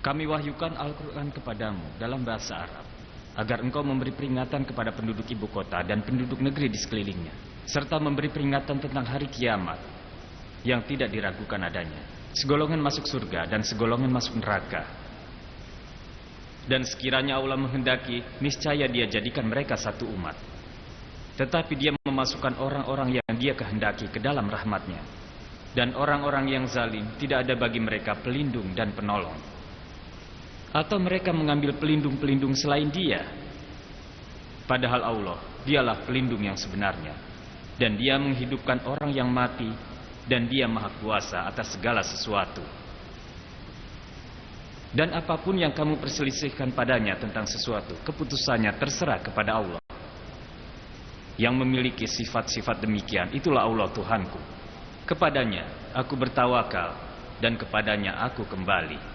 Kami wahyukan Al-Quran kepadamu dalam bahasa Arab, agar engkau memberi peringatan kepada penduduk ibu kota dan penduduk negeri di sekelilingnya, serta memberi peringatan tentang hari kiamat yang tidak diragukan adanya. Segolongan masuk surga dan segolongan masuk neraka. Dan sekiranya Allah menghendaki, niscaya Dia jadikan mereka satu umat. Tetapi Dia memasukkan orang-orang yang Dia kehendaki ke dalam rahmat-Nya. Dan orang-orang yang zalim tidak ada bagi mereka pelindung dan penolong. Atau mereka mengambil pelindung-pelindung selain Dia. Padahal Allah, Dialah pelindung yang sebenarnya. Dan Dia menghidupkan orang yang mati, dan Dia maha kuasa atas segala sesuatu. Dan apapun yang kamu perselisihkan padanya tentang sesuatu, keputusannya terserah kepada Allah. Yang memiliki sifat-sifat demikian, itulah Allah Tuhanku. Kepadanya aku bertawakal, dan kepadanya aku kembali.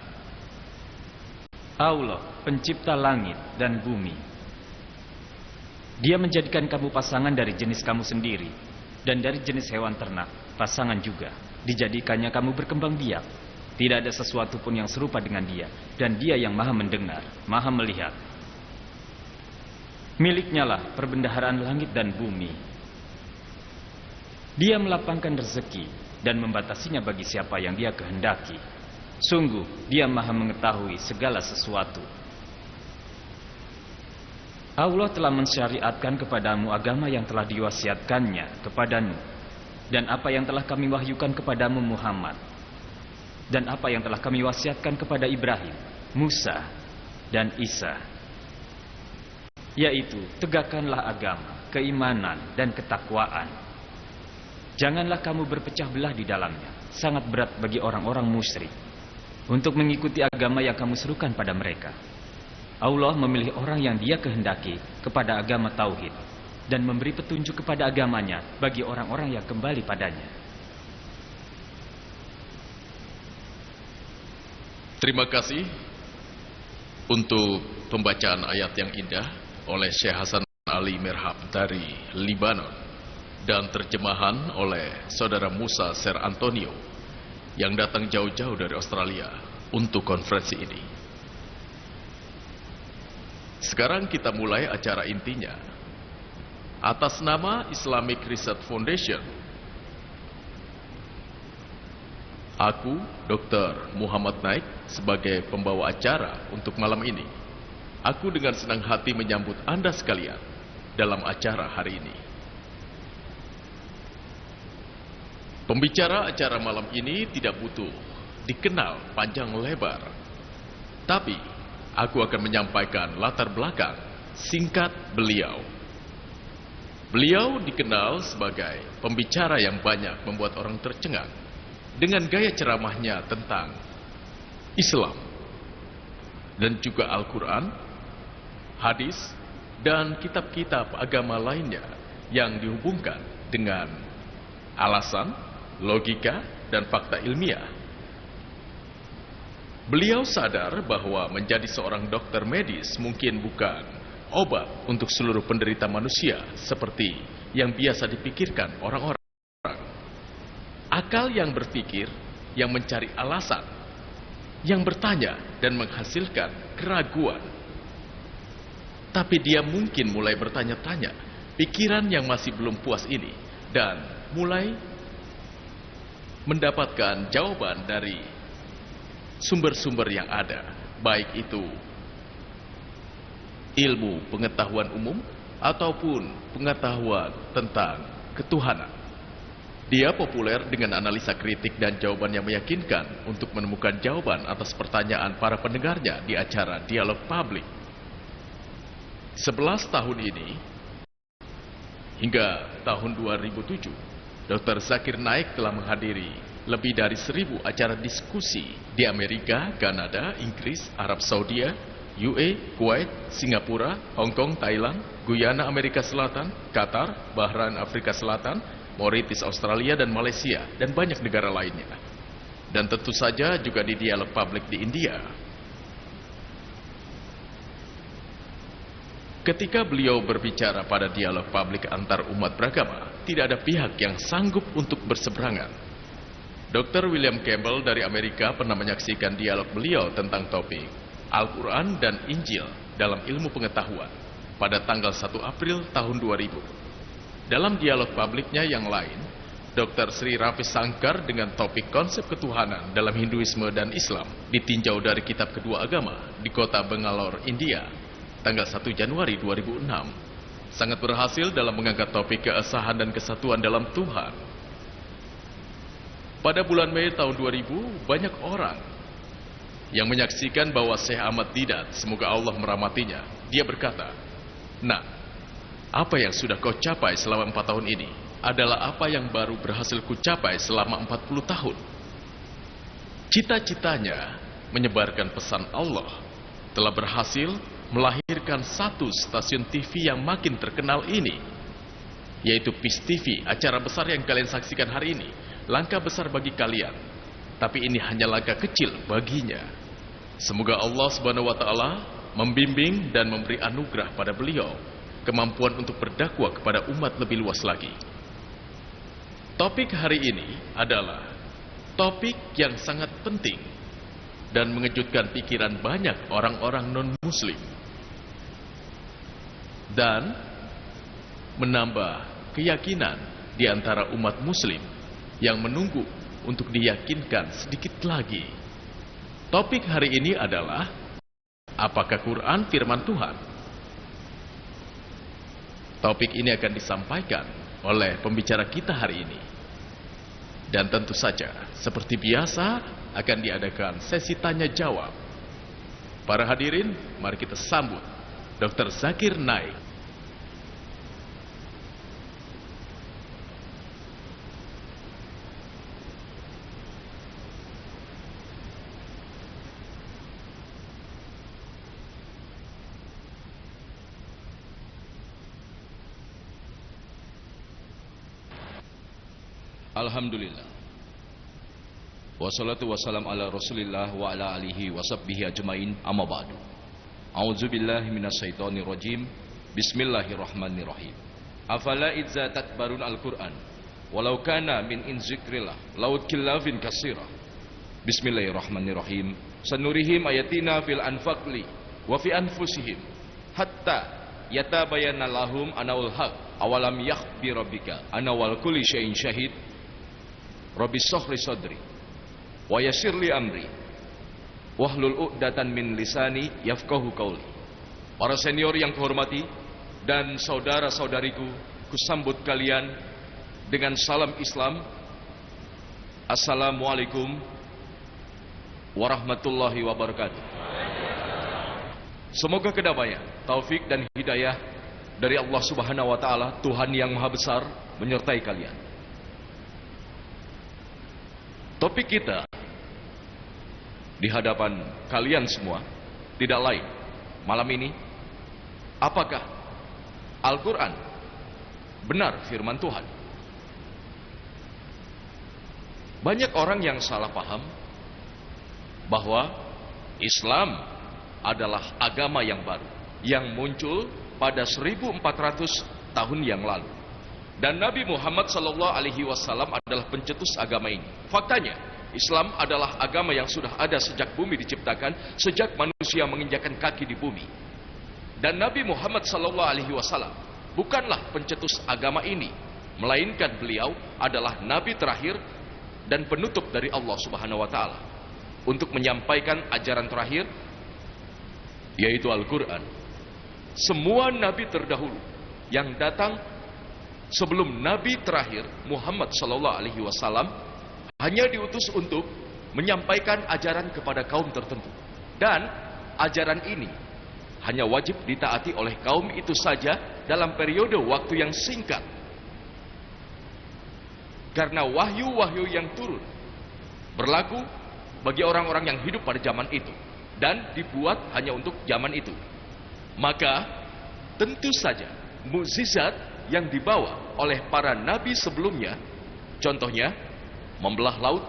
Allah, pencipta langit dan bumi. Dia menjadikan kamu pasangan dari jenis kamu sendiri, dan dari jenis hewan ternak, pasangan juga. Dijadikannya kamu berkembang biak. Tidak ada sesuatu pun yang serupa dengan Dia, dan Dia yang maha mendengar, maha melihat. Miliknya lah perbendaharaan langit dan bumi. Dia melapangkan rezeki dan membatasinya bagi siapa yang Dia kehendaki. Sungguh, Dia maha mengetahui segala sesuatu. Allah telah mensyariatkan kepadamu agama yang telah diwasiatkannya kepadamu, dan apa yang telah kami wahyukan kepadamu Muhammad, dan apa yang telah kami wasiatkan kepada Ibrahim, Musa, dan Isa. Yaitu, tegakkanlah agama, keimanan, dan ketakwaan. Janganlah kamu berpecah belah di dalamnya. Sangat berat bagi orang-orang musyrik untuk mengikuti agama yang kamu serukan pada mereka. Allah memilih orang yang Dia kehendaki kepada agama tauhid, dan memberi petunjuk kepada agamanya bagi orang-orang yang kembali padanya. Terima kasih untuk pembacaan ayat yang indah oleh Syekh Hasan Ali Merhab dari Libanon, dan terjemahan oleh Saudara Musa Ser Antonio yang datang jauh-jauh dari Australia untuk konferensi ini. Sekarang kita mulai acara intinya. Atas nama Islamic Research Foundation, aku, Dr. Muhammad Naik, sebagai pembawa acara untuk malam ini. Aku dengan senang hati menyambut Anda sekalian dalam acara hari ini. Pembicara acara malam ini tidak butuh dikenal panjang lebar, tapi aku akan menyampaikan latar belakang singkat beliau. Beliau dikenal sebagai pembicara yang banyak membuat orang tercengang dengan gaya ceramahnya tentang Islam dan juga Al-Quran, hadis, dan kitab-kitab agama lainnya yang dihubungkan dengan alasan, logika, dan fakta ilmiah. Beliau sadar bahwa menjadi seorang dokter medis mungkin bukan obat untuk seluruh penderita manusia seperti yang biasa dipikirkan orang-orang. Akal yang berpikir, yang mencari alasan, yang bertanya dan menghasilkan keraguan. Tapi dia mungkin mulai bertanya-tanya, pikiran yang masih belum puas ini, dan mulai mendapatkan jawaban dari sumber-sumber yang ada, baik itu ilmu pengetahuan umum ataupun pengetahuan tentang ketuhanan. Dia populer dengan analisa kritik dan jawaban yang meyakinkan untuk menemukan jawaban atas pertanyaan para pendengarnya di acara Dialog Publik. 11 tahun ini, hingga tahun 2007, Dr. Zakir Naik telah menghadiri lebih dari 1000 acara diskusi di Amerika, Kanada, Inggris, Arab Saudi, UAE, Kuwait, Singapura, Hong Kong, Thailand, Guyana, Amerika Selatan, Qatar, Bahrain, Afrika Selatan, Mauritius, Australia, dan Malaysia, dan banyak negara lainnya. Dan tentu saja juga di Dialog Publik di India. Ketika beliau berbicara pada dialog publik antar umat beragama, tidak ada pihak yang sanggup untuk berseberangan. Dr. William Campbell dari Amerika pernah menyaksikan dialog beliau tentang topik Al-Quran dan Injil dalam ilmu pengetahuan pada tanggal 1 April tahun 2000. Dalam dialog publiknya yang lain, Dr. Sri Ravi Shankar dengan topik konsep ketuhanan dalam Hinduisme dan Islam ditinjau dari kitab kedua agama di kota Bangalore, India, tanggal 1 Januari 2006. Sangat berhasil dalam mengangkat topik keesahan dan kesatuan dalam Tuhan. Pada bulan Mei tahun 2000, banyak orang yang menyaksikan bahwa Syekh Ahmad Didat, semoga Allah merahmatinya, dia berkata, "Nah, apa yang sudah kau capai selama 4 tahun ini adalah apa yang baru berhasil ku capai selama 40 tahun. Cita-citanya menyebarkan pesan Allah telah berhasil melahirkan satu stasiun TV yang makin terkenal ini, yaitu Peace TV, acara besar yang kalian saksikan hari ini. Langkah besar bagi kalian, tapi ini hanya langkah kecil baginya. Semoga Allah Subhanahu wa Ta'ala membimbing dan memberi anugerah pada beliau kemampuan untuk berdakwah kepada umat lebih luas lagi." Topik hari ini adalah topik yang sangat penting dan mengejutkan pikiran banyak orang-orang non-muslim dan menambah keyakinan di antara umat muslim yang menunggu untuk diyakinkan sedikit lagi. Topik hari ini adalah, apakah Quran firman Tuhan? Topik ini akan disampaikan oleh pembicara kita hari ini. Dan tentu saja, seperti biasa, akan diadakan sesi tanya jawab. Para hadirin, mari kita sambut Dr. Zakir Naik. Alhamdulillah. Wassalatu wassalam ala Rasulillah wa ala alihi wa sahbihi ajmain, amma ba'du. A'udzubillahi minasyaitonir rajim. Bismillahirrahmanirrahim. Afala idza takbarun al-Qur'an walau kana min inzikrillah laud killafin kasira. Bismillahirrahmanirrahim. Sanurihim ayatina fil anfaqli wa fi anfusihim hatta yatabayyana lahum annahu al-haq awalam yakhbi rabbika anna wal kulli syai'in syahid. Rabbi shrah sadri wa yassir li amri wahlul 'uqdatan min lisani yafqahu qauli. Para senior yang kuhormati dan saudara-saudariku, kusambut kalian dengan salam Islam. Assalamualaikum warahmatullahi wabarakatuh. Semoga kedamaian, taufik dan hidayah dari Allah Subhanahu wa Ta'ala, Tuhan yang Maha Besar, menyertai kalian. Topik kita di hadapan kalian semua tidak lain malam ini, apakah Al-Quran benar firman Tuhan? Banyak orang yang salah paham bahwa Islam adalah agama yang baru yang muncul pada 1400 tahun yang lalu. Dan Nabi Muhammad SAW adalah pencetus agama ini. Faktanya, Islam adalah agama yang sudah ada sejak bumi diciptakan, sejak manusia menginjakkan kaki di bumi. Dan Nabi Muhammad SAW bukanlah pencetus agama ini, melainkan beliau adalah Nabi terakhir dan penutup dari Allah Subhanahu Wa Ta'ala untuk menyampaikan ajaran terakhir, yaitu Al-Quran. Semua Nabi terdahulu yang datang sebelum Nabi terakhir Muhammad SAW hanya diutus untuk menyampaikan ajaran kepada kaum tertentu, dan ajaran ini hanya wajib ditaati oleh kaum itu saja dalam periode waktu yang singkat, karena wahyu-wahyu yang turun berlaku bagi orang-orang yang hidup pada zaman itu dan dibuat hanya untuk zaman itu. Maka tentu saja mukjizat yang dibawa oleh para nabi sebelumnya, contohnya membelah laut,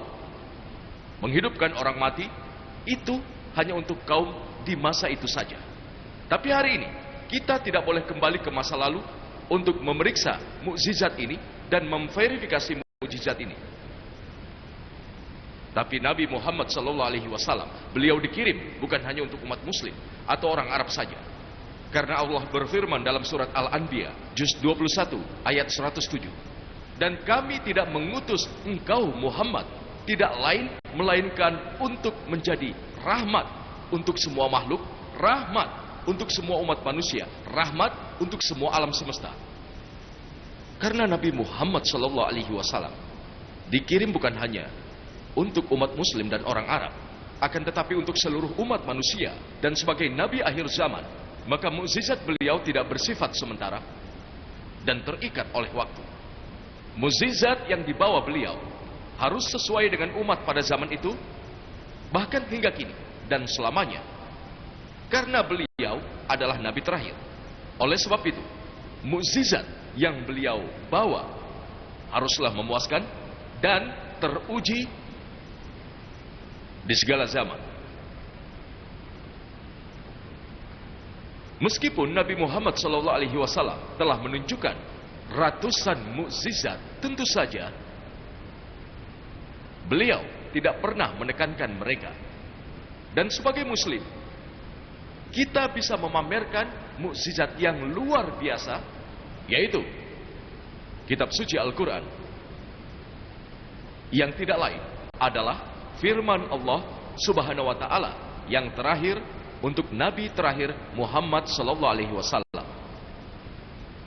menghidupkan orang mati, itu hanya untuk kaum di masa itu saja. Tapi hari ini kita tidak boleh kembali ke masa lalu untuk memeriksa mukjizat ini dan memverifikasi mukjizat ini. Tapi Nabi Muhammad SAW, beliau dikirim bukan hanya untuk umat muslim atau orang Arab saja. Karena Allah berfirman dalam surat Al-Anbiya, juz 21, ayat 107. Dan kami tidak mengutus engkau Muhammad, tidak lain melainkan untuk menjadi rahmat untuk semua makhluk, rahmat untuk semua umat manusia, rahmat untuk semua alam semesta. Karena Nabi Muhammad SAW dikirim bukan hanya untuk umat muslim dan orang Arab, akan tetapi untuk seluruh umat manusia. Dan sebagai Nabi akhir zaman, maka mukjizat beliau tidak bersifat sementara dan terikat oleh waktu. Mukjizat yang dibawa beliau harus sesuai dengan umat pada zaman itu, bahkan hingga kini dan selamanya. Karena beliau adalah Nabi terakhir. Oleh sebab itu, mukjizat yang beliau bawa haruslah memuaskan dan teruji di segala zaman. Meskipun Nabi Muhammad SAW telah menunjukkan ratusan mukjizat, tentu saja beliau tidak pernah menekankan mereka. Dan sebagai muslim, kita bisa memamerkan mukjizat yang luar biasa, yaitu kitab suci Al-Quran, yang tidak lain adalah firman Allah Subhanahu wa taala yang terakhir untuk nabi terakhir Muhammad sallallahu alaihi wasallam.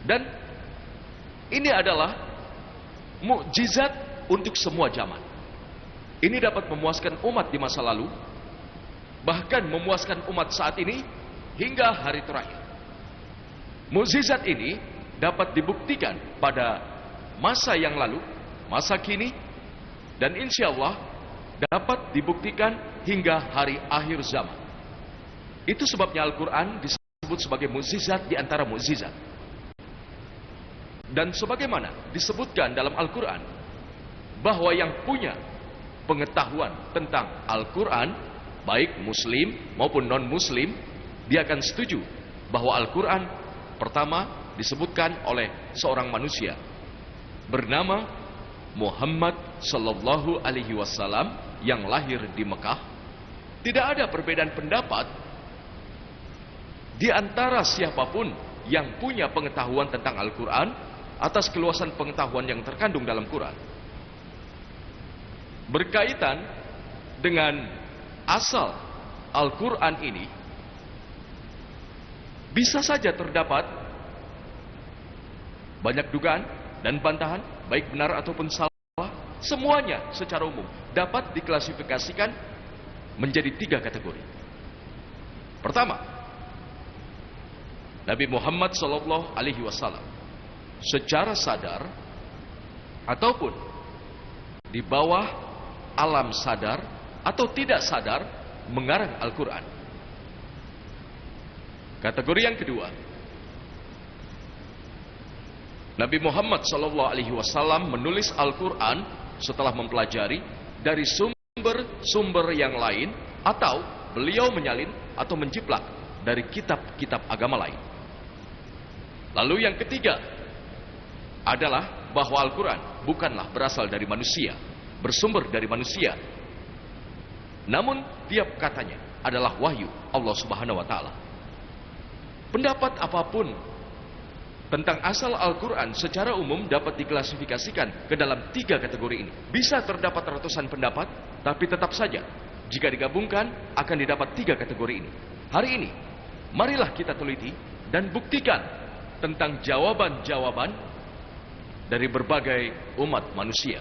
Dan ini adalah mukjizat untuk semua zaman. Ini dapat memuaskan umat di masa lalu, bahkan memuaskan umat saat ini hingga hari terakhir. Mukjizat ini dapat dibuktikan pada masa yang lalu, masa kini, dan insya Allah dapat dibuktikan hingga hari akhir zaman. Itu sebabnya Al-Quran disebut sebagai mukjizat di antara mukjizat. Dan sebagaimana disebutkan dalam Al-Quran, bahwa yang punya pengetahuan tentang Al-Quran, baik muslim maupun non-muslim, dia akan setuju bahwa Al-Quran pertama disebutkan oleh seorang manusia bernama Muhammad sallallahu alaihi wasallam yang lahir di Mekah. Tidak ada perbedaan pendapat di antara siapapun yang punya pengetahuan tentang Al-Quran atas keluasan pengetahuan yang terkandung dalam Quran. Berkaitan dengan asal Al-Quran ini, bisa saja terdapat banyak dugaan dan bantahan, baik benar ataupun salah. Semuanya secara umum dapat diklasifikasikan menjadi 3 kategori. Pertama, Nabi Muhammad SAW secara sadar ataupun di bawah alam sadar atau tidak sadar mengarang Al-Quran. Kategori yang kedua, Nabi Muhammad SAW menulis Al-Quran setelah mempelajari dari sumber-sumber yang lain, atau beliau menyalin atau menjiplak dari kitab-kitab agama lain. Lalu yang ketiga adalah bahwa Al-Quran bukanlah berasal dari manusia, bersumber dari manusia, namun tiap katanya adalah wahyu Allah Subhanahu wa taala. Pendapat apapun tentang asal Al-Quran secara umum dapat diklasifikasikan ke dalam 3 kategori ini. Bisa terdapat ratusan pendapat, tapi tetap saja jika digabungkan akan didapat 3 kategori ini. Hari ini, marilah kita teliti dan buktikan tentang jawaban-jawaban dari berbagai umat manusia.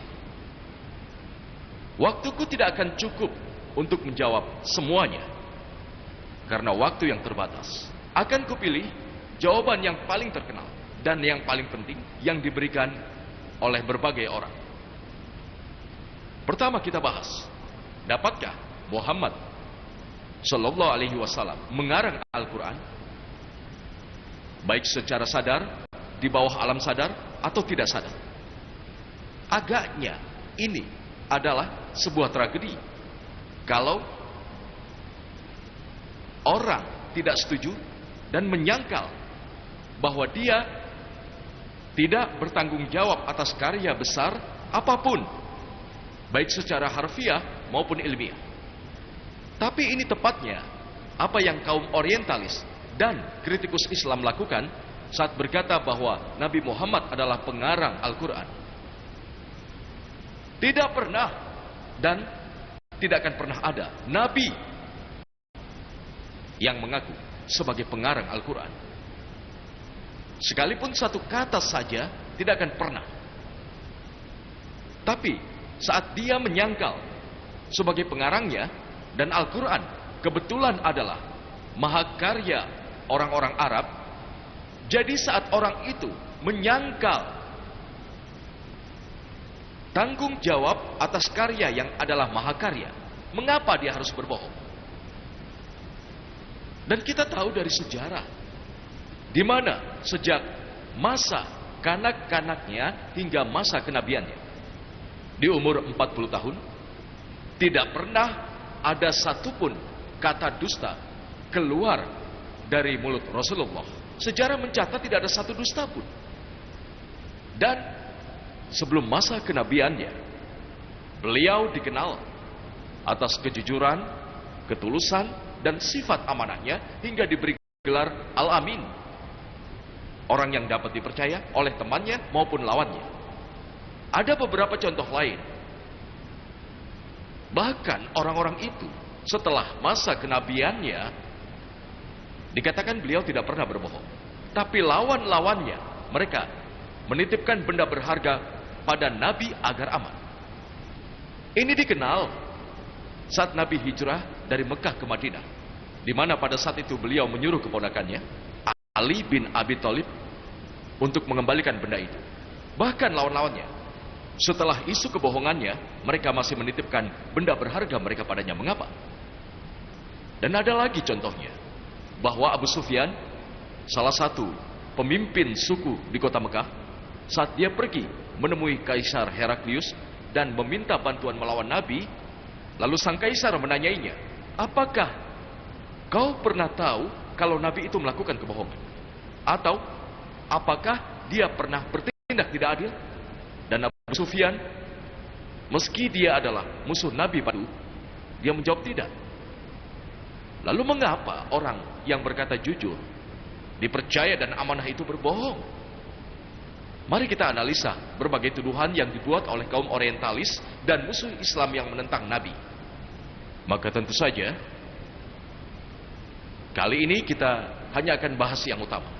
Waktuku tidak akan cukup untuk menjawab semuanya, karena waktu yang terbatas. Akan kupilih jawaban yang paling terkenal dan yang paling penting yang diberikan oleh berbagai orang. Pertama kita bahas, dapatkah Muhammad Sallallahu Alaihi Wasallam mengarang Al-Quran, baik secara sadar, di bawah alam sadar, atau tidak sadar? Agaknya ini adalah sebuah tragedi kalau orang tidak setuju dan menyangkal bahwa dia tidak bertanggung jawab atas karya besar apapun, baik secara harfiah maupun ilmiah. Tapi ini tepatnya apa yang kaum orientalis dan kritikus Islam lakukan saat berkata bahwa Nabi Muhammad adalah pengarang Al-Quran. Tidak pernah dan tidak akan pernah ada Nabi yang mengaku sebagai pengarang Al-Quran. Sekalipun satu kata saja tidak akan pernah. Tapi saat dia menyangkal sebagai pengarangnya dan Al-Quran kebetulan adalah mahakarya orang-orang Arab, jadi saat orang itu menyangkal tanggung jawab atas karya yang adalah mahakarya, mengapa dia harus berbohong? Dan kita tahu dari sejarah, di mana sejak masa kanak-kanaknya hingga masa kenabiannya, di umur 40 tahun, tidak pernah ada satupun kata dusta keluar dari mulut Rasulullah. Sejarah mencatat tidak ada satu dusta pun. Dan sebelum masa kenabiannya, beliau dikenal atas kejujuran, ketulusan, dan sifat amanahnya hingga diberi gelar Al-Amin, orang yang dapat dipercaya oleh temannya maupun lawannya. Ada beberapa contoh lain. Bahkan orang-orang itu setelah masa kenabiannya dikatakan beliau tidak pernah berbohong. Tapi lawan-lawannya, mereka menitipkan benda berharga pada Nabi agar aman. Ini dikenal saat Nabi hijrah dari Mekah ke Madinah, di mana pada saat itu beliau menyuruh keponakannya Ali bin Abi Thalib untuk mengembalikan benda itu. Bahkan lawan-lawannya, setelah isu kebohongannya, mereka masih menitipkan benda berharga mereka padanya. Mengapa? Dan ada lagi contohnya, bahwa Abu Sufyan, salah satu pemimpin suku di kota Mekah, saat dia pergi menemui Kaisar Heraklius dan meminta bantuan melawan Nabi, lalu sang Kaisar menanyainya, apakah kau pernah tahu kalau Nabi itu melakukan kebohongan? Atau apakah dia pernah bertindak tidak adil? Dan Abu Sufyan, meski dia adalah musuh Nabi pada itu, dia menjawab tidak. Lalu mengapa orang yang berkata jujur, dipercaya dan amanah itu berbohong? Mari kita analisa berbagai tuduhan yang dibuat oleh kaum orientalis dan musuh Islam yang menentang Nabi. Maka tentu saja kali ini kita hanya akan bahas yang utama.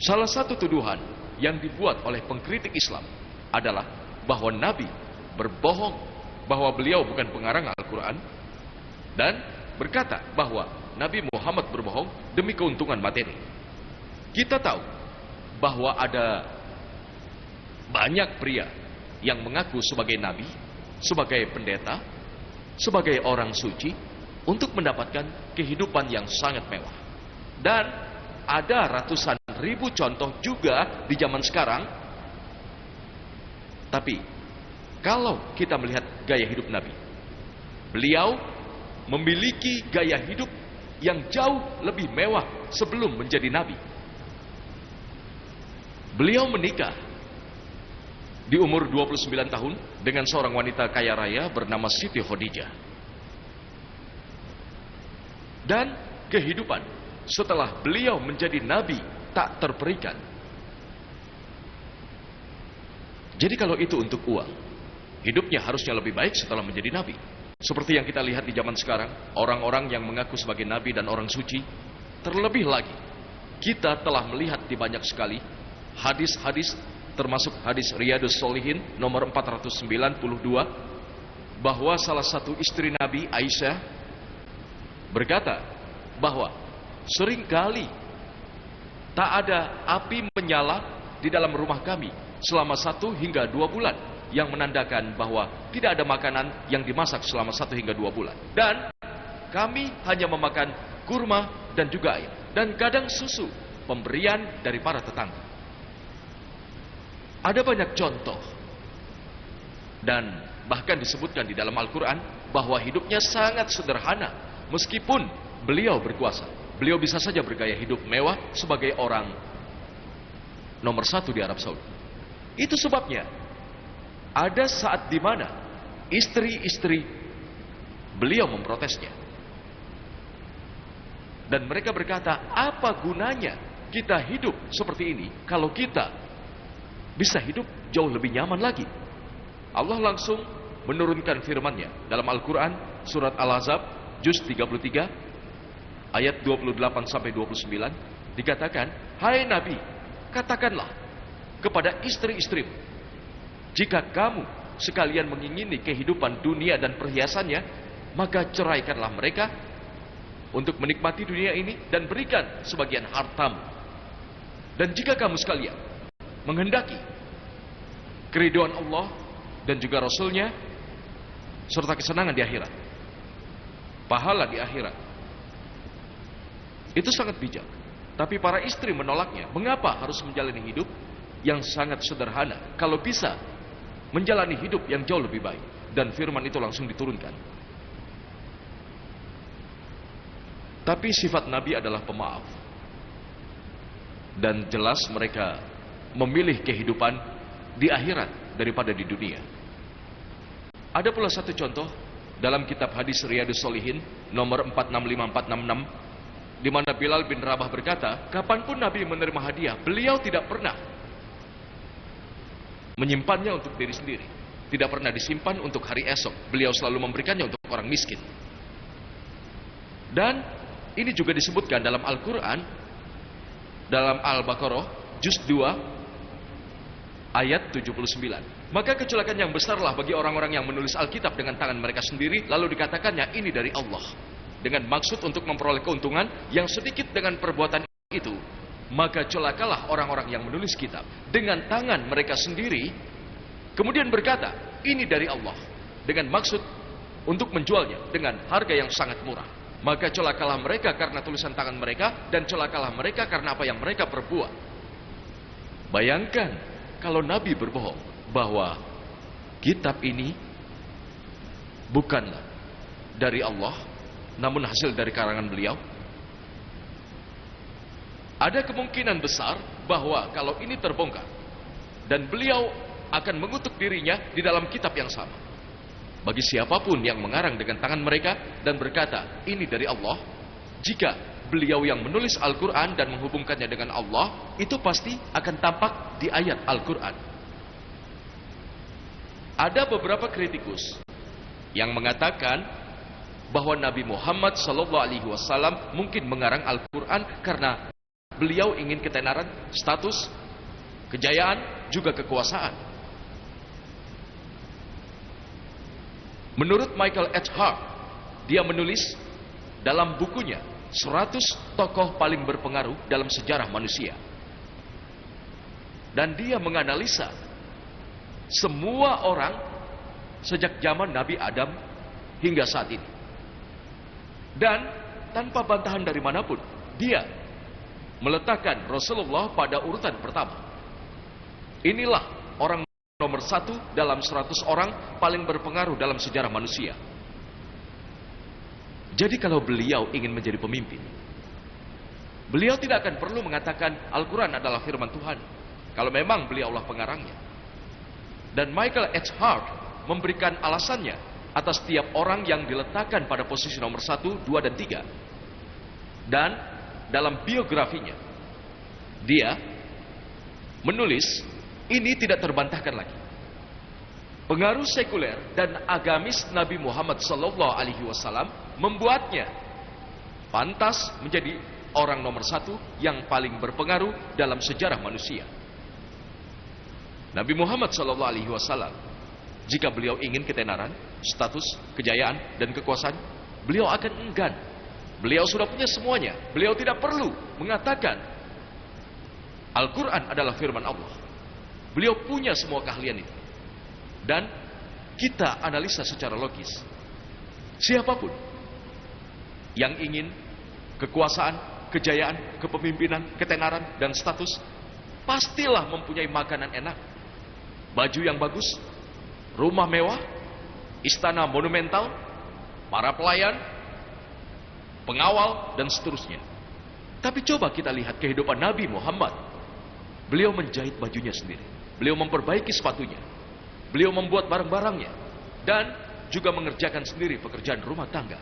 Salah satu tuduhan yang dibuat oleh pengkritik Islam adalah bahwa Nabi berbohong, bahwa beliau bukan pengarang Al-Quran, dan berkata bahwa Nabi Muhammad berbohong demi keuntungan materi. Kita tahu bahwa ada banyak pria yang mengaku sebagai nabi, sebagai pendeta, sebagai orang suci untuk mendapatkan kehidupan yang sangat mewah. Dan ada ratusan ribu contoh juga di zaman sekarang. Tapi kalau kita melihat gaya hidup Nabi, beliau memiliki gaya hidup yang jauh lebih mewah sebelum menjadi nabi. Beliau menikah di umur 29 tahun dengan seorang wanita kaya raya bernama Siti Khadijah. Dan kehidupan setelah beliau menjadi nabi tak terperikan. Jadi kalau itu untuk uang, hidupnya harusnya lebih baik setelah menjadi nabi. Seperti yang kita lihat di zaman sekarang, orang-orang yang mengaku sebagai nabi dan orang suci. Terlebih lagi, kita telah melihat di banyak sekali hadis-hadis, termasuk hadis Riyadus Shalihin nomor 492, bahwa salah satu istri Nabi, Aisyah, berkata bahwa seringkali tak ada api menyala di dalam rumah kami selama 1 hingga 2 bulan, yang menandakan bahwa tidak ada makanan yang dimasak selama 1 hingga 2 bulan. Dan kami hanya memakan kurma dan juga air, dan kadang susu, pemberian dari para tetangga. Ada banyak contoh, dan bahkan disebutkan di dalam Al-Quran bahwa hidupnya sangat sederhana. Meskipun beliau berkuasa, beliau bisa saja bergaya hidup mewah sebagai orang nomor 1 di Arab Saudi. Itu sebabnya ada saat di mana istri-istri beliau memprotesnya. Dan mereka berkata, apa gunanya kita hidup seperti ini kalau kita bisa hidup jauh lebih nyaman lagi? Allah langsung menurunkan firman-Nya dalam Al-Quran surat Al-Ahzab juz 33 ayat 28 sampai 29 dikatakan, hai Nabi, katakanlah kepada istri-istrimu, jika kamu sekalian mengingini kehidupan dunia dan perhiasannya, maka ceraikanlah mereka untuk menikmati dunia ini dan berikan sebagian hartamu. Dan jika kamu sekalian menghendaki keridhaan Allah dan juga Rasul-Nya serta kesenangan di akhirat, pahala di akhirat, itu sangat bijak. Tapi para istri menolaknya. Mengapa harus menjalani hidup yang sangat sederhana kalau bisa menjalani hidup yang jauh lebih baik? Dan firman itu langsung diturunkan. Tapi sifat Nabi adalah pemaaf. Dan jelas mereka memilih kehidupan di akhirat daripada di dunia. Ada pula satu contoh dalam kitab hadis Riyadhus Shalihin nomor 465466, di mana Bilal bin Rabah berkata, kapanpun Nabi menerima hadiah, beliau tidak pernah menyimpannya untuk diri sendiri, tidak pernah disimpan untuk hari esok. Beliau selalu memberikannya untuk orang miskin. Dan ini juga disebutkan dalam Al-Quran, dalam Al-Baqarah juz 2 ayat 79. Maka kecelakaan yang besarlah bagi orang-orang yang menulis Alkitab dengan tangan mereka sendiri, lalu dikatakannya ini dari Allah, dengan maksud untuk memperoleh keuntungan yang sedikit dengan perbuatan itu. Maka celakalah orang-orang yang menulis kitab dengan tangan mereka sendiri, kemudian berkata ini dari Allah, dengan maksud untuk menjualnya dengan harga yang sangat murah. Maka celakalah mereka karena tulisan tangan mereka, dan celakalah mereka karena apa yang mereka perbuat. Bayangkan kalau Nabi berbohong bahwa kitab ini bukanlah dari Allah, namun hasil dari karangan beliau. Ada kemungkinan besar bahwa kalau ini terbongkar dan beliau akan mengutuk dirinya di dalam kitab yang sama. Bagi siapapun yang mengarang dengan tangan mereka dan berkata ini dari Allah, jika beliau yang menulis Al-Quran dan menghubungkannya dengan Allah, itu pasti akan tampak di ayat Al-Quran. Ada beberapa kritikus yang mengatakan bahwa Nabi Muhammad SAW mungkin mengarang Al-Quran karena beliau ingin ketenaran, status, kejayaan, juga kekuasaan. Menurut Michael H. Hart, dia menulis dalam bukunya 100 tokoh paling berpengaruh dalam sejarah manusia. Dan dia menganalisa semua orang sejak zaman Nabi Adam hingga saat ini. Dan tanpa bantahan dari manapun, dia meletakkan Rasulullah pada urutan pertama. Inilah orang nomor 1 dalam 100 orang paling berpengaruh dalam sejarah manusia. Jadi kalau beliau ingin menjadi pemimpin, beliau tidak akan perlu mengatakan Al-Quran adalah firman Tuhan, kalau memang beliaulah pengarangnya. Dan Michael H. Hart memberikan alasannya atas setiap orang yang diletakkan pada posisi nomor 1, 2, dan 3. Dan dalam biografinya, dia menulis ini tidak terbantahkan lagi. Pengaruh sekuler dan agamis Nabi Muhammad SAW membuatnya pantas menjadi orang nomor 1 yang paling berpengaruh dalam sejarah manusia. Nabi Muhammad SAW, jika beliau ingin ketenaran, status, kejayaan, dan kekuasaan, beliau akan enggan. Beliau sudah punya semuanya. Beliau tidak perlu mengatakan Al-Quran adalah firman Allah. Beliau punya semua keahlian itu. Dan kita analisa secara logis. Siapapun yang ingin kekuasaan, kejayaan, kepemimpinan, ketenaran, dan status, pastilah mempunyai makanan enak, baju yang bagus, rumah mewah, istana monumental, para pelayan, pengawal, dan seterusnya. Tapi coba kita lihat kehidupan Nabi Muhammad. Beliau menjahit bajunya sendiri. Beliau memperbaiki sepatunya. Beliau membuat barang-barangnya. dan juga mengerjakan sendiri pekerjaan rumah tangga.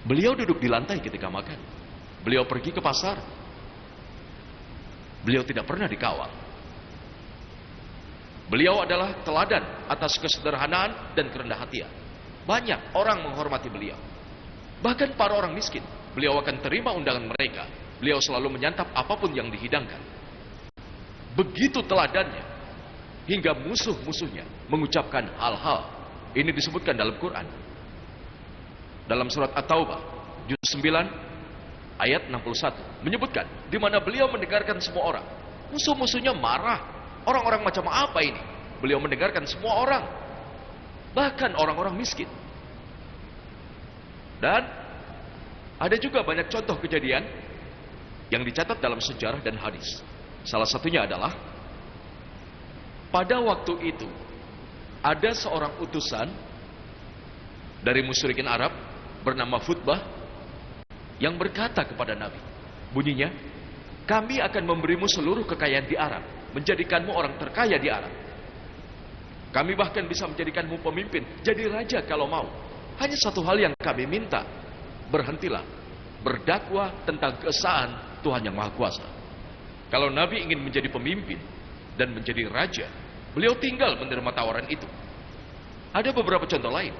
Beliau duduk di lantai ketika makan. Beliau pergi ke pasar. Beliau tidak pernah dikawal. Beliau adalah teladan atas kesederhanaan dan kerendah hatian. Banyak orang menghormati beliau. Bahkan para orang miskin, beliau akan terima undangan mereka. Beliau selalu menyantap apapun yang dihidangkan. Begitu teladannya, hingga musuh-musuhnya mengucapkan hal-hal. Ini disebutkan dalam Quran. Dalam surat At-Taubah, juz 9, ayat 61. Menyebutkan, di mana beliau mendengarkan semua orang. Musuh-musuhnya marah. Orang-orang macam apa ini? Beliau mendengarkan semua orang. Bahkan orang-orang miskin. Dan ada juga banyak contoh kejadian yang dicatat dalam sejarah dan hadis. Salah satunya adalah pada waktu itu ada seorang utusan dari musyrikin Arab bernama Futbah yang berkata kepada Nabi, bunyinya, kami akan memberimu seluruh kekayaan di Arab, menjadikanmu orang terkaya di Arab. Kami bahkan bisa menjadikanmu pemimpin, jadi raja kalau mau. Hanya satu hal yang kami minta, berhentilah berdakwah tentang keesaan Tuhan yang Maha Kuasa. Kalau Nabi ingin menjadi pemimpin dan menjadi raja, beliau tinggal menerima tawaran itu. Ada beberapa contoh lain.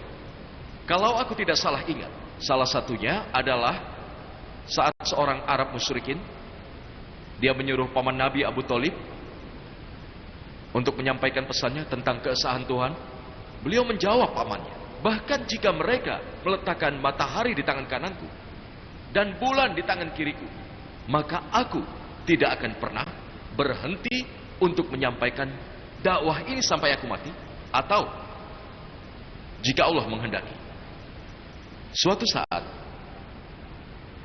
Kalau aku tidak salah ingat, salah satunya adalah saat seorang Arab musyrikin, dia menyuruh paman Nabi Abu Thalib untuk menyampaikan pesannya tentang keesaan Tuhan. Beliau menjawab pamannya, bahkan jika mereka meletakkan matahari di tangan kananku dan bulan di tangan kiriku, maka aku tidak akan pernah berhenti untuk menyampaikan dakwah ini sampai aku mati, atau jika Allah menghendaki. Suatu saat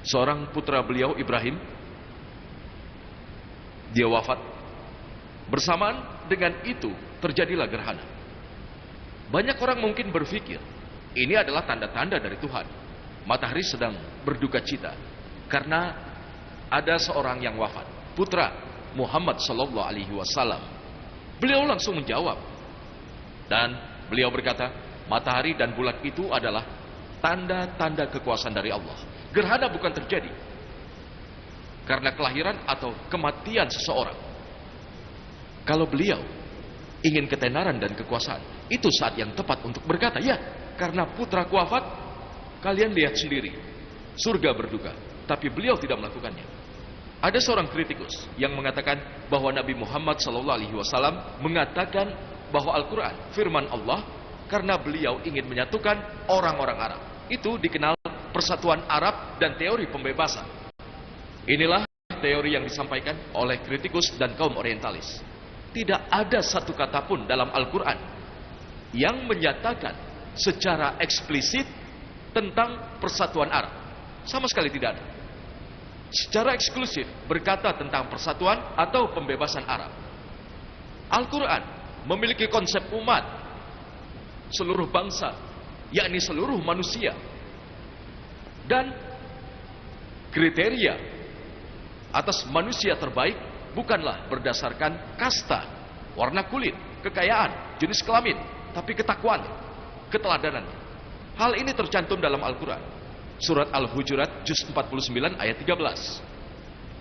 seorang putra beliau, Ibrahim, dia wafat. Bersamaan dengan itu terjadilah gerhana. Banyak orang mungkin berpikir ini adalah tanda-tanda dari Tuhan. Matahari sedang berduka cita karena ada seorang yang wafat, putra Muhammad sallallahu alaihi wasallam. Beliau langsung menjawab dan beliau berkata, matahari dan bulan itu adalah tanda-tanda kekuasaan dari Allah. Gerhana bukan terjadi karena kelahiran atau kematian seseorang. Kalau beliau ingin ketenaran dan kekuasaan, itu saat yang tepat untuk berkata, ya, karena putraku wafat, kalian lihat sendiri, surga berduka. Tapi beliau tidak melakukannya. Ada seorang kritikus yang mengatakan bahwa Nabi Muhammad SAW mengatakan bahwa Al-Quran firman Allah karena beliau ingin menyatukan orang-orang Arab. Itu dikenal persatuan Arab dan teori pembebasan. Inilah teori yang disampaikan oleh kritikus dan kaum orientalis. Tidak ada satu kata pun dalam Al-Quran yang menyatakan secara eksplisit tentang persatuan Arab. Sama sekali tidak ada. Secara eksklusif berkata tentang persatuan atau pembebasan Arab. Al-Quran memiliki konsep umat, seluruh bangsa, yakni seluruh manusia. Dan kriteria atas manusia terbaik bukanlah berdasarkan kasta, warna kulit, kekayaan, jenis kelamin, tapi ketakwaan, keteladanan. Hal ini tercantum dalam Al-Quran. Surat Al-Hujurat juz 49 ayat 13.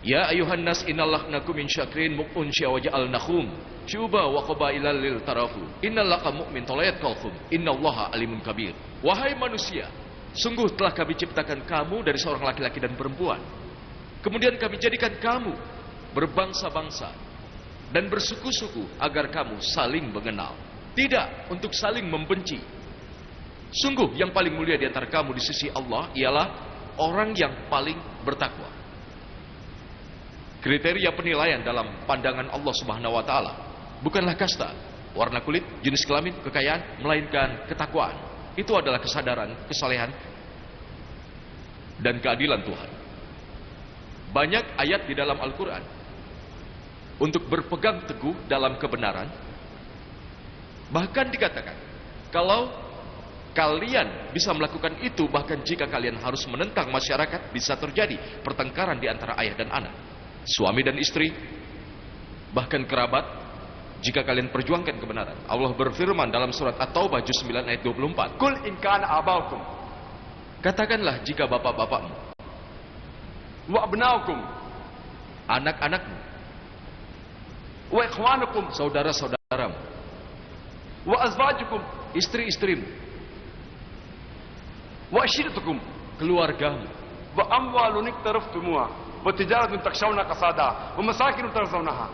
Ya ayuhan nas innallahnakum min syakrin mu'un syawaja'alnakum syuba wa qabailal lil tarafu innallaka mu'min tolayat kalkum innallaha alimun kabir. Wahai manusia, sungguh telah kami ciptakan kamu dari seorang laki-laki dan perempuan. Kemudian kami jadikan kamu berbangsa-bangsa dan bersuku-suku agar kamu saling mengenal, tidak untuk saling membenci. Sungguh yang paling mulia di antara kamu di sisi Allah ialah orang yang paling bertakwa. Kriteria penilaian dalam pandangan Allah Subhanahu wa taala bukanlah kasta, warna kulit, jenis kelamin, kekayaan, melainkan ketakwaan. Itu adalah kesadaran, kesalehan dan keadilan Tuhan. Banyak ayat di dalam Al-Quran untuk berpegang teguh dalam kebenaran. Bahkan dikatakan, kalau kalian bisa melakukan itu, bahkan jika kalian harus menentang masyarakat, bisa terjadi pertengkaran di antara ayah dan anak, suami dan istri, bahkan kerabat, jika kalian perjuangkan kebenaran. Allah berfirman dalam surat At-Taubah juz 9 ayat 24. Kul in kana abaukum Katakanlah jika bapak-bapakmu, wa abnaukum anak-anakmu, wa ikhwanukum saudara-saudaramu, wa azwajukum istri-istrimu, wa ashiratukum keluargamu, wa amwalun iktaraftumuha wa tijaratun takshawna kasada wa masakin tarzawnaha,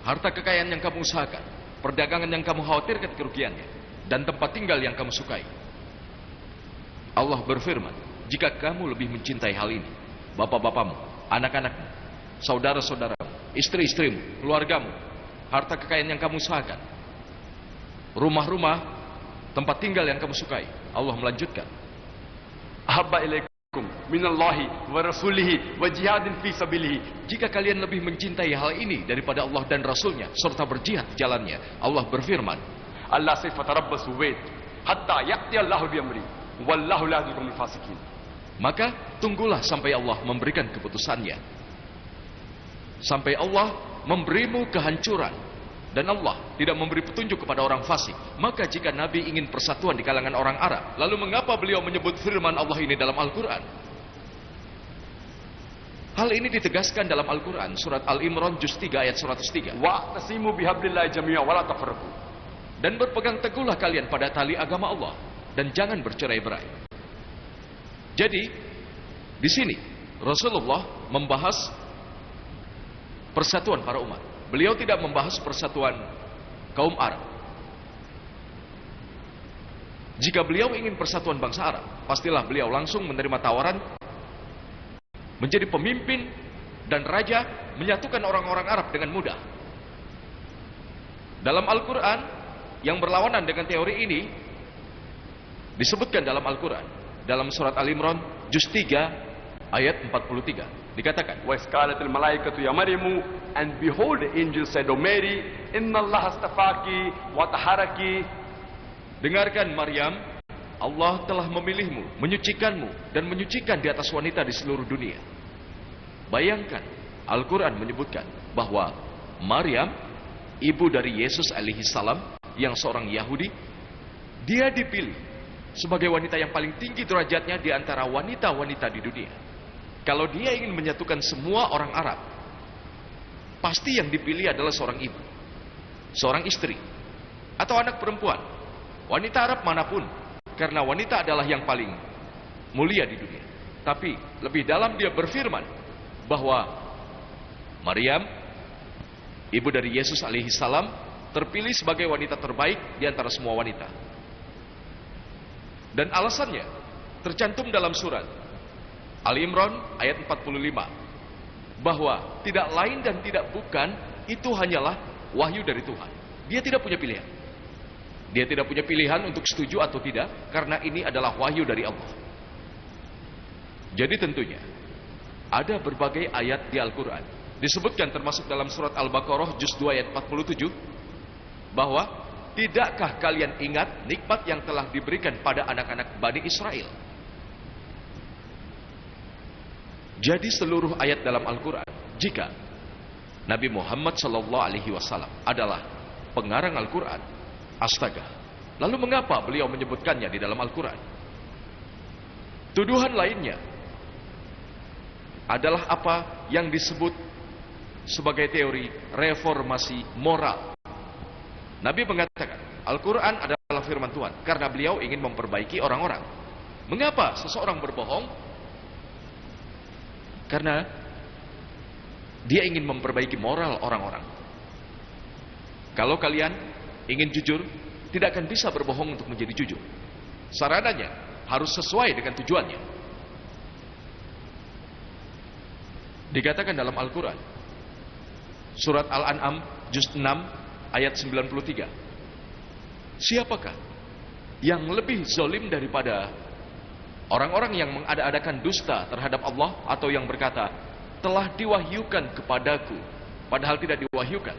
harta kekayaan yang kamu usahakan, perdagangan yang kamu khawatirkan kerugiannya, dan tempat tinggal yang kamu sukai. Allah berfirman, jika kamu lebih mencintai hal ini, bapak-bapakmu, anak-anakmu, saudara-saudaramu, istri-istrimu, keluargamu, harta kekayaan yang kamu usahakan, rumah-rumah, tempat tinggal yang kamu sukai, Allah melanjutkan, ahabba ilaikum minallahi wa rasulihi wa jihadin fi sabilihi. jika kalian lebih mencintai hal ini daripada Allah dan Rasulnya serta berjihad di jalannya, Allah berfirman, Allah sayfa tarabbasu wait hatta ya'ti Allahu bi amri wallahu la yahdil qawmal fasikin. maka tunggulah sampai Allah memberikan keputusannya, sampai Allah memberimu kehancuran, dan Allah tidak memberi petunjuk kepada orang fasik. Maka jika Nabi ingin persatuan di kalangan orang Arab, lalu mengapa beliau menyebut firman Allah ini dalam Al-Quran? Hal ini ditegaskan dalam Al-Quran surat Al-Imran juz 3 ayat 103. Wa'tasimu bihablillahi jami'a wa la tafarraqu. Dan berpegang teguhlah kalian pada tali agama Allah dan jangan bercerai-berai. Jadi di sini Rasulullah membahas persatuan para umat. Beliau tidak membahas persatuan kaum Arab. Jika beliau ingin persatuan bangsa Arab, pastilah beliau langsung menerima tawaran menjadi pemimpin dan raja, menyatukan orang-orang Arab dengan mudah. Dalam Al-Quran yang berlawanan dengan teori ini disebutkan dalam Al-Quran, dalam surat Al-Imran juz 3 ayat 43 dikatakan, wa iskalatil malaikatu ya Maryamu, and behold the angel said, O Mary, inna Allah astafaki wa taharaki. dengarkan Maryam, Allah telah memilihmu, menyucikanmu dan menyucikan di atas wanita di seluruh dunia. Bayangkan, Al-Quran menyebutkan bahwa Maryam, ibu dari Yesus alaihi salam, yang seorang Yahudi, dia dipilih sebagai wanita yang paling tinggi derajatnya di antara wanita-wanita di dunia. Kalau dia ingin menyatukan semua orang Arab, pasti yang dipilih adalah seorang ibu, seorang istri, atau anak perempuan, wanita Arab manapun, karena wanita adalah yang paling mulia di dunia. Tapi lebih dalam dia berfirman bahwa Maryam, ibu dari Yesus alaihi salam, terpilih sebagai wanita terbaik di antara semua wanita. Dan alasannya tercantum dalam surat Al-Imran ayat 45, bahwa tidak lain dan tidak bukan itu hanyalah wahyu dari Tuhan. Dia tidak punya pilihan. Dia tidak punya pilihan untuk setuju atau tidak, karena ini adalah wahyu dari Allah. Jadi tentunya ada berbagai ayat di Al-Quran, disebutkan termasuk dalam surat Al-Baqarah juz 2 ayat 47, bahwa tidakkah kalian ingat nikmat yang telah diberikan pada anak-anak Bani Israel? Jadi seluruh ayat dalam Al-Quran, jika Nabi Muhammad SAW adalah pengarang Al-Quran, astaga, lalu mengapa beliau menyebutkannya di dalam Al-Quran? Tuduhan lainnya adalah apa yang disebut sebagai teori reformasi moral. Nabi mengatakan Al-Quran adalah firman Tuhan karena beliau ingin memperbaiki orang-orang. Mengapa seseorang berbohong? Karena dia ingin memperbaiki moral orang-orang. Kalau kalian ingin jujur, tidak akan bisa berbohong untuk menjadi jujur. Sarananya harus sesuai dengan tujuannya. Dikatakan dalam Al-Quran, surat Al-An'am juz 6 ayat 93, siapakah yang lebih zalim daripada orang-orang yang mengada-adakan dusta terhadap Allah, atau yang berkata telah diwahyukan kepadaku padahal tidak diwahyukan?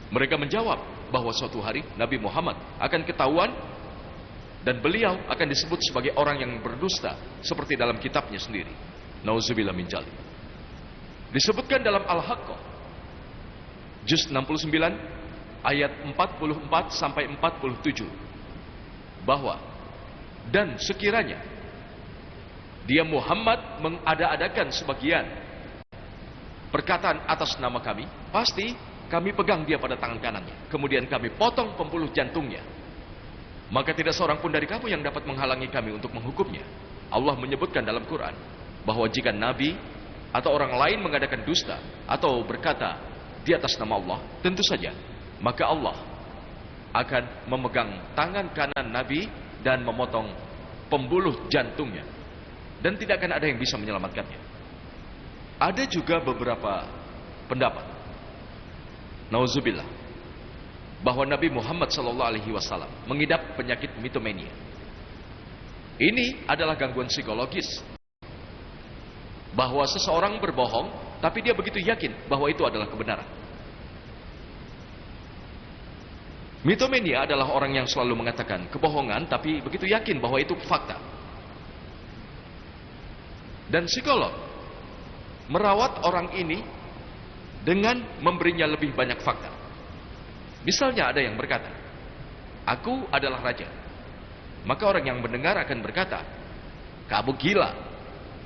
Mereka menjawab bahwa suatu hari Nabi Muhammad akan ketahuan dan beliau akan disebut sebagai orang yang berdusta, seperti dalam kitabnya sendiri. Nauzubillah min dzalik. Disebutkan dalam Al-Haqqah Juz 69 ayat 44 sampai 47, bahwa dan sekiranya dia Muhammad mengada-adakan sebagian perkataan atas nama kami, pasti kami pegang dia pada tangan kanannya, kemudian kami potong pembuluh jantungnya. Maka tidak seorang pun dari kamu yang dapat menghalangi kami untuk menghukumnya. Allah menyebutkan dalam Quran bahwa jika Nabi atau orang lain mengadakan dusta atau berkata di atas nama Allah, tentu saja maka Allah akan memegang tangan kanan Nabi dan memotong pembuluh jantungnya, dan tidak akan ada yang bisa menyelamatkannya. Ada juga beberapa pendapat, nauzubillah, bahwa Nabi Muhammad SAW mengidap penyakit mitomania. Ini adalah gangguan psikologis, bahwa seseorang berbohong tapi dia begitu yakin bahwa itu adalah kebenaran. Mitomania adalah orang yang selalu mengatakan kebohongan tapi begitu yakin bahwa itu fakta. Dan psikolog merawat orang ini dengan memberinya lebih banyak fakta. Misalnya ada yang berkata, aku adalah raja. Maka orang yang mendengar akan berkata, kamu gila.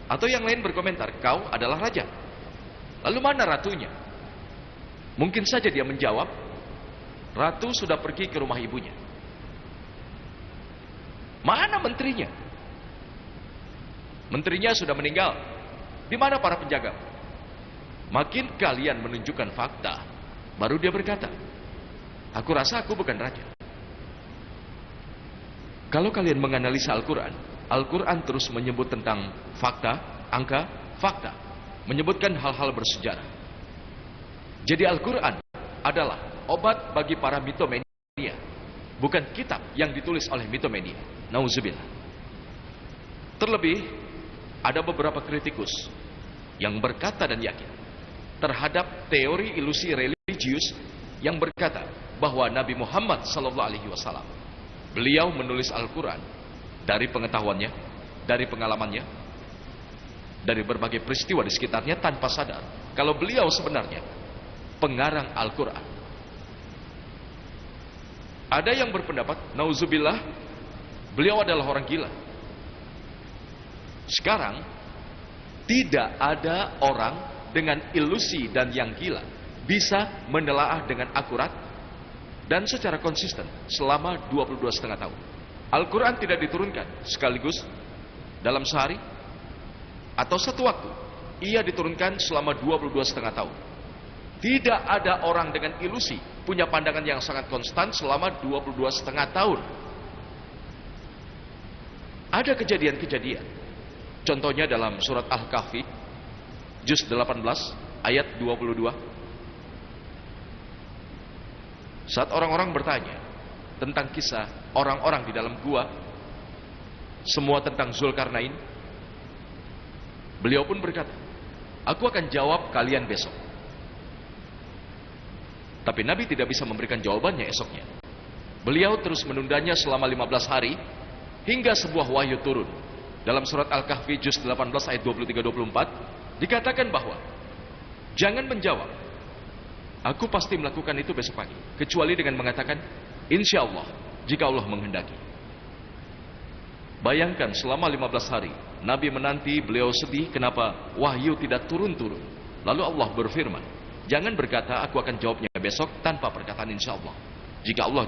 Atau yang lain berkomentar, kau adalah raja. Lalu mana ratunya? Mungkin saja dia menjawab, ratu sudah pergi ke rumah ibunya. Mana menterinya? Menterinya sudah meninggal. Di mana para penjaga? Makin kalian menunjukkan fakta, baru dia berkata, aku rasa aku bukan raja. Kalau kalian menganalisa Al-Quran, Al-Quran terus menyebut tentang fakta, angka, fakta, menyebutkan hal-hal bersejarah. Jadi Al-Quran adalah obat bagi para mitomania, bukan kitab yang ditulis oleh mitomania. Nauzubillah. Terlebih, ada beberapa kritikus yang berkata dan yakin terhadap teori ilusi religius yang berkata bahwa Nabi Muhammad SAW, beliau menulis Al-Quran dari pengetahuannya, dari pengalamannya, dari berbagai peristiwa di sekitarnya tanpa sadar kalau beliau sebenarnya pengarang Al-Quran. Ada yang berpendapat, nauzubillah, beliau adalah orang gila. Sekarang tidak ada orang dengan ilusi dan yang gila bisa menelaah dengan akurat dan secara konsisten selama 22,5 tahun. Al-Quran tidak diturunkan sekaligus dalam sehari atau satu waktu. Ia diturunkan selama 22,5 tahun. Tidak ada orang dengan ilusi punya pandangan yang sangat konstan selama 22,5 tahun. Ada kejadian-kejadian. Contohnya dalam surat Al-Kahfi, juz 18, ayat 22. Saat orang-orang bertanya tentang kisah orang-orang di dalam gua, semua tentang Zulkarnain, beliau pun berkata, aku akan jawab kalian besok. Tapi Nabi tidak bisa memberikan jawabannya esoknya. Beliau terus menundanya selama 15 hari hingga sebuah wahyu turun. Dalam surat Al-Kahfi juz 18 ayat 23-24 dikatakan bahwa jangan menjawab, aku pasti melakukan itu besok pagi, kecuali dengan mengatakan insya Allah, jika Allah menghendaki. Bayangkan selama 15 hari Nabi menanti, beliau sedih kenapa wahyu tidak turun-turun. Lalu Allah berfirman, jangan berkata aku akan jawabnya besok tanpa perkataan insya Allah,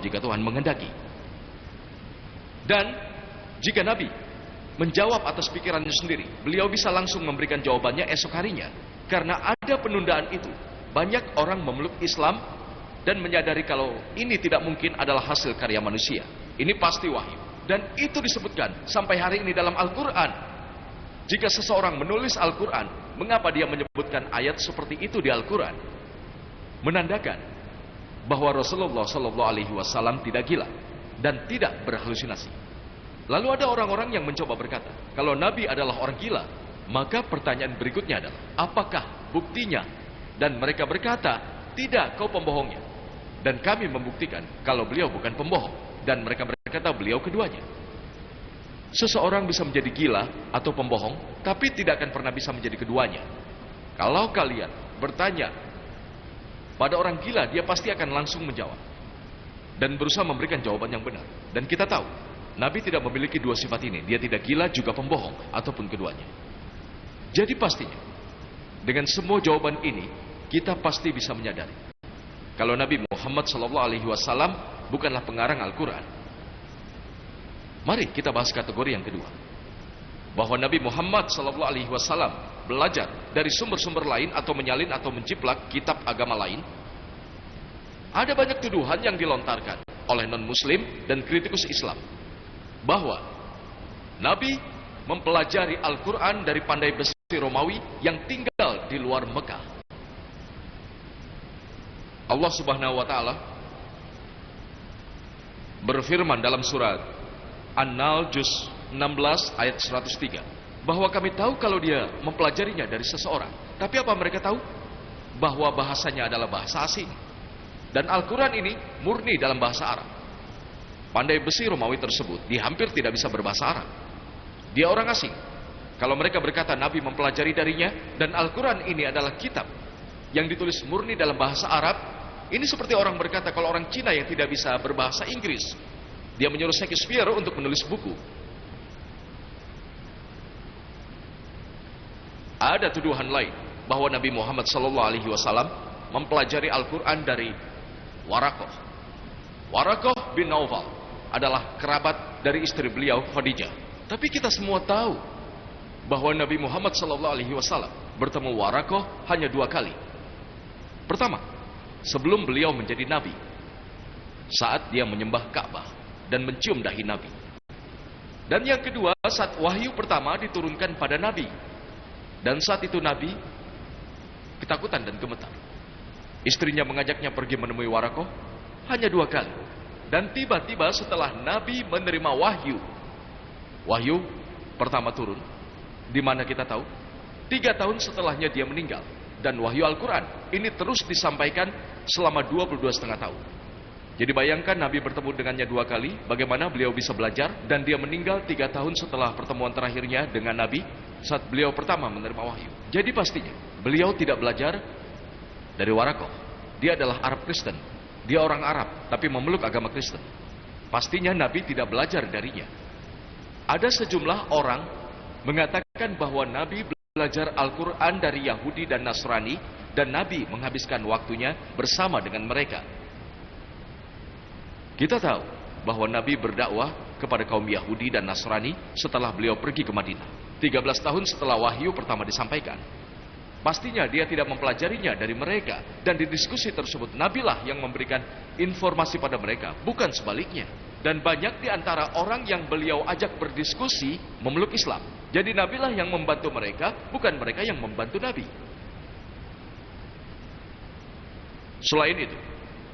jika Tuhan menghendaki. Dan jika Nabi menjawab atas pikirannya sendiri, beliau bisa langsung memberikan jawabannya esok harinya. Karena ada penundaan itu, banyak orang memeluk Islam dan menyadari kalau ini tidak mungkin adalah hasil karya manusia. Ini pasti wahyu. Dan itu disebutkan sampai hari ini dalam Al-Quran. Jika seseorang menulis Al-Quran, mengapa dia menyebutkan ayat seperti itu di Al-Quran? Menandakan bahwa Rasulullah SAW tidak gila dan tidak berhalusinasi. Lalu ada orang-orang yang mencoba berkata, kalau Nabi adalah orang gila, maka pertanyaan berikutnya adalah, apakah buktinya? Dan mereka berkata, tidak, kau pembohongnya. Dan kami membuktikan kalau beliau bukan pembohong. Dan mereka berkata beliau keduanya. Seseorang bisa menjadi gila atau pembohong, tapi tidak akan pernah bisa menjadi keduanya. Kalau kalian bertanya Pada orang gila, dia pasti akan langsung menjawab dan berusaha memberikan jawaban yang benar. Dan kita tahu, Nabi tidak memiliki dua sifat ini. Dia tidak gila juga pembohong, ataupun keduanya. Jadi pastinya, dengan semua jawaban ini, kita pasti bisa menyadari kalau Nabi Muhammad SAW bukanlah pengarang Al-Quran. Mari kita bahas kategori yang kedua, bahwa Nabi Muhammad SAW belajar dari sumber-sumber lain atau menyalin atau menjiplak kitab agama lain. Ada banyak tuduhan yang dilontarkan oleh non-muslim dan kritikus Islam bahwa Nabi mempelajari Al-Quran dari pandai besi Romawi yang tinggal di luar Mekah. Allah Subhanahu wa taala berfirman dalam surat An-Nahl juz 16 ayat 103 bahwa kami tahu kalau dia mempelajarinya dari seseorang. Tapi apa mereka tahu? Bahwa bahasanya adalah bahasa asing. Dan Al-Quran ini murni dalam bahasa Arab. Pandai besi Romawi tersebut, dia hampir tidak bisa berbahasa Arab. Dia orang asing. Kalau mereka berkata Nabi mempelajari darinya, dan Al-Quran ini adalah kitab yang ditulis murni dalam bahasa Arab, ini seperti orang berkata kalau orang Cina yang tidak bisa berbahasa Inggris, dia menyuruh Shakespeare untuk menulis buku. Ada tuduhan lain bahwa Nabi Muhammad SAW mempelajari Al-Quran dari Warakoh. Warakoh bin Naufal adalah kerabat dari istri beliau Khadijah. Tapi kita semua tahu bahwa Nabi Muhammad SAW bertemu Warakoh hanya 2 kali. Pertama, sebelum beliau menjadi Nabi, saat dia menyembah Ka'bah dan mencium dahi Nabi. Dan yang kedua, saat wahyu pertama diturunkan pada Nabi. Dan saat itu Nabi ketakutan dan gemetar. Istrinya mengajaknya pergi menemui Warakoh hanya 2 kali. Dan tiba-tiba setelah Nabi menerima wahyu, wahyu pertama turun, di mana kita tahu 3 tahun setelahnya dia meninggal. Dan wahyu Al-Quran ini terus disampaikan selama 22,5 tahun. Jadi bayangkan Nabi bertemu dengannya 2 kali, bagaimana beliau bisa belajar, dan dia meninggal 3 tahun setelah pertemuan terakhirnya dengan Nabi saat beliau pertama menerima wahyu. Jadi pastinya beliau tidak belajar dari Warakoh. Dia adalah Arab Kristen. Dia orang Arab tapi memeluk agama Kristen. Pastinya Nabi tidak belajar darinya. Ada sejumlah orang mengatakan bahwa Nabi belajar Al-Quran dari Yahudi dan Nasrani, dan Nabi menghabiskan waktunya bersama dengan mereka. Kita tahu bahwa Nabi berdakwah kepada kaum Yahudi dan Nasrani setelah beliau pergi ke Madinah. 13 tahun setelah wahyu pertama disampaikan. Pastinya dia tidak mempelajarinya dari mereka. Dan di diskusi tersebut Nabilah yang memberikan informasi pada mereka, bukan sebaliknya. Dan banyak di antara orang yang beliau ajak berdiskusi memeluk Islam. Jadi Nabilah yang membantu mereka, bukan mereka yang membantu Nabi. Selain itu,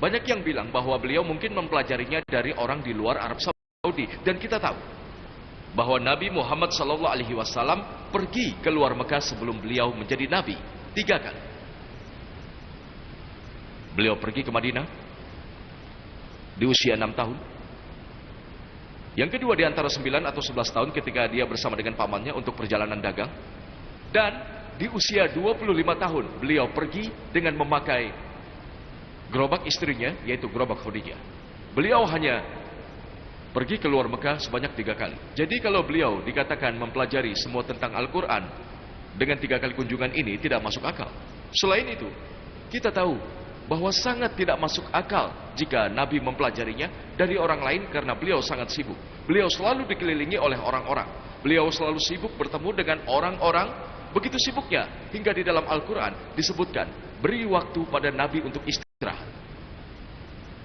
banyak yang bilang bahwa beliau mungkin mempelajarinya dari orang di luar Arab Saudi. Dan kita tahu bahwa Nabi Muhammad SAW pergi keluar Mekah sebelum beliau menjadi Nabi 3 kali. Beliau pergi ke Madinah di usia 6 tahun. Yang kedua di antara 9 atau 11 tahun ketika dia bersama dengan pamannya untuk perjalanan dagang. Dan di usia 25 tahun beliau pergi dengan memakai gerobak istrinya, yaitu gerobak Khadijah. Beliau hanya pergi keluar Mekah sebanyak 3 kali. Jadi kalau beliau dikatakan mempelajari semua tentang Al-Quran dengan 3 kali kunjungan ini tidak masuk akal. Selain itu, kita tahu bahwa sangat tidak masuk akal jika Nabi mempelajarinya dari orang lain karena beliau sangat sibuk. Beliau selalu dikelilingi oleh orang-orang. Beliau selalu sibuk bertemu dengan orang-orang, begitu sibuknya hingga di dalam Al-Quran disebutkan, beri waktu pada Nabi untuk istirahat.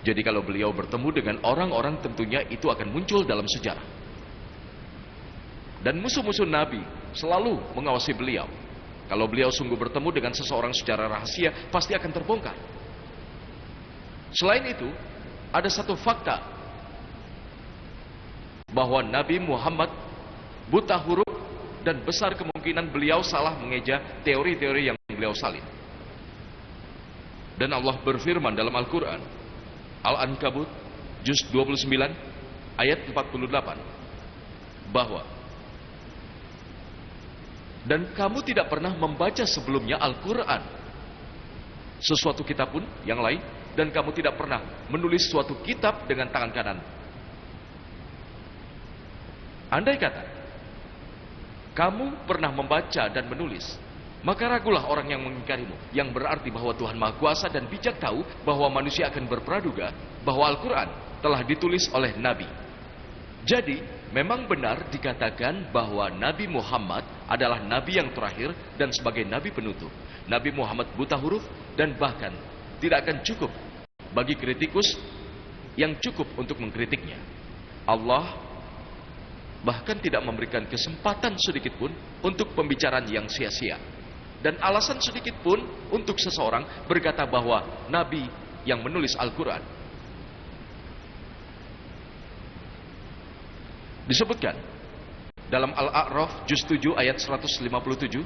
Jadi kalau beliau bertemu dengan orang-orang tentunya itu akan muncul dalam sejarah. Dan musuh-musuh Nabi selalu mengawasi beliau. Kalau beliau sungguh bertemu dengan seseorang secara rahasia, pasti akan terbongkar. Selain itu, ada satu fakta bahwa Nabi Muhammad buta huruf dan besar kemungkinan beliau salah mengeja teori-teori yang beliau salin. Dan Allah berfirman dalam Al-Quran, Al-Ankabut juz 29 ayat 48 bahwa dan kamu tidak pernah membaca sebelumnya Al-Quran sesuatu kitab pun yang lain, dan kamu tidak pernah menulis suatu kitab dengan tangan kanan. Andai kata kamu pernah membaca dan menulis, maka ragulah orang yang mengingkarimu, yang berarti bahwa Tuhan Maha Kuasa dan bijak tahu bahwa manusia akan berpraduga bahwa Al-Quran telah ditulis oleh Nabi. Jadi, memang benar dikatakan bahwa Nabi Muhammad adalah Nabi yang terakhir dan sebagai Nabi penutup. Nabi Muhammad buta huruf dan bahkan tidak akan cukup bagi kritikus yang cukup untuk mengkritiknya. Allah bahkan tidak memberikan kesempatan sedikit pun untuk pembicaraan yang sia-sia. Dan alasan sedikit pun untuk seseorang berkata bahwa Nabi yang menulis Al-Quran. Disebutkan dalam Al-A'raf juz 7 ayat 157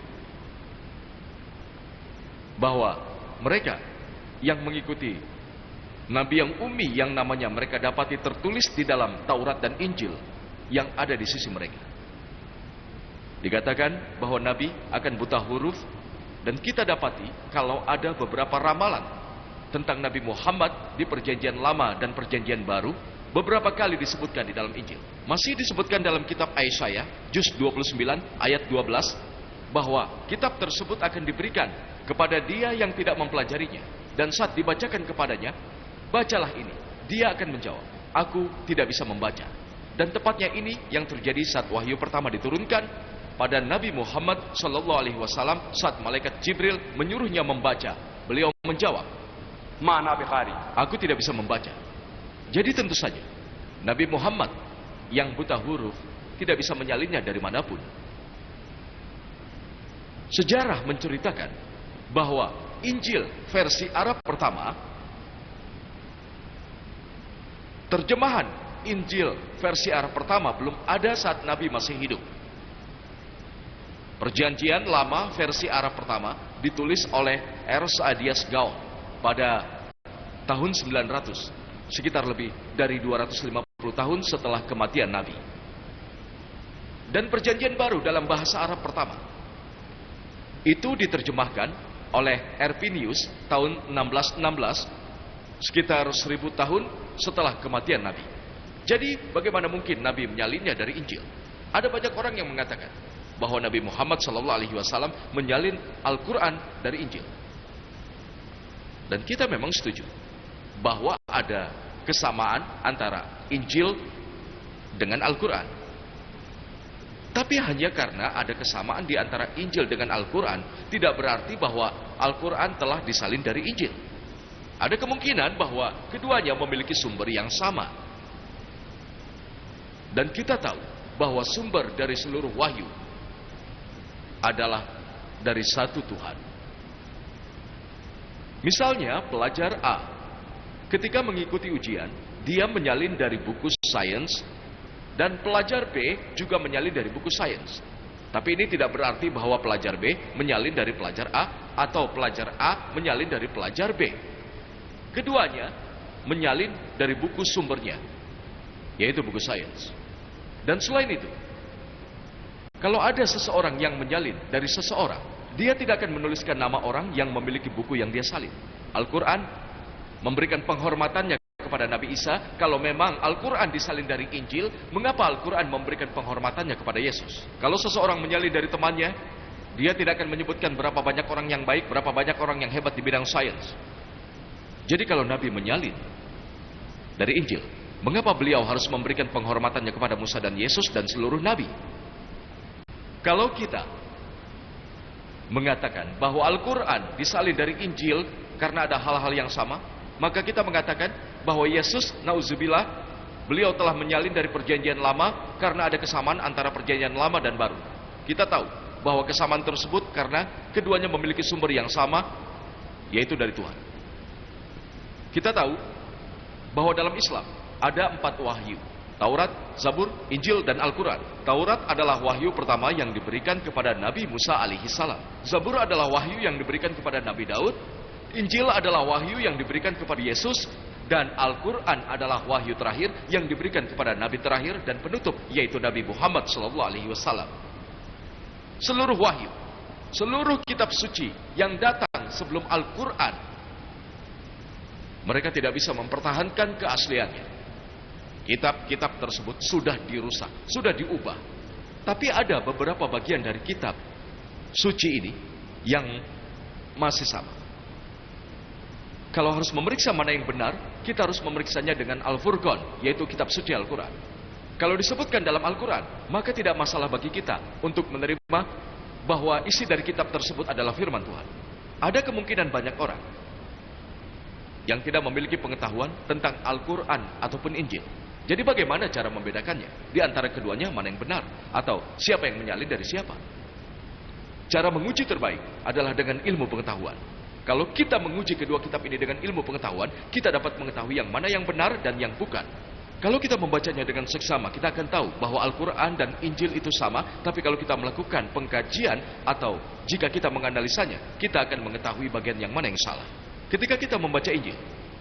bahwa mereka yang mengikuti Nabi yang ummi yang namanya mereka dapati tertulis di dalam Taurat dan Injil yang ada di sisi mereka. Dikatakan bahwa Nabi akan buta huruf, dan kita dapati kalau ada beberapa ramalan tentang Nabi Muhammad di Perjanjian Lama dan Perjanjian Baru, beberapa kali disebutkan di dalam Injil. Masih disebutkan dalam kitab Yesaya juz 29 ayat 12 bahwa kitab tersebut akan diberikan kepada dia yang tidak mempelajarinya, dan saat dibacakan kepadanya, bacalah ini. Dia akan menjawab, aku tidak bisa membaca. Dan tepatnya ini yang terjadi saat wahyu pertama diturunkan pada Nabi Muhammad SAW saat malaikat Jibril menyuruhnya membaca. Beliau menjawab, Ma'ana biqari. aku tidak bisa membaca. Jadi tentu saja Nabi Muhammad yang buta huruf tidak bisa menyalinnya dari manapun. Sejarah menceritakan bahwa Injil versi Arab pertama, terjemahan Injil versi Arab pertama belum ada saat Nabi masih hidup. Perjanjian Lama versi Arab pertama ditulis oleh Ernst Adias Gaon pada tahun 900, sekitar lebih dari 250 tahun setelah kematian Nabi. Dan Perjanjian Baru dalam bahasa Arab pertama itu diterjemahkan oleh Ervinius tahun 1616, sekitar 1000 tahun setelah kematian Nabi. Jadi bagaimana mungkin Nabi menyalinnya dari Injil? Ada banyak orang yang mengatakan bahwa Nabi Muhammad SAW menyalin Al-Quran dari Injil. Dan kita memang setuju bahwa ada kesamaan antara Injil dengan Al-Quran. Tapi hanya karena ada kesamaan di antara Injil dengan Al-Quran, tidak berarti bahwa Al-Quran telah disalin dari Injil. Ada kemungkinan bahwa keduanya memiliki sumber yang sama. Dan kita tahu bahwa sumber dari seluruh wahyu adalah dari satu Tuhan. Misalnya pelajar A ketika mengikuti ujian, dia menyalin dari buku sains, dan pelajar B juga menyalin dari buku sains. Tapi ini tidak berarti bahwa pelajar B menyalin dari pelajar A atau pelajar A menyalin dari pelajar B. Keduanya menyalin dari buku sumbernya, yaitu buku sains. Dan selain itu, kalau ada seseorang yang menyalin dari seseorang, dia tidak akan menuliskan nama orang yang memiliki buku yang dia salin. Al-Quran memberikan penghormatannya kepada Nabi Isa. Kalau memang Al-Quran disalin dari Injil, mengapa Al-Quran memberikan penghormatannya kepada Yesus? Kalau seseorang menyalin dari temannya, dia tidak akan menyebutkan berapa banyak orang yang baik, berapa banyak orang yang hebat di bidang sains. Jadi kalau Nabi menyalin dari Injil, mengapa beliau harus memberikan penghormatannya kepada Musa dan Yesus dan seluruh Nabi? Kalau kita mengatakan bahwa Al-Quran disalin dari Injil karena ada hal-hal yang sama, maka kita mengatakan bahwa Yesus, nauzubillah, beliau telah menyalin dari Perjanjian Lama karena ada kesamaan antara Perjanjian Lama dan Baru. Kita tahu bahwa kesamaan tersebut karena keduanya memiliki sumber yang sama, yaitu dari Tuhan. Kita tahu bahwa dalam Islam ada 4 wahyu: Taurat, Zabur, Injil, dan Al-Quran. Taurat adalah wahyu pertama yang diberikan kepada Nabi Musa alaihissalam. Zabur adalah wahyu yang diberikan kepada Nabi Daud. Injil adalah wahyu yang diberikan kepada Yesus. Dan Al-Quran adalah wahyu terakhir yang diberikan kepada Nabi terakhir dan penutup, yaitu Nabi Muhammad SAW. Seluruh wahyu, seluruh kitab suci yang datang sebelum Al-Quran Mereka tidak bisa mempertahankan keasliannya. Kitab-kitab tersebut sudah dirusak, sudah diubah. Tapi ada beberapa bagian dari kitab suci ini yang masih sama. Kalau harus memeriksa mana yang benar, kita harus memeriksanya dengan Al-Furqan, yaitu kitab suci Al-Quran. Kalau disebutkan dalam Al-Quran, maka tidak masalah bagi kita untuk menerima bahwa isi dari kitab tersebut adalah firman Tuhan. Ada kemungkinan banyak orang yang tidak memiliki pengetahuan tentang Al-Quran ataupun Injil. Jadi bagaimana cara membedakannya? Di antara keduanya mana yang benar? Atau siapa yang menyalin dari siapa? Cara menguji terbaik adalah dengan ilmu pengetahuan. Kalau kita menguji kedua kitab ini dengan ilmu pengetahuan, kita dapat mengetahui yang mana yang benar dan yang bukan. Kalau kita membacanya dengan seksama, kita akan tahu bahwa Al-Quran dan Injil itu sama. Tapi kalau kita melakukan pengkajian atau jika kita menganalisanya, kita akan mengetahui bagian yang mana yang salah. Ketika kita membaca Injil,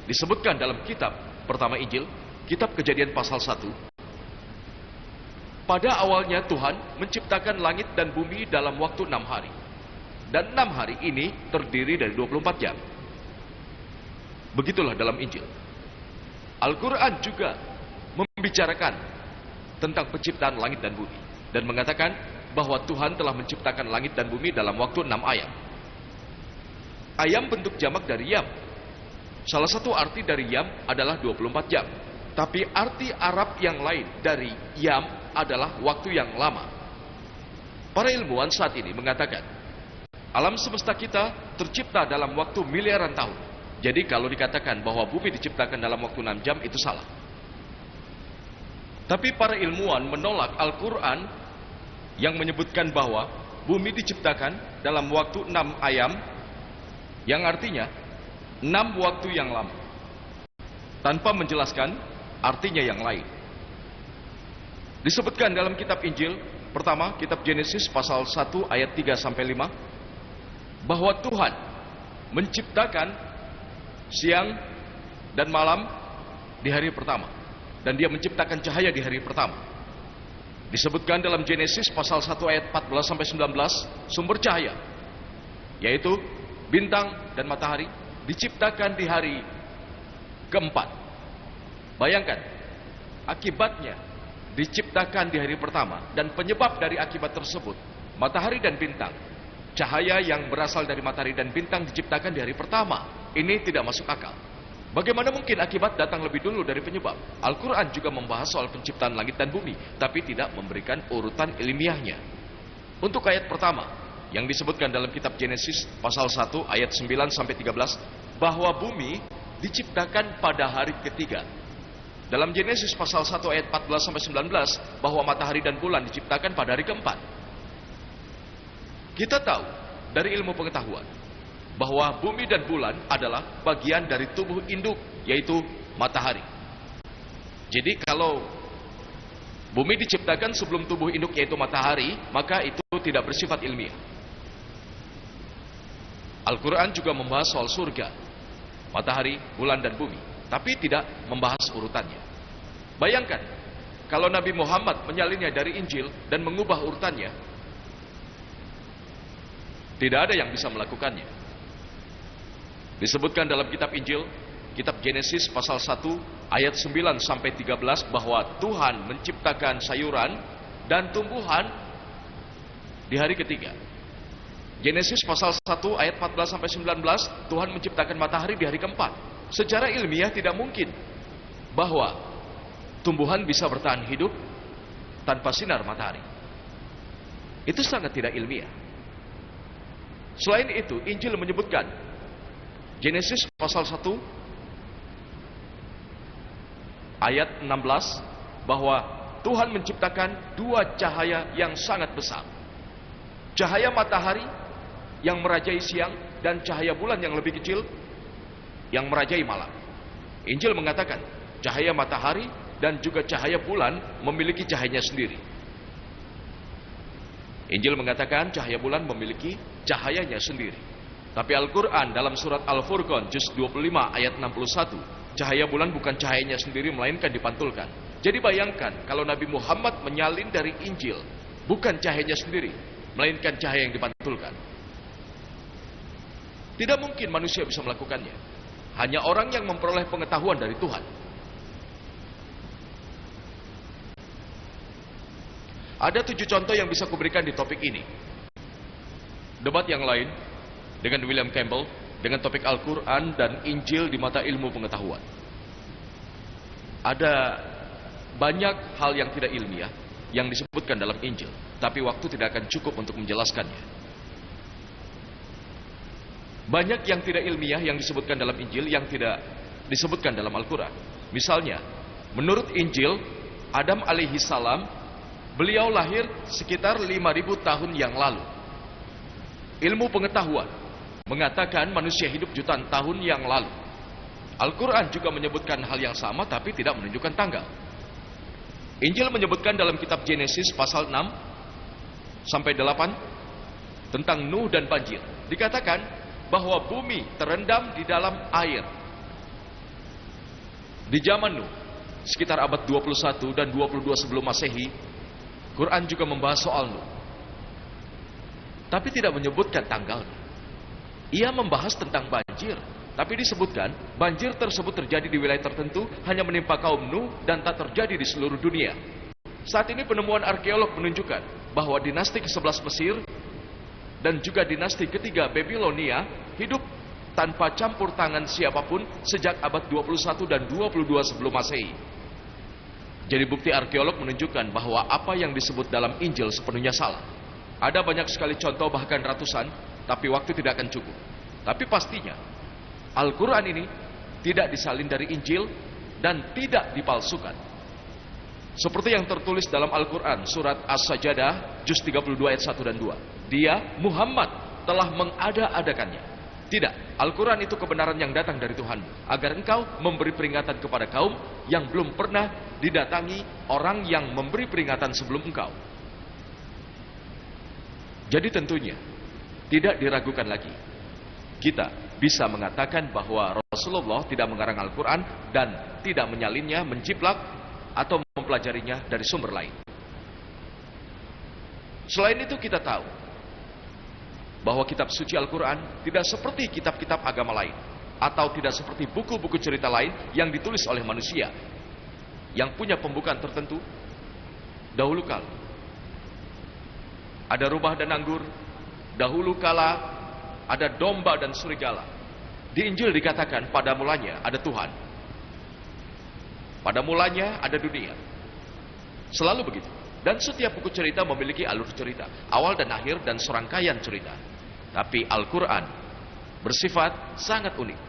disebutkan dalam kitab pertama Injil, kitab Kejadian pasal 1, pada awalnya Tuhan menciptakan langit dan bumi dalam waktu 6 hari. Dan 6 hari ini terdiri dari 24 jam. Begitulah dalam Injil. Al-Quran juga membicarakan tentang penciptaan langit dan bumi. Dan mengatakan bahwa Tuhan telah menciptakan langit dan bumi dalam waktu 6 ayam. Ayam bentuk jamak dari yam. Salah satu arti dari yam adalah 24 jam. Tapi arti Arab yang lain dari yam adalah waktu yang lama. Para ilmuwan saat ini mengatakan alam semesta kita tercipta dalam waktu miliaran tahun. Jadi kalau dikatakan bahwa bumi diciptakan dalam waktu 6 jam, itu salah. Tapi para ilmuwan menolak Al-Quran yang menyebutkan bahwa bumi diciptakan dalam waktu 6 ayam, yang artinya 6 waktu yang lama, tanpa menjelaskan artinya yang lain. Disebutkan dalam kitab Injil pertama, kitab Genesis pasal 1 ayat 3-5, bahwa Tuhan menciptakan siang dan malam di hari pertama, dan Dia menciptakan cahaya di hari pertama. Disebutkan dalam Genesis pasal 1 ayat 14-19, sumber cahaya yaitu bintang dan matahari diciptakan di hari keempat. Bayangkan, akibatnya diciptakan di hari pertama, dan penyebab dari akibat tersebut, matahari dan bintang, cahaya yang berasal dari matahari dan bintang diciptakan di hari pertama. Ini tidak masuk akal. Bagaimana mungkin akibat datang lebih dulu dari penyebab? Al-Quran juga membahas soal penciptaan langit dan bumi, tapi tidak memberikan urutan ilmiahnya. Untuk ayat pertama yang disebutkan dalam kitab Genesis pasal 1 ayat 9-13, bahwa bumi diciptakan pada hari ketiga. Dalam Genesis pasal 1 ayat 14-19, bahwa matahari dan bulan diciptakan pada hari keempat. Kita tahu dari ilmu pengetahuan bahwa bumi dan bulan adalah bagian dari tubuh induk, yaitu matahari. Jadi kalau bumi diciptakan sebelum tubuh induk, yaitu matahari, maka itu tidak bersifat ilmiah. Al-Quran juga membahas soal surga, matahari, bulan, dan bumi, tapi tidak membahas urutannya. Bayangkan kalau Nabi Muhammad menyalinnya dari Injil dan mengubah urutannya, tidak ada yang bisa melakukannya. Disebutkan dalam kitab Injil, kitab Genesis pasal 1 ayat 9-13, bahwa Tuhan menciptakan sayuran dan tumbuhan di hari ketiga. Genesis pasal 1 ayat 14-19, Tuhan menciptakan matahari di hari keempat. Secara ilmiah tidak mungkin bahwa tumbuhan bisa bertahan hidup tanpa sinar matahari. Itu sangat tidak ilmiah. Selain itu, Injil menyebutkan, Genesis pasal 1 ayat 16, bahwa Tuhan menciptakan dua cahaya yang sangat besar. Cahaya matahari yang merajai siang, dan cahaya bulan yang lebih kecil yang merajai malam. Injil mengatakan cahaya matahari dan juga cahaya bulan memiliki cahayanya sendiri. Injil mengatakan cahaya bulan memiliki cahayanya sendiri. Tapi Al-Quran dalam surat Al-Furqan juz 25 ayat 61, cahaya bulan bukan cahayanya sendiri, melainkan dipantulkan. Jadi bayangkan kalau Nabi Muhammad menyalin dari Injil, bukan cahayanya sendiri, melainkan cahaya yang dipantulkan. Tidak mungkin manusia bisa melakukannya. hanya orang yang memperoleh pengetahuan dari Tuhan. Ada 7 contoh yang bisa kuberikan di topik ini. Debat yang lain dengan William Campbell dengan topik Al-Quran dan Injil di mata ilmu pengetahuan. Ada banyak hal yang tidak ilmiah yang disebutkan dalam Injil, tapi waktu tidak akan cukup untuk menjelaskannya. Banyak yang tidak ilmiah yang disebutkan dalam Injil yang tidak disebutkan dalam Al-Quran. Misalnya, menurut Injil, Adam alaihi salam, beliau lahir sekitar 5.000 tahun yang lalu. Ilmu pengetahuan mengatakan manusia hidup jutaan tahun yang lalu. Al-Quran juga menyebutkan hal yang sama tapi tidak menunjukkan tanggal. Injil menyebutkan dalam kitab Genesis pasal 6 sampai 8 tentang Nuh dan banjir. Dikatakan bahwa bumi terendam di dalam air. Di zaman Nuh, sekitar abad 21 dan 22 sebelum Masehi, Quran juga membahas soal Nuh. Tapi tidak menyebutkan tanggalnya. Ia membahas tentang banjir, tapi disebutkan banjir tersebut terjadi di wilayah tertentu, hanya menimpa kaum Nuh dan tak terjadi di seluruh dunia. Saat ini penemuan arkeolog menunjukkan bahwa dinasti ke-11 Mesir dan juga dinasti ketiga Babilonia hidup tanpa campur tangan siapapun sejak abad 21 dan 22 sebelum Masehi. Jadi bukti arkeolog menunjukkan bahwa apa yang disebut dalam Injil sepenuhnya salah. Ada banyak sekali contoh, bahkan ratusan, tapi waktu tidak akan cukup. Tapi pastinya Al-Quran ini tidak disalin dari Injil dan tidak dipalsukan. Seperti yang tertulis dalam Al-Quran surat As-Sajdah juz 32 ayat 1 dan 2. Dia, Muhammad, telah mengada-adakannya. Tidak, Al-Quran itu kebenaran yang datang dari Tuhan, agar engkau memberi peringatan kepada kaum yang belum pernah didatangi orang yang memberi peringatan sebelum engkau. Jadi tentunya tidak diragukan lagi, kita bisa mengatakan bahwa Rasulullah tidak mengarang Al-Quran dan tidak menyalinnya, menciplak atau mempelajarinya dari sumber lain. Selain itu kita tahu bahwa kitab suci Al-Quran tidak seperti kitab-kitab agama lain, atau tidak seperti buku-buku cerita lain yang ditulis oleh manusia yang punya pembukaan tertentu. Dahulu kala ada rubah dan anggur, dahulu kala ada domba dan serigala. Di Injil dikatakan pada mulanya ada Tuhan, pada mulanya ada dunia. Selalu begitu. Dan setiap buku cerita memiliki alur cerita, awal dan akhir dan serangkaian cerita. Tapi Al-Quran bersifat sangat unik.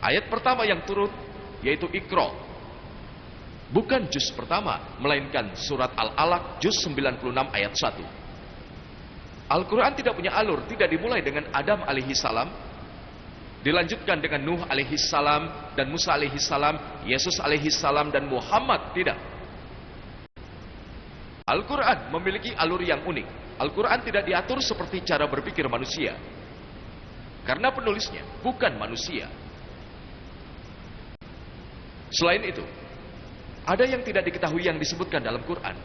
Ayat pertama yang turun yaitu Iqra, bukan juz pertama, melainkan surat Al-Alaq juz 96 ayat 1. Al-Quran tidak punya alur, tidak dimulai dengan Adam alaihi salam, dilanjutkan dengan Nuh alaihi salam dan Musa alaihi salam, Yesus alaihi salam dan Muhammad. Tidak. Al-Quran memiliki alur yang unik. Al-Quran tidak diatur seperti cara berpikir manusia, karena penulisnya bukan manusia. Selain itu, ada yang tidak diketahui yang disebutkan dalam Quran.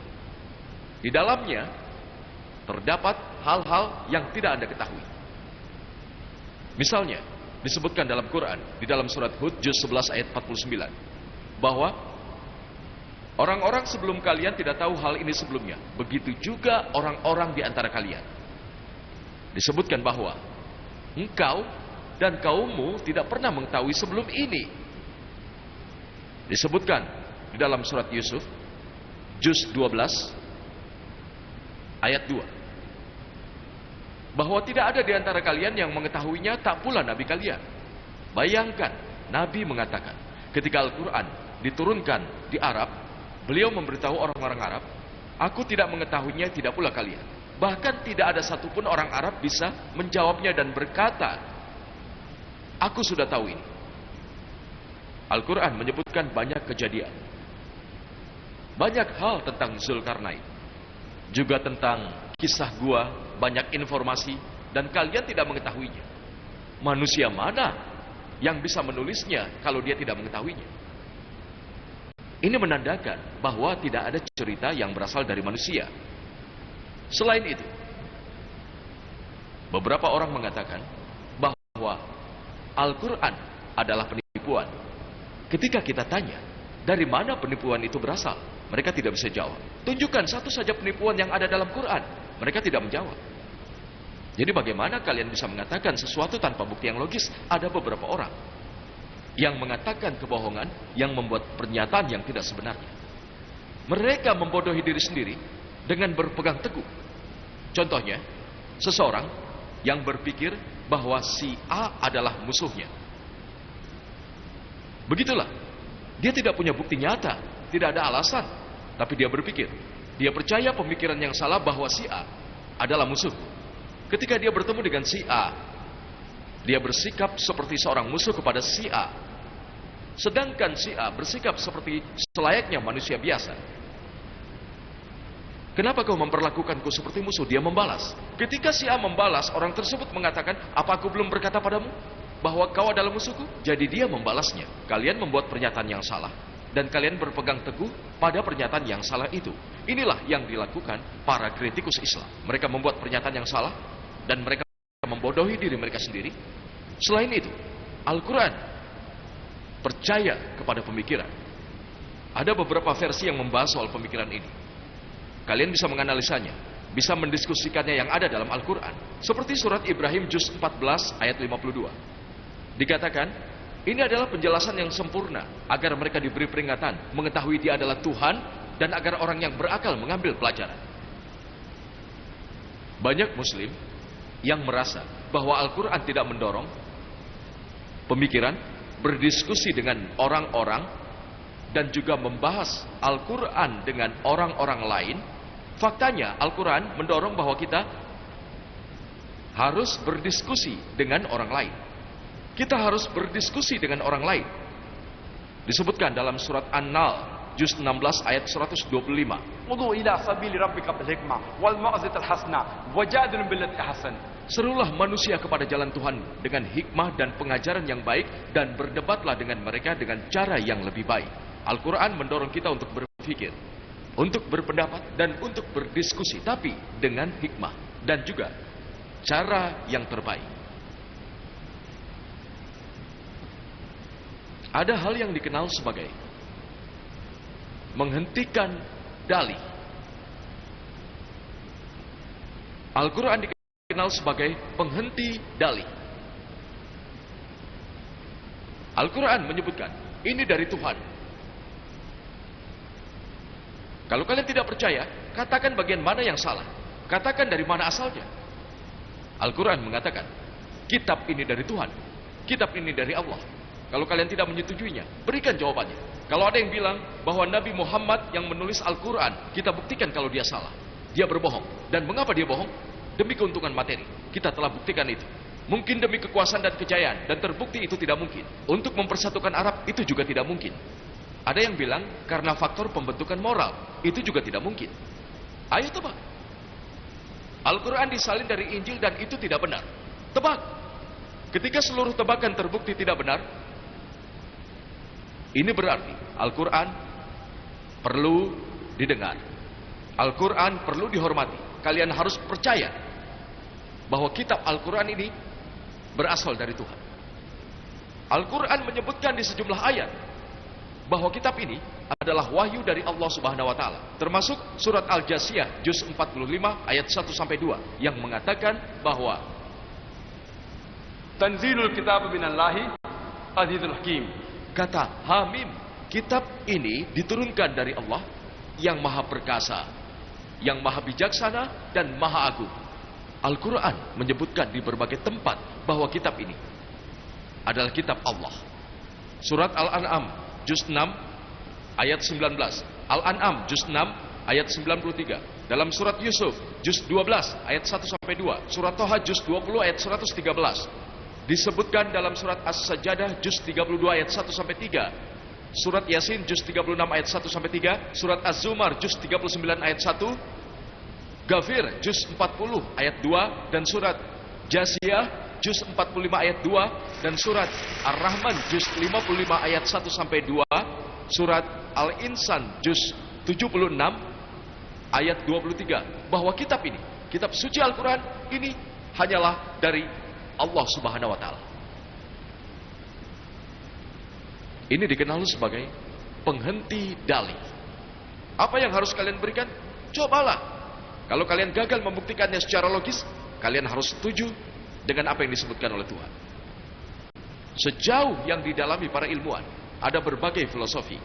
Di dalamnya terdapat hal-hal yang tidak Anda ketahui. Misalnya, disebutkan dalam Quran, di dalam surat Hud juz 11 ayat 49, bahwa orang-orang sebelum kalian tidak tahu hal ini sebelumnya. Begitu juga orang-orang di antara kalian. Disebutkan bahwa engkau dan kaummu tidak pernah mengetahui sebelum ini. Disebutkan di dalam surat Yusuf juz 12 ayat 2, bahwa tidak ada di antara kalian yang mengetahuinya, tak pula nabi kalian. Bayangkan, nabi mengatakan ketika Al-Quran diturunkan di Arab, beliau memberitahu orang-orang Arab, aku tidak mengetahuinya, tidak pula kalian. Bahkan tidak ada satupun orang Arab bisa menjawabnya dan berkata, aku sudah tahu ini. Al-Quran menyebutkan banyak kejadian, banyak hal tentang Zulkarnain, juga tentang kisah gua, banyak informasi, dan kalian tidak mengetahuinya. Manusia mana yang bisa menulisnya kalau dia tidak mengetahuinya? Ini menandakan bahwa tidak ada cerita yang berasal dari manusia. Selain itu, beberapa orang mengatakan bahwa Al-Quran adalah penipuan. Ketika kita tanya, dari mana penipuan itu berasal? Mereka tidak bisa jawab. Tunjukkan satu saja penipuan yang ada dalam Quran. Mereka tidak menjawab. Jadi bagaimana kalian bisa mengatakan sesuatu tanpa bukti yang logis? Ada beberapa orang yang mengatakan kebohongan, yang membuat pernyataan yang tidak sebenarnya. Mereka membodohi diri sendiri dengan berpegang teguh. Contohnya, seseorang yang berpikir bahwa si A adalah musuhnya. Begitulah. Dia tidak punya bukti nyata, tidak ada alasan, tapi dia berpikir. Dia percaya pemikiran yang salah bahwa si A adalah musuh. Ketika dia bertemu dengan si A, dia bersikap seperti seorang musuh kepada si A. Sedangkan si A bersikap seperti selayaknya manusia biasa. Kenapa kau memperlakukanku seperti musuh? Dia membalas. Ketika si A membalas, orang tersebut mengatakan, apa aku belum berkata padamu bahwa kau adalah musuhku? Jadi dia membalasnya. Kalian membuat pernyataan yang salah, dan kalian berpegang teguh pada pernyataan yang salah itu. Inilah yang dilakukan para kritikus Islam. Mereka membuat pernyataan yang salah, dan mereka membodohi diri mereka sendiri. Selain itu, Al-Quran percaya kepada pemikiran. Ada beberapa versi yang membahas soal pemikiran ini. Kalian bisa menganalisanya, bisa mendiskusikannya yang ada dalam Al-Quran. Seperti surat Ibrahim juz 14 ayat 52. Dikatakan, ini adalah penjelasan yang sempurna agar mereka diberi peringatan, mengetahui dia adalah Tuhan, dan agar orang yang berakal mengambil pelajaran. Banyak muslim yang merasa bahwa Al-Quran tidak mendorong pemikiran, berdiskusi dengan orang-orang, dan juga membahas Al-Quran dengan orang-orang lain. Faktanya Al-Quran mendorong bahwa kita harus berdiskusi dengan orang lain. Kita harus berdiskusi dengan orang lain. Disebutkan dalam surat An-Nahl juz 16 ayat 125. Ud'u ila sabili rabbika bil hikmah wal mau'izatil hasanah wajadil billati ahsan. Serulah manusia kepada jalan Tuhan dengan hikmah dan pengajaran yang baik, dan berdebatlah dengan mereka dengan cara yang lebih baik. Al-Quran mendorong kita untuk berpikir, untuk berpendapat, dan untuk berdiskusi, tapi dengan hikmah dan juga cara yang terbaik. Ada hal yang dikenal sebagai menghentikan dalih. Al-Quran dikenal sebagai penghenti dalih. Al-Quran menyebutkan, ini dari Tuhan. Kalau kalian tidak percaya, katakan bagian mana yang salah. Katakan dari mana asalnya. Al-Quran mengatakan, kitab ini dari Tuhan, kitab ini dari Allah. Kalau kalian tidak menyetujuinya, berikan jawabannya. Kalau ada yang bilang bahwa Nabi Muhammad yang menulis Al-Quran, kita buktikan kalau dia salah. Dia berbohong. Dan mengapa dia bohong? Demi keuntungan materi. Kita telah buktikan itu. Mungkin demi kekuasaan dan kejayaan, dan terbukti itu tidak mungkin. Untuk mempersatukan Arab, itu juga tidak mungkin. Ada yang bilang karena faktor pembentukan moral, itu juga tidak mungkin. Ayo tebak. Al-Quran disalin dari Injil dan itu tidak benar. Tebak. Ketika seluruh tebakan terbukti tidak benar, ini berarti Al-Quran perlu didengar. Al-Quran perlu dihormati. Kalian harus percaya bahwa kitab Al-Quran ini berasal dari Tuhan. Al-Quran menyebutkan di sejumlah ayat bahwa kitab ini adalah wahyu dari Allah Subhanahu wa taala. Termasuk surat Al-Jasiyah juz 45 ayat 1 sampai 2 yang mengatakan bahwa Tanzilul kitab minallahi azizul hakim. Kata Hamim, kitab ini diturunkan dari Allah yang maha perkasa, yang maha bijaksana dan maha agung. Al-Quran menyebutkan di berbagai tempat bahwa kitab ini adalah kitab Allah. Surat Al-An'am juz 6 ayat 19, Al-An'am juz 6 ayat 93, dalam surat Yusuf juz 12 ayat 1 sampai 2, surat Toha juz 20 ayat 113, disebutkan dalam surat As-Sajdah juz 32 ayat 1 sampai 3, surat Yasin juz 36 ayat 1 sampai 3, surat Az-Zumar juz 39 ayat 1, Ghafir juz 40 ayat 2, dan surat Jasiyah juz 45 ayat 2, dan surat Ar-Rahman juz 55 ayat 1 sampai 2, surat Al-Insan juz 76 ayat 23, bahwa kitab ini, kitab suci Al-Quran ini hanyalah dari Allah Subhanahu wa taala. Ini dikenal sebagai penghenti dalih. Apa yang harus kalian berikan? Cobalah. Kalau kalian gagal membuktikannya secara logis, kalian harus setuju dengan apa yang disebutkan oleh Tuhan. Sejauh yang didalami para ilmuwan, ada berbagai filosofi,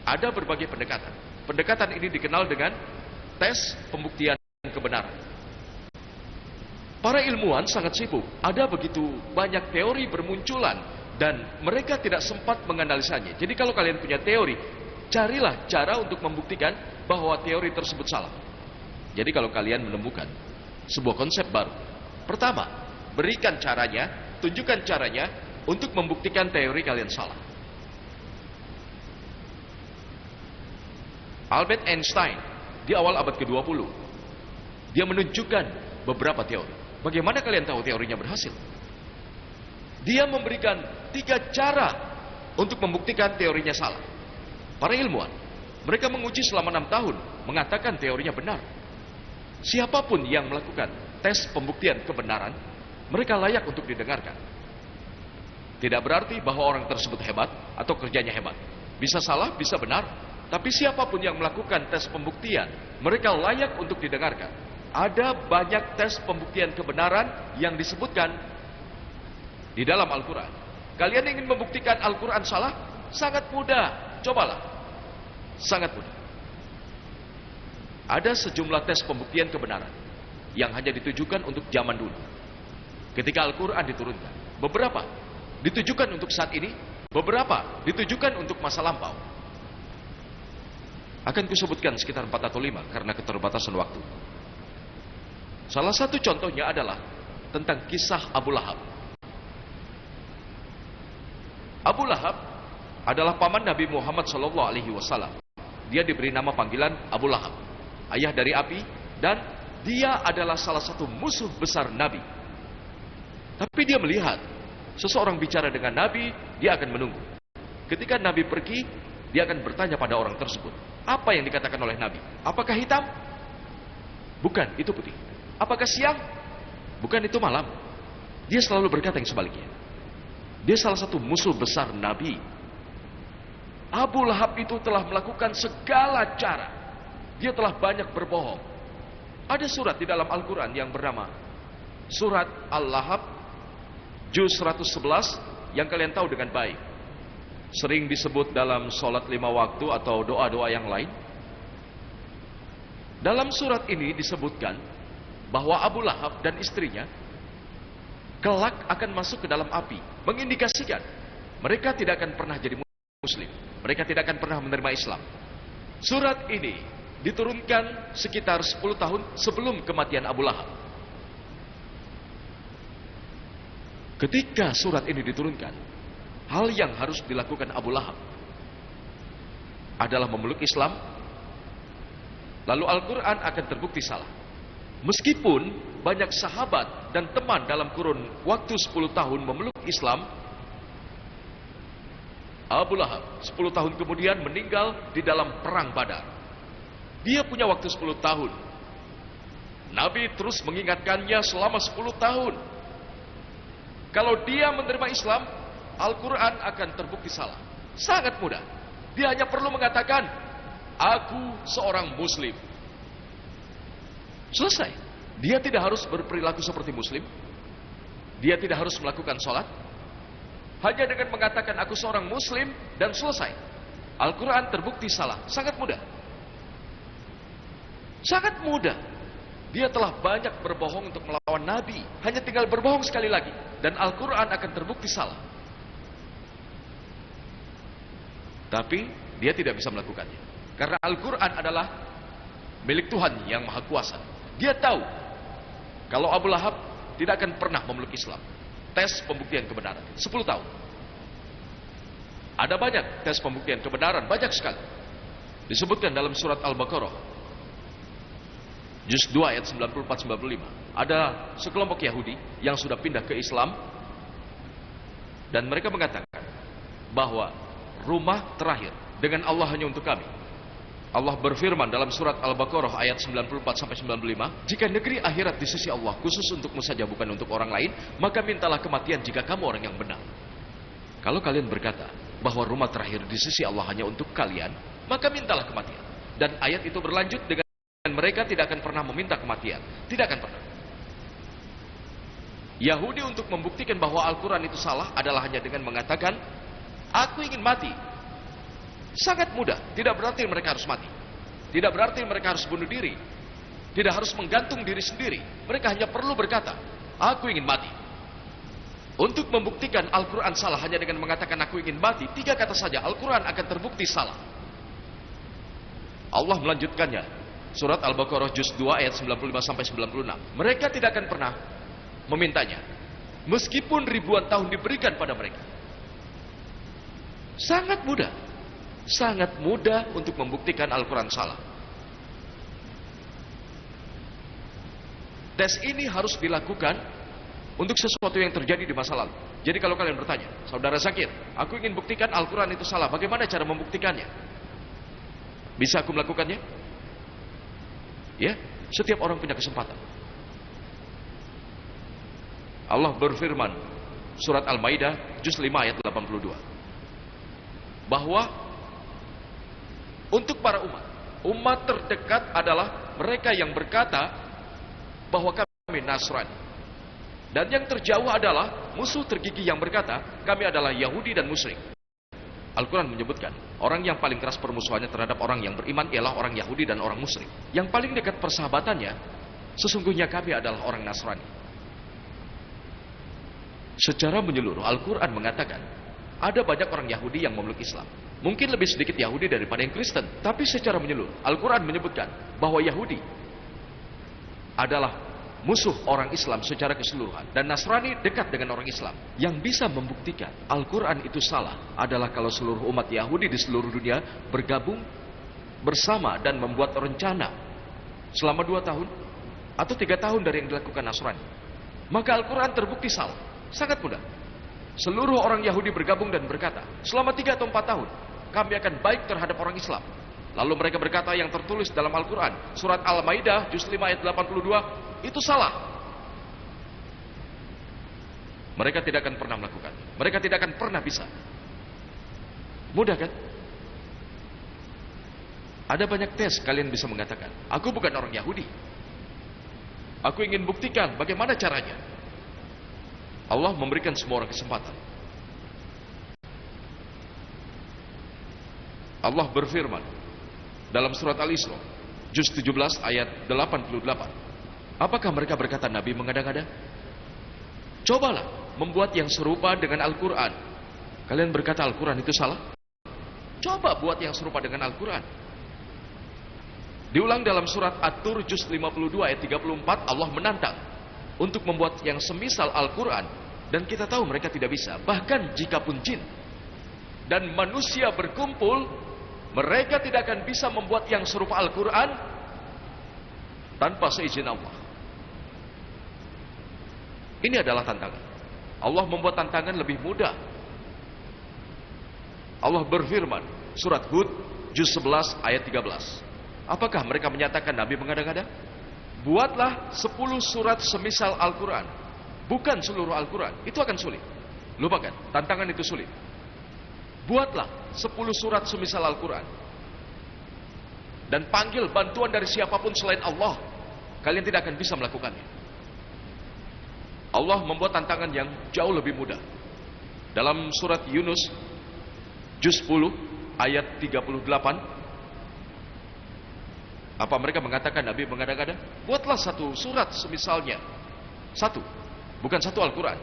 ada berbagai pendekatan. Pendekatan ini dikenal dengan tes pembuktian kebenaran. Para ilmuwan sangat sibuk. Ada begitu banyak teori bermunculan dan mereka tidak sempat menganalisanya. Jadi kalau kalian punya teori, carilah cara untuk membuktikan bahwa teori tersebut salah. Jadi kalau kalian menemukan sebuah konsep baru, pertama, berikan caranya, tunjukkan caranya untuk membuktikan teori kalian salah. Albert Einstein di awal abad ke-20, dia menunjukkan beberapa teori. Bagaimana kalian tahu teorinya berhasil? Dia memberikan 3 cara untuk membuktikan teorinya salah. Para ilmuwan, mereka menguji selama 6 tahun, mengatakan teorinya benar. Siapapun yang melakukan tes pembuktian kebenaran, mereka layak untuk didengarkan. Tidak berarti bahwa orang tersebut hebat atau kerjanya hebat. Bisa salah, bisa benar. Tapi siapapun yang melakukan tes pembuktian, mereka layak untuk didengarkan. Ada banyak tes pembuktian kebenaran yang disebutkan di dalam Al-Quran. Kalian ingin membuktikan Al-Quran salah? Sangat mudah. Cobalah. Sangat mudah. Ada sejumlah tes pembuktian kebenaran yang hanya ditujukan untuk zaman dulu, ketika Al-Quran diturunkan. Beberapa ditujukan untuk saat ini, beberapa ditujukan untuk masa lampau. Akan kusebutkan sekitar 4 atau 5 karena keterbatasan waktu. Salah satu contohnya adalah tentang kisah Abu Lahab. Abu Lahab adalah paman Nabi Muhammad SAW. Dia diberi nama panggilan Abu Lahab, ayah dari api, dan dia adalah salah satu musuh besar Nabi. Tapi dia melihat seseorang bicara dengan Nabi, dia akan menunggu. Ketika Nabi pergi, dia akan bertanya pada orang tersebut, apa yang dikatakan oleh Nabi? Apakah hitam? Bukan, itu putih. Apakah siang? Bukan, itu malam. Dia selalu berkata yang sebaliknya. Dia salah satu musuh besar Nabi. Abu Lahab itu telah melakukan segala cara. Dia telah banyak berbohong. Ada surat di dalam Al-Quran yang bernama Surat Al-Lahab, juz 111, yang kalian tahu dengan baik. Sering disebut dalam sholat 5 waktu atau doa-doa yang lain. Dalam surat ini disebutkan bahwa Abu Lahab dan istrinya kelak akan masuk ke dalam api, mengindikasikan mereka tidak akan pernah jadi muslim, mereka tidak akan pernah menerima Islam. Surat ini diturunkan sekitar 10 tahun sebelum kematian Abu Lahab. Ketika surat ini diturunkan, hal yang harus dilakukan Abu Lahab adalah memeluk Islam, lalu Al-Quran akan terbukti salah. Meskipun banyak sahabat dan teman dalam kurun waktu 10 tahun memeluk Islam, Abu Lahab 10 tahun kemudian meninggal di dalam perang Badar. Dia punya waktu 10 tahun. Nabi terus mengingatkannya selama 10 tahun. Kalau dia menerima Islam, Al-Quran akan terbukti salah. Sangat mudah. Dia hanya perlu mengatakan, aku seorang muslim. Selesai. Dia tidak harus berperilaku seperti muslim. Dia tidak harus melakukan sholat. Hanya dengan mengatakan aku seorang muslim dan selesai. Al-Quran terbukti salah. Sangat mudah. Sangat mudah. Dia telah banyak berbohong untuk melawan Nabi. Hanya tinggal berbohong sekali lagi. Dan Al-Quran akan terbukti salah. Tapi dia tidak bisa melakukannya. Karena Al-Quran adalah milik Tuhan yang Maha Kuasa. Dia tahu kalau Abu Lahab tidak akan pernah memeluk Islam. Tes pembuktian kebenaran 10 tahun. Ada banyak tes pembuktian kebenaran, banyak sekali. Disebutkan dalam surat Al-Baqarah juz 2 ayat 94-95. Ada sekelompok Yahudi yang sudah pindah ke Islam dan mereka mengatakan bahwa rumah terakhir dengan Allah hanya untuk kami. Allah berfirman dalam surat Al-Baqarah ayat 94-95, jika negeri akhirat di sisi Allah khusus untukmu saja bukan untuk orang lain, maka mintalah kematian jika kamu orang yang benar. Kalau kalian berkata bahwa rumah terakhir di sisi Allah hanya untuk kalian, maka mintalah kematian. Dan ayat itu berlanjut dengan mereka tidak akan pernah meminta kematian. Tidak akan pernah. Yahudi untuk membuktikan bahwa Al-Quran itu salah adalah hanya dengan mengatakan, aku ingin mati. Sangat mudah. Tidak berarti mereka harus mati. Tidak berarti mereka harus bunuh diri. Tidak harus menggantung diri sendiri. Mereka hanya perlu berkata, aku ingin mati. Untuk membuktikan Al-Quran salah hanya dengan mengatakan aku ingin mati, 3 kata saja Al-Quran akan terbukti salah. Allah melanjutkannya. Surat Al-Baqarah juz 2 ayat 95-96. Mereka tidak akan pernah memintanya, meskipun ribuan tahun diberikan pada mereka. Sangat mudah. Sangat mudah untuk membuktikan Al-Quran salah. Tes ini harus dilakukan untuk sesuatu yang terjadi di masa lalu. Jadi kalau kalian bertanya, saudara Zakir, aku ingin buktikan Al-Quran itu salah, bagaimana cara membuktikannya? Bisa aku melakukannya? Ya, setiap orang punya kesempatan. Allah berfirman, surat Al-Maidah, juz 5 ayat 82. Bahwa untuk para umat terdekat adalah mereka yang berkata bahwa kami Nasrani. Dan yang terjauh adalah musuh tergigih yang berkata, kami adalah Yahudi dan musyrik. Al-Quran menyebutkan, orang yang paling keras permusuhannya terhadap orang yang beriman ialah orang Yahudi dan orang musyrik. Yang paling dekat persahabatannya, sesungguhnya kami adalah orang Nasrani. Secara menyeluruh, Al-Quran mengatakan, ada banyak orang Yahudi yang memeluk Islam. Mungkin lebih sedikit Yahudi daripada yang Kristen. Tapi secara menyeluruh, Al-Quran menyebutkan bahwa Yahudi adalah musuh orang Islam secara keseluruhan. Dan Nasrani dekat dengan orang Islam. Yang bisa membuktikan Al-Quran itu salah adalah kalau seluruh umat Yahudi di seluruh dunia bergabung bersama dan membuat rencana selama 2 tahun atau 3 tahun dari yang dilakukan Nasrani. Maka Al-Quran terbukti salah. Sangat mudah. Seluruh orang Yahudi bergabung dan berkata, selama 3 atau 4 tahun kami akan baik terhadap orang Islam. Lalu mereka berkata yang tertulis dalam Al-Quran, surat Al-Maidah, juz 5 ayat 82, itu salah. Mereka tidak akan pernah melakukan. Mereka tidak akan pernah bisa. Mudah kan? Ada banyak tes kalian bisa mengatakan, aku bukan orang Yahudi. Aku ingin buktikan bagaimana caranya. Allah memberikan semua orang kesempatan. Allah berfirman dalam surat Al-Isra juz 17 ayat 88. Apakah mereka berkata Nabi mengada-ngada? Cobalah membuat yang serupa dengan Al-Quran. Kalian berkata Al-Quran itu salah? Coba buat yang serupa dengan Al-Quran. Diulang dalam surat At-Tur juz 52 ayat 34, Allah menantang untuk membuat yang semisal Al-Quran. Dan kita tahu mereka tidak bisa. Bahkan jika pun jin dan manusia berkumpul, mereka tidak akan bisa membuat yang serupa Al-Quran tanpa seizin Allah. Ini adalah tantangan. Allah membuat tantangan lebih mudah. Allah berfirman, surat Hud juz 11 ayat 13. Apakah mereka menyatakan Nabi mengada-ngada? Buatlah 10 surat semisal Al-Quran. Bukan seluruh Al-Quran. Itu akan sulit. Lupakan, tantangan itu sulit. Buatlah 10 surat semisal Al-Quran. Dan panggil bantuan dari siapapun selain Allah. Kalian tidak akan bisa melakukannya. Allah membuat tantangan yang jauh lebih mudah. Dalam surat Yunus juz 10 ayat 38. Apa mereka mengatakan Nabi mengada-ngada? Buatlah 1 surat semisalnya. 1. Bukan 1 Al-Quran.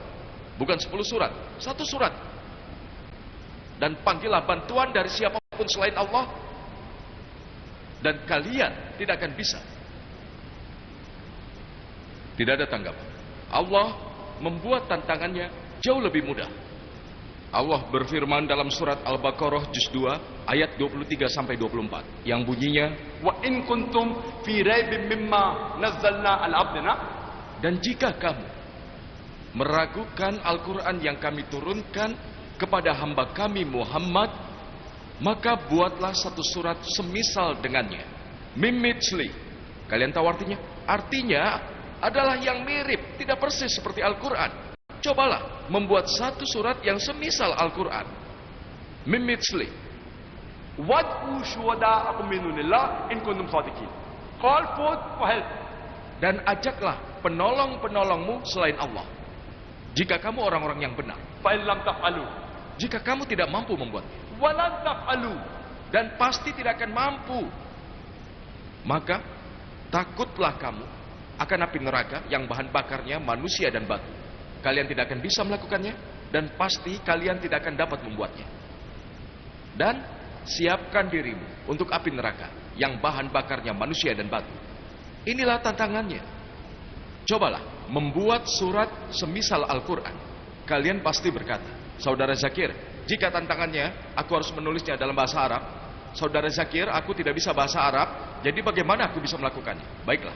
Bukan 10 surat. 1 surat. Dan panggillah bantuan dari siapapun selain Allah. Dan kalian tidak akan bisa. Tidak ada tanggapan. Allah membuat tantangannya jauh lebih mudah. Allah berfirman dalam surat Al-Baqarah juz 2 ayat 23-24 yang bunyinya, wa in kuntum fi raibin mimma nazzalna ala abdina, dan jika kamu meragukan Al-Quran yang kami turunkan kepada hamba kami Muhammad, maka buatlah 1 surat semisal dengannya. Mimithli. Kalian tahu artinya? Artinya adalah yang mirip, tidak persis seperti Al-Quran. cobalah membuat satu surat yang semisal Al-Quran. Mimithli. وَادْعُوا شُهَدَاءَكُم مِّن دُونِ اللَّهِ إِن كُنتُمْ صَادِقِينَ. Call forth for help. Dan ajaklah penolong-penolongmu selain Allah, jika kamu orang-orang yang benar. فَإِن لَّمْ تَفْعَلُوا Jika kamu tidak mampu membuatnya, وَلَن تَفْعَلُوا, dan pasti tidak akan mampu, maka takutlah kamu akan api neraka yang bahan bakarnya manusia dan batu. Kalian tidak akan bisa melakukannya, dan pasti kalian tidak akan dapat membuatnya. Dan siapkan dirimu untuk api neraka yang bahan bakarnya manusia dan batu. Inilah tantangannya. Cobalah membuat surat semisal Al-Quran. Kalian pasti berkata, Saudara Zakir, jika tantangannya aku harus menulisnya dalam bahasa Arab. Saudara Zakir, aku tidak bisa bahasa Arab, jadi bagaimana aku bisa melakukannya? Baiklah,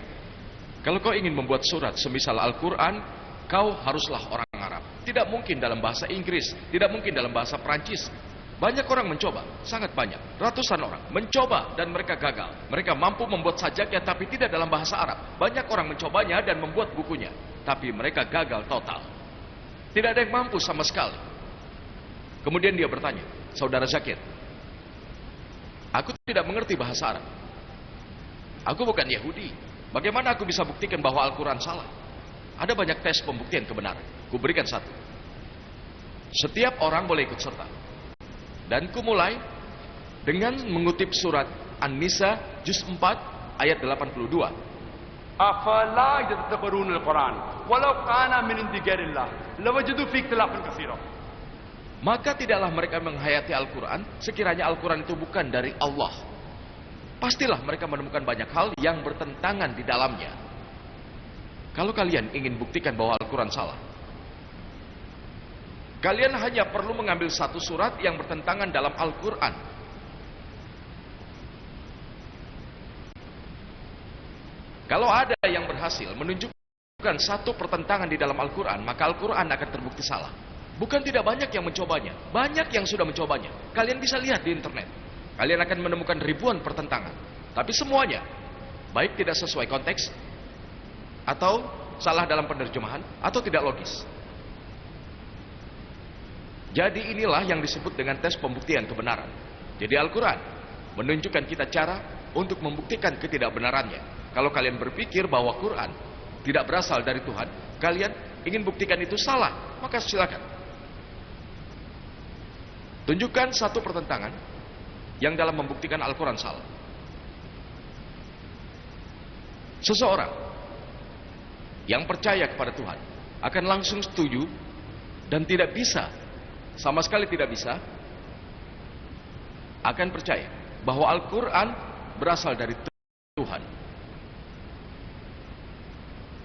kalau kau ingin membuat surat semisal Al-Quran, kau haruslah orang Arab. Tidak mungkin dalam bahasa Inggris, tidak mungkin dalam bahasa Perancis. Banyak orang mencoba, sangat banyak, ratusan orang mencoba dan mereka gagal. Mereka mampu membuat sajaknya tapi tidak dalam bahasa Arab. Banyak orang mencobanya dan membuat bukunya, tapi mereka gagal total. Tidak ada yang mampu sama sekali. Kemudian dia bertanya, Saudara Zakir, aku tidak mengerti bahasa Arab. Aku bukan Yahudi. Bagaimana aku bisa buktikan bahwa Al-Quran salah? Ada banyak tes pembuktian kebenaran. Ku berikan satu. Setiap orang boleh ikut serta. Dan ku mulai dengan mengutip surat An-Nisa juz 4 ayat 82. أَفَلَا يَتَدَبَّرُونَ الْقُرْآنَ وَلَوْ كَانَ مِنْ عِندِ غَيْرِ اللَّهِ لَوَجَدُوا فِيهِ اخْتِلَافًا كَثِيرًا. Maka tidaklah mereka menghayati Al-Quran sekiranya Al-Quran itu bukan dari Allah. Pastilah mereka menemukan banyak hal yang bertentangan di dalamnya. Kalau kalian ingin buktikan bahwa Al-Quran salah, kalian hanya perlu mengambil satu surat yang bertentangan dalam Al-Quran. Kalau ada yang berhasil menunjukkan satu pertentangan di dalam Al-Quran, maka Al-Quran akan terbukti salah. Bukan tidak banyak yang mencobanya, banyak yang sudah mencobanya. Kalian bisa lihat di internet. Kalian akan menemukan ribuan pertentangan. Tapi semuanya, baik tidak sesuai konteks, atau salah dalam penerjemahan, atau tidak logis. Jadi inilah yang disebut dengan tes pembuktian kebenaran. Jadi Al-Quran menunjukkan kita cara untuk membuktikan ketidakbenarannya. Kalau kalian berpikir bahwa Quran tidak berasal dari Tuhan, kalian ingin buktikan itu salah, maka silakan. Tunjukkan satu pertentangan yang dalam membuktikan Al-Quran salah. Seseorang yang percaya kepada Tuhan akan langsung setuju dan tidak bisa, sama sekali tidak bisa, akan percaya bahwa Al-Quran berasal dari Tuhan.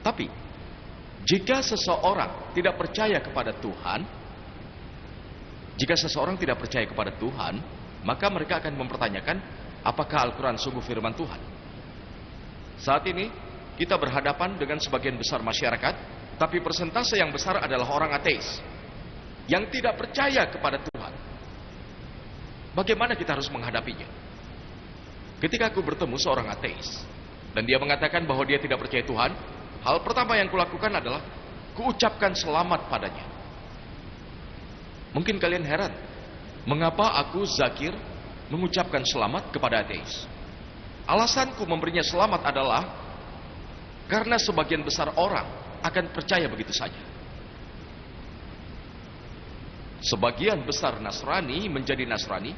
Tapi jika seseorang tidak percaya kepada Tuhan, jika seseorang tidak percaya kepada Tuhan, maka mereka akan mempertanyakan apakah Al-Quran sungguh firman Tuhan. Saat ini kita berhadapan dengan sebagian besar masyarakat, tapi persentase yang besar adalah orang ateis yang tidak percaya kepada Tuhan. Bagaimana kita harus menghadapinya? Ketika aku bertemu seorang ateis dan dia mengatakan bahwa dia tidak percaya Tuhan, hal pertama yang kulakukan adalah kuucapkan selamat padanya. Mungkin kalian heran, mengapa aku Zakir mengucapkan selamat kepada ateis? Alasanku memberinya selamat adalah karena sebagian besar orang akan percaya begitu saja. Sebagian besar Nasrani menjadi Nasrani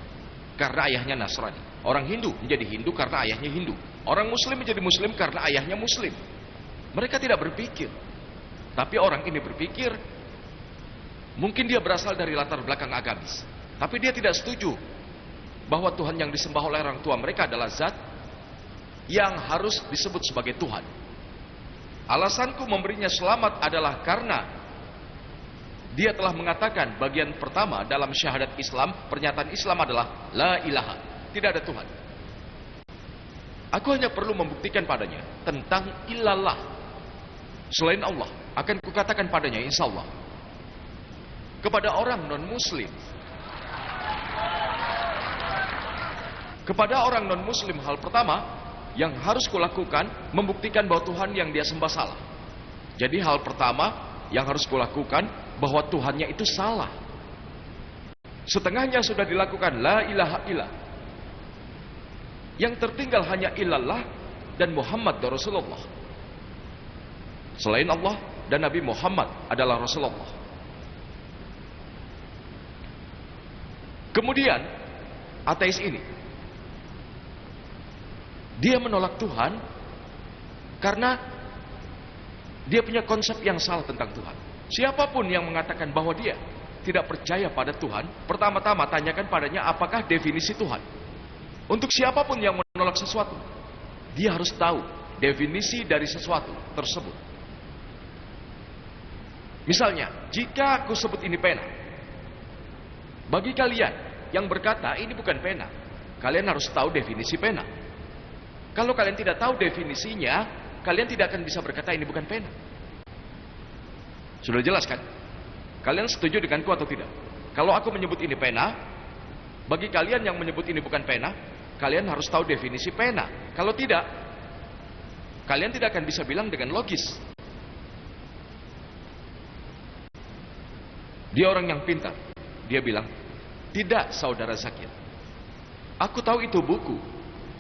karena ayahnya Nasrani. Orang Hindu menjadi Hindu karena ayahnya Hindu. Orang Muslim menjadi Muslim karena ayahnya Muslim. Mereka tidak berpikir. Tapi orang ini berpikir, mungkin dia berasal dari latar belakang agamis, tapi dia tidak setuju bahwa Tuhan yang disembah oleh orang tua mereka adalah zat yang harus disebut sebagai Tuhan. Alasanku memberinya selamat adalah karena dia telah mengatakan bagian pertama dalam syahadat Islam, pernyataan Islam adalah La ilaha, tidak ada Tuhan. Aku hanya perlu membuktikan padanya tentang illallah, selain Allah. Akan kukatakan padanya insya Allah. Kepada orang non-muslim, kepada orang non-muslim, hal pertama yang harus kulakukan membuktikan bahwa Tuhan yang dia sembah salah. Jadi hal pertama yang harus kulakukan bahwa Tuhannya itu salah. Setengahnya sudah dilakukan la ilaha illallah. Yang tertinggal hanya illallah dan Muhammad Rasulullah. Selain Allah dan Nabi Muhammad adalah Rasulullah. Kemudian ateis ini dia menolak Tuhan karena dia punya konsep yang salah tentang Tuhan. Siapapun yang mengatakan bahwa dia tidak percaya pada Tuhan, pertama-tama tanyakan padanya apakah definisi Tuhan. Untuk siapapun yang menolak sesuatu, dia harus tahu definisi dari sesuatu tersebut. Misalnya, jika aku sebut ini pena, bagi kalian yang berkata ini bukan pena, kalian harus tahu definisi pena. Kalau kalian tidak tahu definisinya, kalian tidak akan bisa berkata ini bukan pena. Sudah jelas kan? Kalian setuju denganku atau tidak? Kalau aku menyebut ini pena, bagi kalian yang menyebut ini bukan pena, kalian harus tahu definisi pena. Kalau tidak, kalian tidak akan bisa bilang dengan logis. Dia orang yang pintar. Dia bilang, tidak saudara Zakir, aku tahu itu buku.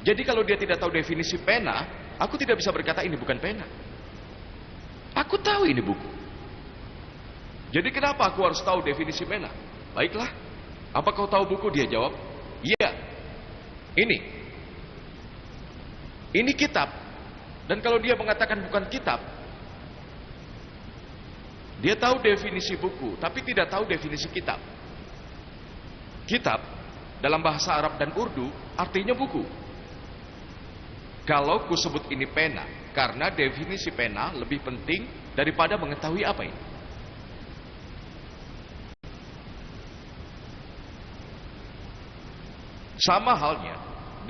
Jadi kalau dia tidak tahu definisi pena, aku tidak bisa berkata ini bukan pena. Aku tahu ini buku. Jadi kenapa aku harus tahu definisi pena? Baiklah, apa kau tahu buku? Dia jawab, iya. Ini kitab. Dan kalau dia mengatakan bukan kitab, dia tahu definisi buku, tapi tidak tahu definisi kitab. Kitab dalam bahasa Arab dan Urdu artinya buku. Kalau ku sebut ini pena, karena definisi pena lebih penting daripada mengetahui apa ini. Sama halnya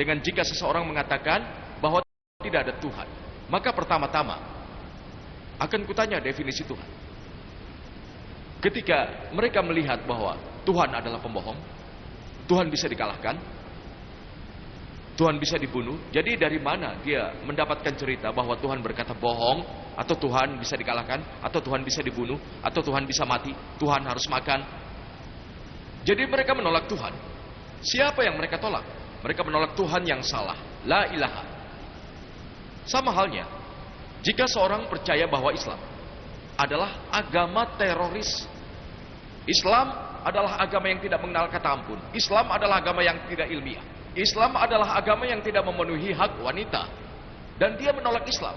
dengan jika seseorang mengatakan bahwa tidak ada Tuhan, maka pertama-tama akan kutanya definisi Tuhan. Ketika mereka melihat bahwa Tuhan adalah pembohong, Tuhan bisa dikalahkan, Tuhan bisa dibunuh. Jadi dari mana dia mendapatkan cerita bahwa Tuhan berkata bohong, atau Tuhan bisa dikalahkan, atau Tuhan bisa dibunuh, atau Tuhan bisa mati, Tuhan harus makan. Jadi mereka menolak Tuhan. Siapa yang mereka tolak? Mereka menolak Tuhan yang salah, la ilaha. Sama halnya jika seorang percaya bahwa Islam adalah agama teroris, Islam adalah agama yang tidak mengenal kata ampun, Islam adalah agama yang tidak ilmiah, Islam adalah agama yang tidak memenuhi hak wanita, dan dia menolak Islam.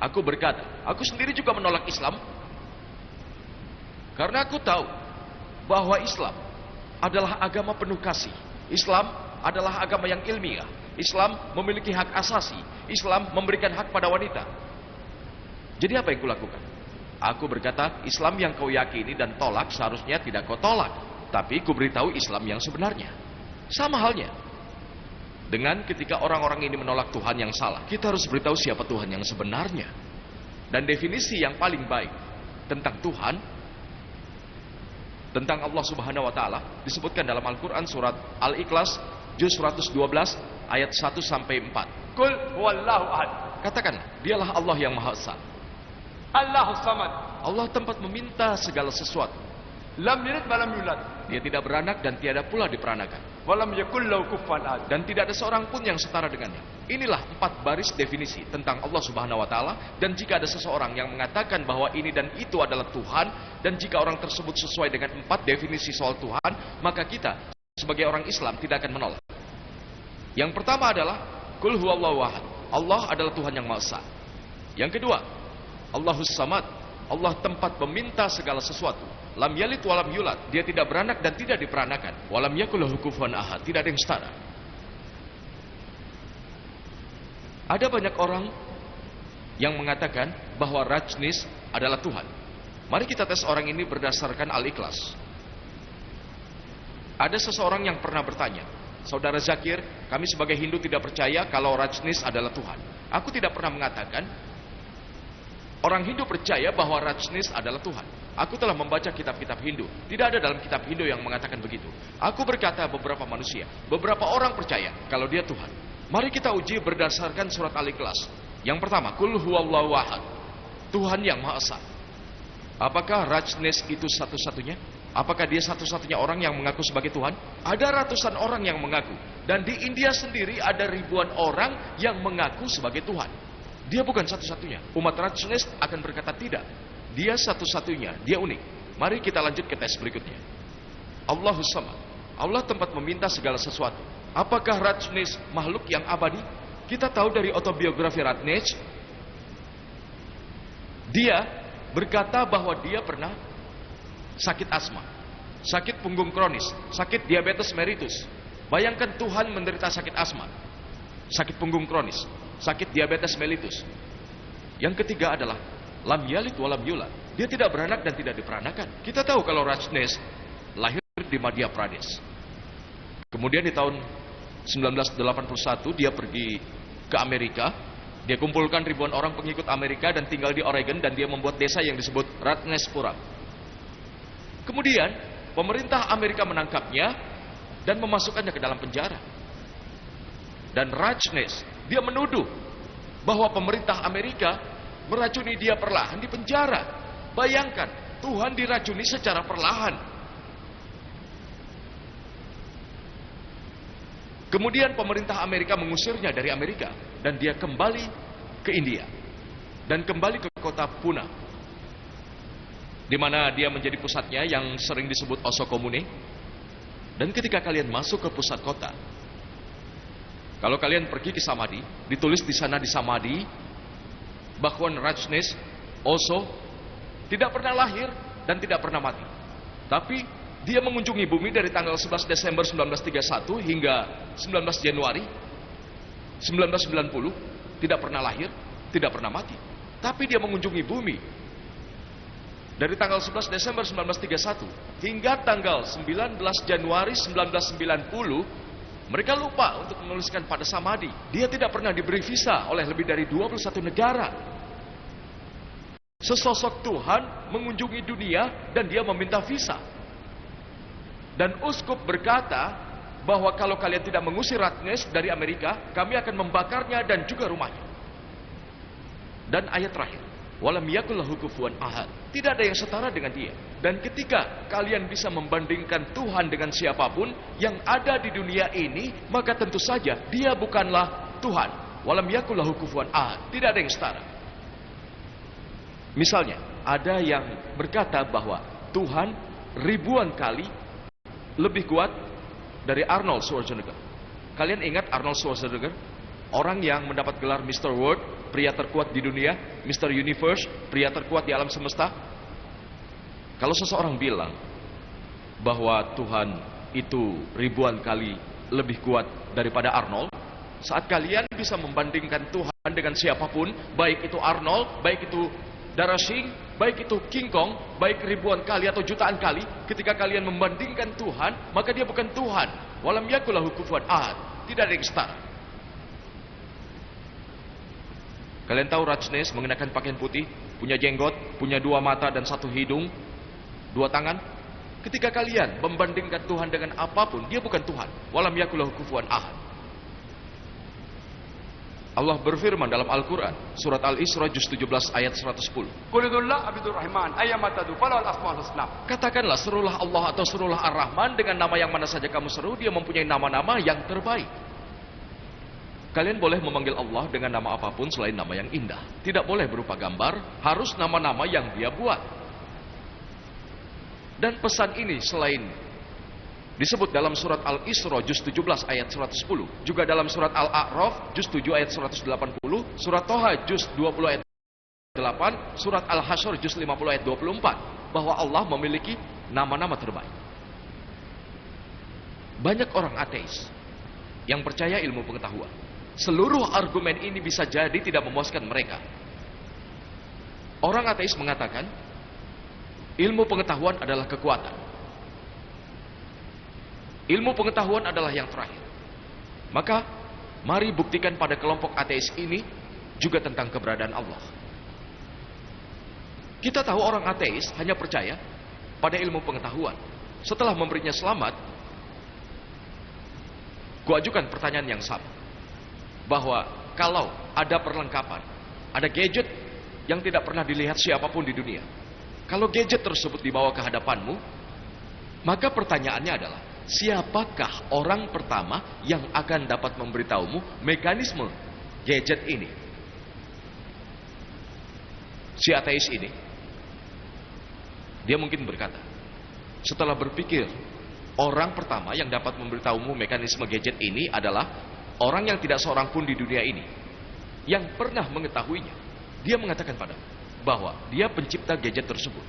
Aku berkata, aku sendiri juga menolak Islam, karena aku tahu bahwa Islam adalah agama penuh kasih. Islam adalah agama yang ilmiah. Islam memiliki hak asasi. Islam memberikan hak pada wanita. Jadi apa yang kulakukan? Aku berkata, Islam yang kau yakini dan tolak seharusnya tidak kau tolak, tapi ku beritahu Islam yang sebenarnya. Sama halnya dengan ketika orang-orang ini menolak Tuhan yang salah, kita harus beritahu siapa Tuhan yang sebenarnya. Dan definisi yang paling baik tentang Tuhan, tentang Allah Subhanahu wa taala, disebutkan dalam Al-Qur'an surat Al-Ikhlas juz 112 ayat 1 sampai 4. Qul huwallahu ahad. Katakanlah, dialah Allah yang Maha Esa. Allahus samad. Allah tempat meminta segala sesuatu. Lam yalid wa lam yulad. Dia tidak beranak dan tiada pula diperanakan. Wa lam yakul lahu kufuwan ahad. Dan tidak ada seorang pun yang setara dengannya. Inilah 4 baris definisi tentang Allah Subhanahu wa taala. Dan jika ada seseorang yang mengatakan bahwa ini dan itu adalah Tuhan, dan jika orang tersebut sesuai dengan 4 definisi soal Tuhan, maka kita sebagai orang Islam tidak akan menolak. Yang pertama adalah Qul huwallahu ahad. Allah adalah Tuhan yang Maha Esa. Yang kedua, Allahus samad. Allah tempat meminta segala sesuatu. Lam yalid wa lam yulad. Dia tidak beranak dan tidak diperanakan. Wa lam yakul lahu kufuwan ahad. Tidak ada yang setara. Ada banyak orang yang mengatakan bahwa Rajnis adalah Tuhan. Mari kita tes orang ini berdasarkan Al-Ikhlas. Ada seseorang yang pernah bertanya, Saudara Zakir, kami sebagai Hindu tidak percaya kalau Rajnis adalah Tuhan. Aku tidak pernah mengatakan orang Hindu percaya bahwa Rajnis adalah Tuhan. Aku telah membaca kitab-kitab Hindu. Tidak ada dalam kitab Hindu yang mengatakan begitu. Aku berkata beberapa manusia, beberapa orang percaya kalau dia Tuhan. Mari kita uji berdasarkan surat Al-Ikhlas. Yang pertama, Qul huwallahu ahad. Tuhan yang Maha Esa. Apakah Rajneesh itu satu-satunya? Apakah dia satu-satunya orang yang mengaku sebagai Tuhan? Ada ratusan orang yang mengaku. Dan di India sendiri ada ribuan orang yang mengaku sebagai Tuhan. Dia bukan satu-satunya. Umat Rajneesh akan berkata tidak. Dia satu-satunya, dia unik. Mari kita lanjut ke tes berikutnya. Allahus Samad. Allah tempat meminta segala sesuatu. Apakah Rajneesh makhluk yang abadi? Kita tahu dari autobiografi Rajneesh, dia berkata bahwa dia pernah sakit asma, sakit punggung kronis, sakit diabetes mellitus. Bayangkan Tuhan menderita sakit asma, sakit punggung kronis, sakit diabetes mellitus. Yang ketiga adalah lam yalid walam yulad. Dia tidak beranak dan tidak diperanakan. Kita tahu kalau Rajneesh lahir di Madhya Pradesh. Kemudian di tahun 1981 dia pergi ke Amerika. Dia kumpulkan ribuan orang pengikut Amerika dan tinggal di Oregon, dan dia membuat desa yang disebut Rajneeshpuram. Kemudian pemerintah Amerika menangkapnya dan memasukkannya ke dalam penjara. Dan Rajneesh, dia menuduh bahwa pemerintah Amerika meracuni dia perlahan di penjara. Bayangkan, Tuhan diracuni secara perlahan. Kemudian pemerintah Amerika mengusirnya dari Amerika, dan dia kembali ke India dan kembali ke kota Pune, di mana dia menjadi pusatnya yang sering disebut Osokomune. Dan ketika kalian masuk ke pusat kota, kalau kalian pergi ke Samadhi, ditulis di sana di Samadhi bahwa Rajneesh Osho tidak pernah lahir dan tidak pernah mati, tapi dia mengunjungi bumi dari tanggal 11 Desember 1931 hingga 19 Januari 1990, tidak pernah lahir, tidak pernah mati. Tapi dia mengunjungi bumi dari tanggal 11 Desember 1931 hingga tanggal 19 Januari 1990. Mereka lupa untuk menuliskan pada Samadhi. Dia tidak pernah diberi visa oleh lebih dari 21 negara. Sesosok Tuhan mengunjungi dunia dan dia meminta visa. Dan uskup berkata bahwa kalau kalian tidak mengusir Rajneesh dari Amerika, kami akan membakarnya dan juga rumahnya. Dan ayat terakhir, walam yakul lahu kufuwan ahad. Tidak ada yang setara dengan dia. Dan ketika kalian bisa membandingkan Tuhan dengan siapapun yang ada di dunia ini, maka tentu saja dia bukanlah Tuhan. Walam yakul lahu kufuwan ahad. Tidak ada yang setara. Misalnya, ada yang berkata bahwa Tuhan ribuan kali lebih kuat dari Arnold Schwarzenegger. Kalian ingat Arnold Schwarzenegger? Orang yang mendapat gelar Mr. World, pria terkuat di dunia, Mr. Universe, pria terkuat di alam semesta. Kalau seseorang bilang bahwa Tuhan itu ribuan kali lebih kuat daripada Arnold, saat kalian bisa membandingkan Tuhan dengan siapapun, baik itu Arnold, baik itu Dara Singh, baik itu King Kong, baik ribuan kali atau jutaan kali, ketika kalian membandingkan Tuhan, maka dia bukan Tuhan. Walam yakul lahu kufuwan ahad. Tidak ada yang setara. Kalian tahu Rajneesh mengenakan pakaian putih, punya jenggot, punya 2 mata dan 1 hidung, 2 tangan. Ketika kalian membandingkan Tuhan dengan apapun, dia bukan Tuhan. Walam yakul lahu kufuwan ahad. Allah berfirman dalam Al-Quran, surat Al-Isra juz 17 ayat 110. Katakanlah, serulah Allah atau serulah Ar-Rahman dengan nama yang mana saja kamu seru, dia mempunyai nama-nama yang terbaik. Kalian boleh memanggil Allah dengan nama apapun selain nama yang indah. Tidak boleh berupa gambar, harus nama-nama yang dia buat. Dan pesan ini selain disebut dalam surat Al-Isra juz 17 ayat 110, juga dalam surat Al-A'raf juz 7 ayat 180, surat Toha juz 20 ayat 8, surat Al-Hasyr juz 50 ayat 24, bahwa Allah memiliki nama-nama terbaik. Banyak orang ateis yang percaya ilmu pengetahuan. Seluruh argumen ini bisa jadi tidak memuaskan mereka. Orang ateis mengatakan ilmu pengetahuan adalah kekuatan. Ilmu pengetahuan adalah yang terakhir. Maka, mari buktikan pada kelompok ateis ini juga tentang keberadaan Allah. Kita tahu orang ateis hanya percaya pada ilmu pengetahuan. Setelah memberinya selamat, kuajukan pertanyaan yang sama. Bahwa kalau ada perlengkapan, ada gadget yang tidak pernah dilihat siapapun di dunia, Kalau gadget tersebut dibawa ke hadapanmu, maka pertanyaannya adalah, siapakah orang pertama yang akan dapat memberitahumu mekanisme gadget ini? Si ateis ini, dia mungkin berkata, setelah berpikir, orang pertama yang dapat memberitahumu mekanisme gadget ini adalah orang yang tidak seorang pun di dunia ini yang pernah mengetahuinya. Dia mengatakan padamu bahwa dia pencipta gadget tersebut.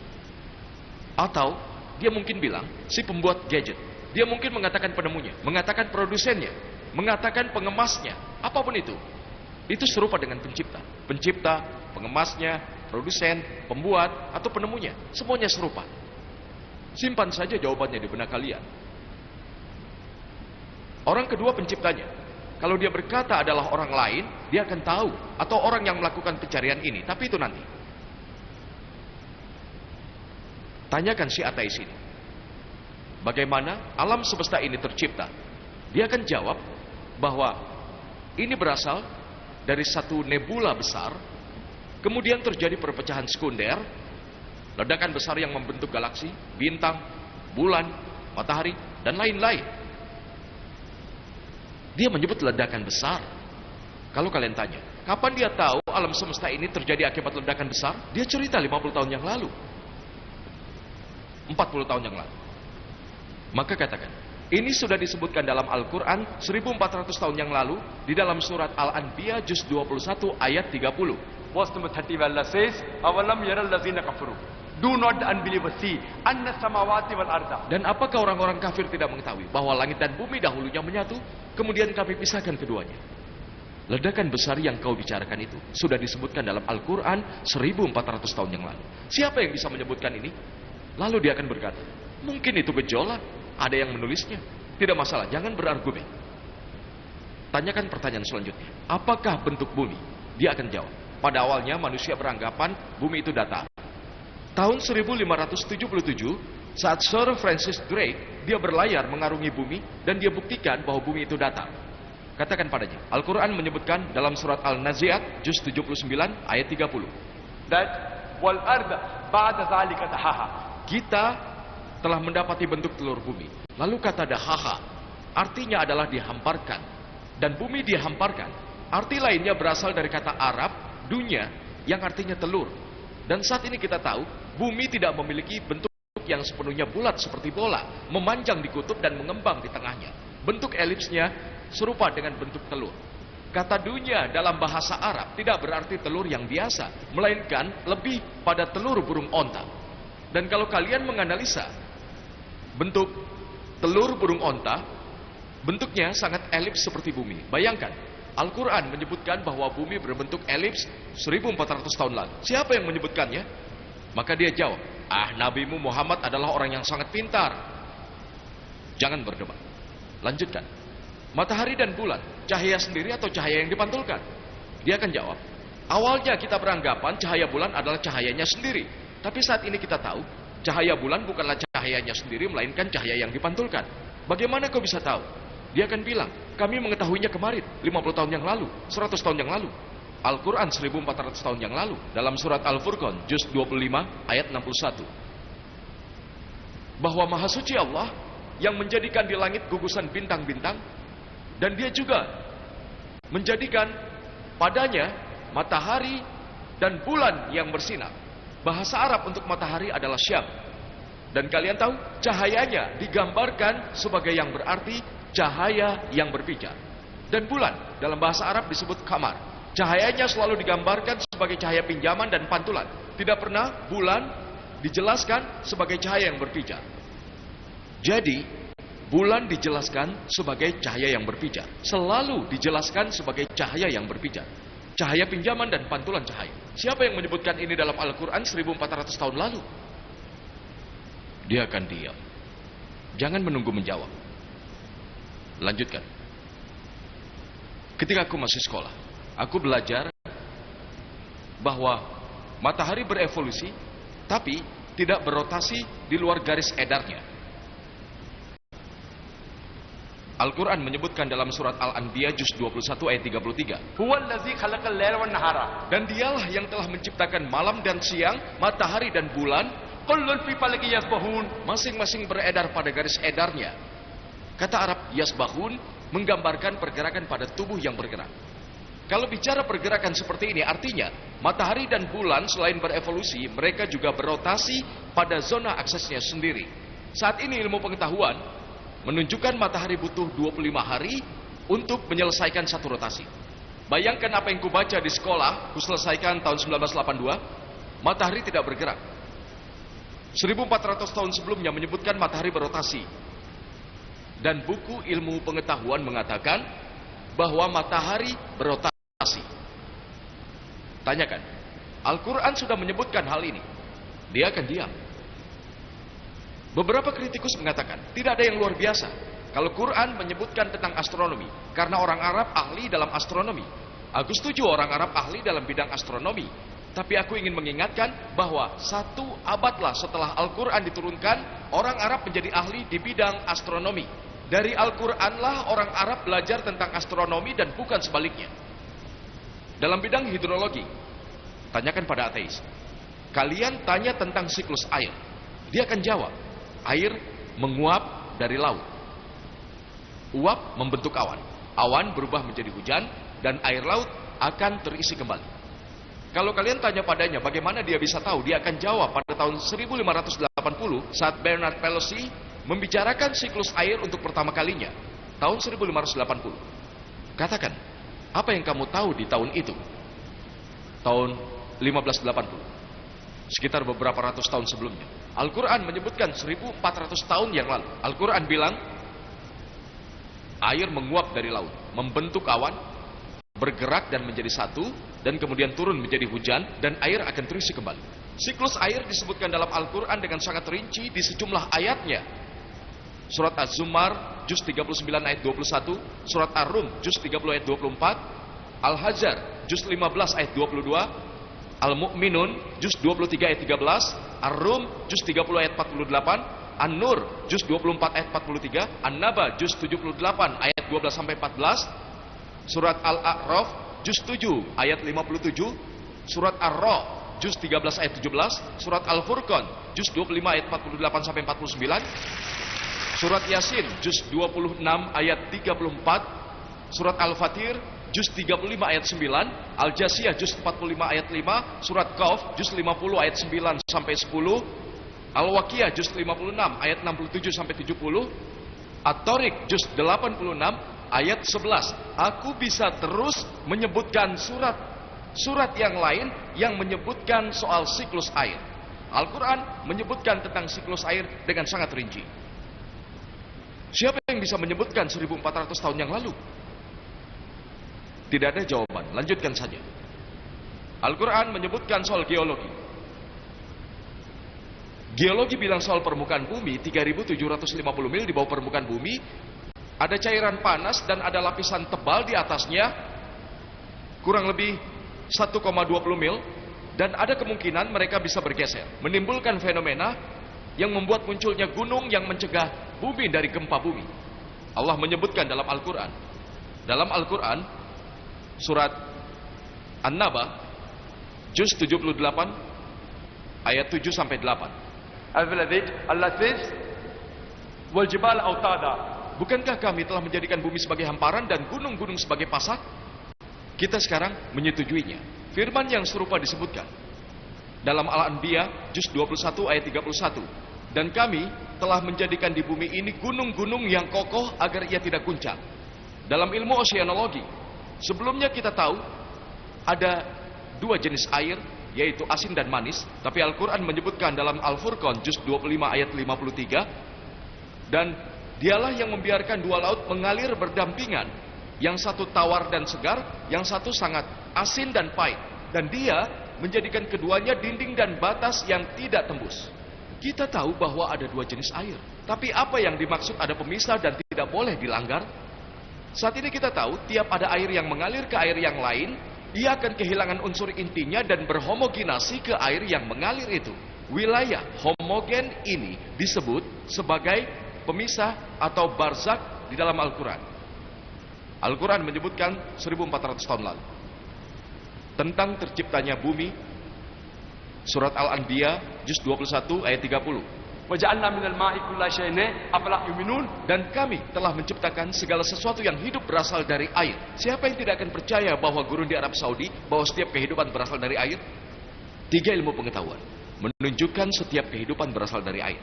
Atau dia mungkin bilang, si pembuat gadget. Dia mungkin mengatakan penemunya, mengatakan produsennya, mengatakan pengemasnya, apapun itu. Itu serupa dengan pencipta. Pencipta, pengemasnya, produsen, pembuat, atau penemunya. Semuanya serupa. Simpan saja jawabannya di benak kalian. Orang kedua penciptanya. Kalau dia berkata adalah orang lain, dia akan tahu. Atau orang yang melakukan pencarian ini. Tapi itu nanti. Tanyakan si ateis ini, bagaimana alam semesta ini tercipta? Dia akan jawab bahwa ini berasal dari satu nebula besar, kemudian terjadi perpecahan sekunder, ledakan besar yang membentuk galaksi, bintang, bulan, matahari, dan lain-lain. Dia menyebut ledakan besar. Kalau kalian tanya, kapan dia tahu alam semesta ini terjadi akibat ledakan besar? Dia cerita 50 tahun yang lalu, 40 tahun yang lalu. Maka katakan, ini sudah disebutkan dalam Al-Quran 1400 tahun yang lalu, di dalam surat Al-Anbiya juz 21 ayat 30. Verse number 30, Allah says, "Awalam yaral ladzina kafaru." Do not unbelievers see anna samawati wal arda. Dan apakah orang-orang kafir tidak mengetahui bahwa langit dan bumi dahulunya menyatu, kemudian kami pisahkan keduanya? Ledakan besar yang kau bicarakan itu sudah disebutkan dalam Al-Quran 1400 tahun yang lalu. Siapa yang bisa menyebutkan ini? Lalu dia akan berkata, mungkin itu gejolak, ada yang menulisnya. Tidak masalah, jangan berargumen. Tanyakan pertanyaan selanjutnya, apakah bentuk bumi? Dia akan jawab, pada awalnya manusia beranggapan bumi itu datar. Tahun 1577, saat Sir Francis Drake, dia berlayar mengarungi bumi, dan dia buktikan bahwa bumi itu datar. Katakan padanya, Al-Quran menyebutkan dalam surat Al-Nazi'at, juz 79, ayat 30. That wal arda ba'da zalika dahaha. Kita telah mendapati bentuk telur bumi. Lalu kata dahaha, artinya adalah dihamparkan. Dan bumi dihamparkan. Arti lainnya berasal dari kata Arab, dunya, yang artinya telur. Dan saat ini kita tahu, bumi tidak memiliki bentuk yang sepenuhnya bulat seperti bola, memanjang di kutub dan mengembang di tengahnya. Bentuk elipsnya serupa dengan bentuk telur. Kata dunya dalam bahasa Arab tidak berarti telur yang biasa, melainkan lebih pada telur burung onta. Dan kalau kalian menganalisa bentuk telur burung onta, bentuknya sangat elips seperti bumi. Bayangkan, Al-Quran menyebutkan bahwa bumi berbentuk elips 1400 tahun lalu. Siapa yang menyebutkannya? Maka dia jawab, Nabimu Muhammad adalah orang yang sangat pintar. Jangan berdebat. Lanjutkan. Matahari dan bulan, cahaya sendiri atau cahaya yang dipantulkan? Dia akan jawab, awalnya kita beranggapan cahaya bulan adalah cahayanya sendiri. Tapi saat ini kita tahu, cahaya bulan bukanlah cahayanya sendiri, melainkan cahaya yang dipantulkan. Bagaimana kau bisa tahu? Dia akan bilang, kami mengetahuinya kemarin, 50 tahun yang lalu, 100 tahun yang lalu. Al-Quran 1400 tahun yang lalu, dalam surat Al-Furqan, juz 25, ayat 61. Bahwa Maha Suci Allah, yang menjadikan di langit gugusan bintang-bintang, dan dia juga menjadikan padanya matahari dan bulan yang bersinar. Bahasa Arab untuk matahari adalah syam. Dan kalian tahu, cahayanya digambarkan sebagai yang berarti cahaya yang berpijar. Dan bulan dalam bahasa Arab disebut kamar. Cahayanya selalu digambarkan sebagai cahaya pinjaman dan pantulan. Tidak pernah bulan dijelaskan sebagai cahaya yang berpijar. Jadi, bulan dijelaskan sebagai cahaya yang berpijar. Selalu dijelaskan sebagai cahaya yang berpijar. Cahaya pinjaman dan pantulan cahaya. Siapa yang menyebutkan ini dalam Al-Quran 1400 tahun lalu? Dia akan diam. Jangan menunggu menjawab. Lanjutkan. Ketika aku masih sekolah, aku belajar bahwa matahari berevolusi, tapi tidak berotasi di luar garis edarnya. Al-Quran menyebutkan dalam surat Al-Anbiya juz 21 ayat 33. Huwallazi khalaqal laila wan nahara. Dan dialah yang telah menciptakan malam dan siang, matahari dan bulan, كل في فلك يسبحون. Masing-masing beredar pada garis edarnya. Kata Arab yasbahun menggambarkan pergerakan pada tubuh yang bergerak. Kalau bicara pergerakan seperti ini, artinya matahari dan bulan selain berevolusi, mereka juga berotasi pada zona aksesnya sendiri. Saat ini ilmu pengetahuan menunjukkan matahari butuh 25 hari untuk menyelesaikan satu rotasi. Bayangkan apa yang kubaca di sekolah, kuselesaikan tahun 1982, matahari tidak bergerak. 1400 tahun sebelumnya menyebutkan matahari berotasi. Dan buku ilmu pengetahuan mengatakan bahwa matahari berotasi. Tanyakan, Al-Quran sudah menyebutkan hal ini. Dia akan diam. Beberapa kritikus mengatakan, tidak ada yang luar biasa kalau Quran menyebutkan tentang astronomi, karena orang Arab ahli dalam astronomi. Aku setuju orang Arab ahli dalam bidang astronomi. Tapi aku ingin mengingatkan bahwa 1 abadlah setelah Al-Quran diturunkan, orang Arab menjadi ahli di bidang astronomi. Dari Al-Quranlah orang Arab belajar tentang astronomi dan bukan sebaliknya. Dalam bidang hidrologi, tanyakan pada ateis. Kalian tanya tentang siklus air. Dia akan jawab, air menguap dari laut. Uap membentuk awan. Awan berubah menjadi hujan dan air laut akan terisi kembali. Kalau kalian tanya padanya bagaimana dia bisa tahu, dia akan jawab pada tahun 1580 saat Bernard Palissy membicarakan siklus air untuk pertama kalinya. Tahun 1580. Katakan, apa yang kamu tahu di tahun itu? Tahun 1580. Sekitar beberapa ratus tahun sebelumnya. Al-Quran menyebutkan 1400 tahun yang lalu. Al-Quran bilang, air menguap dari laut, membentuk awan, bergerak dan menjadi satu, dan kemudian turun menjadi hujan, dan air akan terisi kembali. Siklus air disebutkan dalam Al-Quran dengan sangat rinci di sejumlah ayatnya. Surat Az-Zumar, juz 39 ayat 21, Surat Ar-Rum, juz 30 ayat 24, Al-Hajar, juz 15 ayat 22, Al-Mu'minun, juz 23 ayat 13, Ar-Rum, juz 30 ayat 48, An-Nur, juz 24 ayat 43, An-Naba, juz 78 ayat 12 sampai 14, Surat Al-A'raf, juz 7 ayat 57, Surat Ar-Ra, juz 13 ayat 17, Surat Al-Furqan, juz 25 ayat 48 sampai 49, Surat Yasin, juz 26 ayat 34, Surat Al-Fatir, juz 35 ayat 9, Al-Jasiyah, juz 45 ayat 5, Surat Qaf, juz 50 ayat 9 sampai 10, Al-Waqiah, juz 56 ayat 67 sampai 70, At-Tariq, juz 86 ayat 11. Aku bisa terus menyebutkan surat yang lain yang menyebutkan soal siklus air. Al-Quran menyebutkan tentang siklus air dengan sangat rinci. Siapa yang bisa menyebutkan 1400 tahun yang lalu? Tidak ada jawaban, lanjutkan saja. Al-Quran menyebutkan soal geologi. Geologi bilang soal permukaan bumi 3750 mil di bawah permukaan bumi, ada cairan panas dan ada lapisan tebal di atasnya kurang lebih 1,20 mil, dan ada kemungkinan mereka bisa bergeser, menimbulkan fenomena yang membuat munculnya gunung yang mencegah bumi dari gempa bumi. Allah menyebutkan dalam Al-Quran. Dalam Al-Quran surat An-Naba juz 78 ayat 7 sampai 8. Waljibal autada. Bukankah kami telah menjadikan bumi sebagai hamparan dan gunung-gunung sebagai pasak? Kita sekarang menyetujuinya. Firman yang serupa disebutkan dalam Al-Anbiya juz 21 ayat 31. Dan kami telah menjadikan di bumi ini gunung-gunung yang kokoh agar ia tidak guncang. Dalam ilmu oseanologi, sebelumnya kita tahu ada 2 jenis air, yaitu asin dan manis. Tapi Al-Quran menyebutkan dalam Al-Furqan juz 25 ayat 53, dan dialah yang membiarkan 2 laut mengalir berdampingan, yang satu tawar dan segar, yang satu sangat asin dan pahit, dan dia menjadikan keduanya dinding dan batas yang tidak tembus. Kita tahu bahwa ada 2 jenis air, tapi apa yang dimaksud ada pemisah dan tidak boleh dilanggar? Saat ini kita tahu tiap ada air yang mengalir ke air yang lain, ia akan kehilangan unsur intinya dan berhomogenasi ke air yang mengalir itu. Wilayah homogen ini disebut sebagai pemisah atau barzak di dalam Al-Quran. Al-Quran menyebutkan 1400 tahun lalu tentang terciptanya bumi Surat Al-Anbiya juz 21 ayat 30. وَجَعَلْنَا مِنَ الْمَاءِ كُلَّ شَيْءٍ أَفَلَا يُؤْمِنُونَ. Dan kami telah menciptakan segala sesuatu yang hidup berasal dari air. Siapa yang tidak akan percaya bahwa gurun di Arab Saudi, bahwa setiap kehidupan berasal dari air? 3 ilmu pengetahuan menunjukkan setiap kehidupan berasal dari air.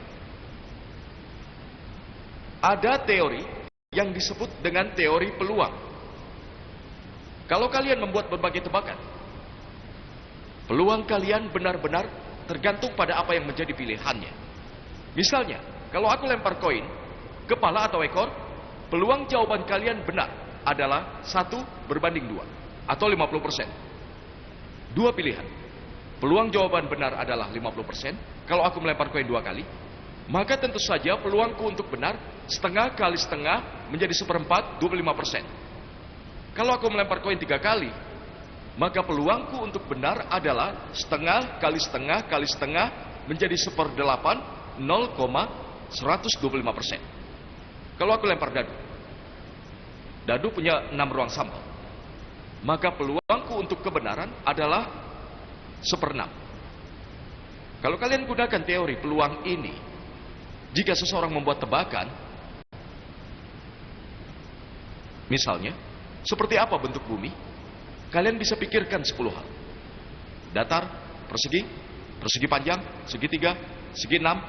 Ada teori yang disebut dengan teori peluang. Kalau kalian membuat berbagai tebakan, peluang kalian benar-benar tergantung pada apa yang menjadi pilihannya. Misalnya, kalau aku lempar koin, kepala atau ekor, peluang jawaban kalian benar adalah 1 berbanding 2 atau 50%. 2 pilihan. Peluang jawaban benar adalah 50%. Kalau aku melempar koin 2 kali, maka tentu saja peluangku untuk benar setengah kali setengah menjadi 1/4, 25%. Kalau aku melempar koin 3 kali, maka peluangku untuk benar adalah setengah kali setengah kali setengah menjadi 1/8, 0,125%. Kalau aku lempar dadu, dadu punya 6 ruang sampel, maka peluangku untuk kebenaran adalah 1/6. Kalau kalian gunakan teori peluang ini, jika seseorang membuat tebakan, misalnya, seperti apa bentuk bumi, kalian bisa pikirkan 10 hal. Datar, persegi, persegi panjang, segitiga, segi 6,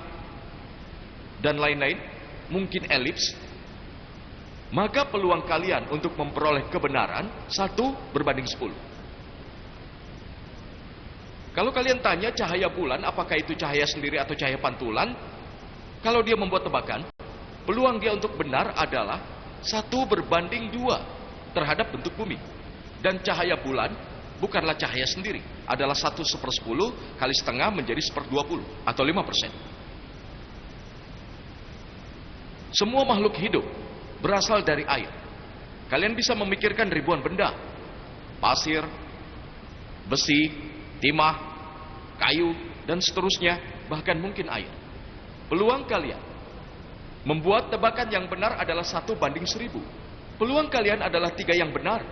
dan lain-lain, mungkin elips. Maka peluang kalian untuk memperoleh kebenaran 1 berbanding 10. Kalau kalian tanya cahaya bulan apakah itu cahaya sendiri atau cahaya pantulan, kalau dia membuat tebakan, peluang dia untuk benar adalah 1 berbanding 2 terhadap bentuk bumi. Dan cahaya bulan bukanlah cahaya sendiri, adalah 1/10 kali setengah menjadi 1/20 atau 5%. Semua makhluk hidup berasal dari air. Kalian bisa memikirkan ribuan benda. Pasir, besi, timah, kayu, dan seterusnya, bahkan mungkin air. Peluang kalian membuat tebakan yang benar adalah 1 banding 1000. Peluang kalian adalah 3 yang benar.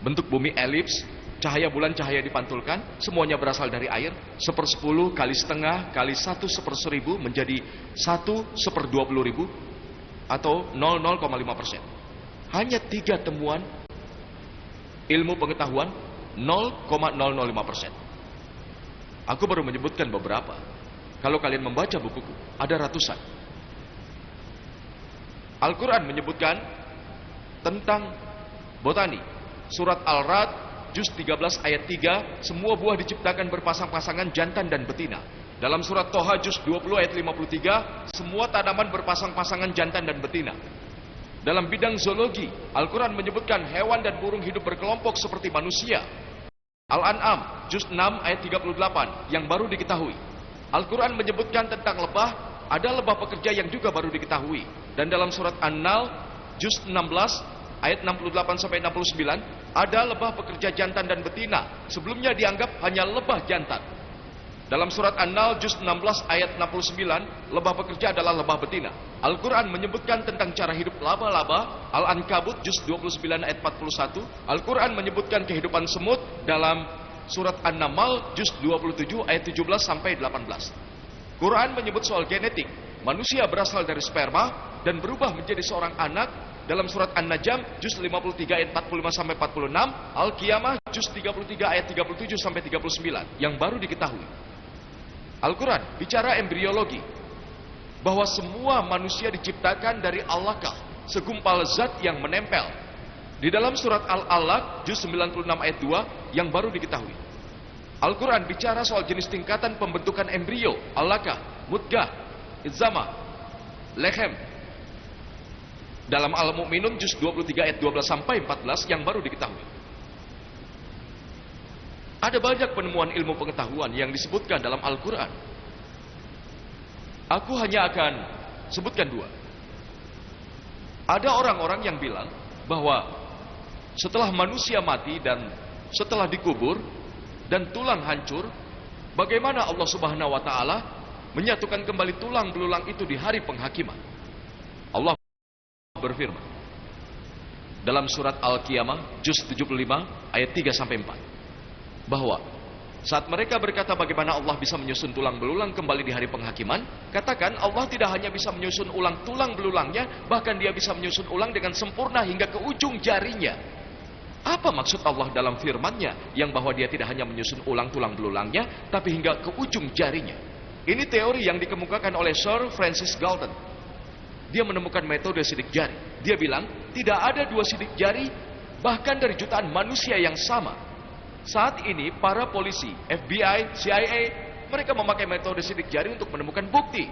Bentuk bumi elips, cahaya bulan, cahaya dipantulkan, semuanya berasal dari air. 1/10 kali setengah kali 1/1000 menjadi 1/20.000 atau 0,05%. Hanya 3 temuan ilmu pengetahuan, 0,005%. Aku baru menyebutkan beberapa. Kalau kalian membaca bukuku, ada ratusan. Al-Quran menyebutkan tentang botani. Surat Al-Ra'd juz 13 ayat 3, semua buah diciptakan berpasang-pasangan jantan dan betina. Dalam surat Toha juz 20 ayat 53, semua tanaman berpasang-pasangan jantan dan betina. Dalam bidang zoologi, Al-Quran menyebutkan hewan dan burung hidup berkelompok seperti manusia. Al-An'am juz 6 ayat 38 yang baru diketahui. Al-Quran menyebutkan tentang lebah, ada lebah pekerja yang juga baru diketahui. Dan dalam surat An-Nahl juz 16 ayat 68 sampai 69, ada lebah pekerja jantan dan betina. Sebelumnya dianggap hanya lebah jantan. Dalam surat An-Nahl juz 16 ayat 69, lebah pekerja adalah lebah betina. Al-Quran menyebutkan tentang cara hidup laba-laba. Al-Ankabut juz 29 ayat 41. Al-Quran menyebutkan kehidupan semut dalam surat An-Naml juz 27 ayat 17 sampai 18. Quran menyebut soal genetik. Manusia berasal dari sperma dan berubah menjadi seorang anak. Dalam surat An-Najm juz 53 ayat 45 sampai 46, Al-Qiyamah juz 33 ayat 37 sampai 39 yang baru diketahui. Al-Quran bicara embriologi, bahwa semua manusia diciptakan dari alaqah, segumpal zat yang menempel. Di dalam surat Al-Alaq juz 96 ayat 2 yang baru diketahui. Al-Quran bicara soal jenis tingkatan pembentukan embrio, alaqah, mudghah, izama, lehem. Dalam Al-Mu'minun juz 23 ayat 12 sampai 14 yang baru diketahui. Ada banyak penemuan ilmu pengetahuan yang disebutkan dalam Al-Quran. Aku hanya akan sebutkan 2. Ada orang-orang yang bilang bahwa setelah manusia mati dan setelah dikubur dan tulang hancur, bagaimana Allah Subhanahu wa taala menyatukan kembali tulang belulang itu di hari penghakiman. Allah berfirman dalam surat Al-Qiyamah juz 75 ayat 3 sampai 4 bahwa Saat mereka berkata bagaimana Allah bisa menyusun tulang belulang kembali di hari penghakiman, katakan Allah tidak hanya bisa menyusun ulang tulang belulangnya, bahkan dia bisa menyusun ulang dengan sempurna hingga ke ujung jarinya. Apa maksud Allah dalam firman-Nya yang bahwa dia tidak hanya menyusun ulang tulang belulangnya, tapi hingga ke ujung jarinya? Ini teori yang dikemukakan oleh Sir Francis Galton. Dia menemukan metode sidik jari. Dia bilang, tidak ada dua sidik jari, bahkan dari jutaan manusia yang sama. Saat ini para polisi, FBI, CIA, mereka memakai metode sidik jari untuk menemukan bukti.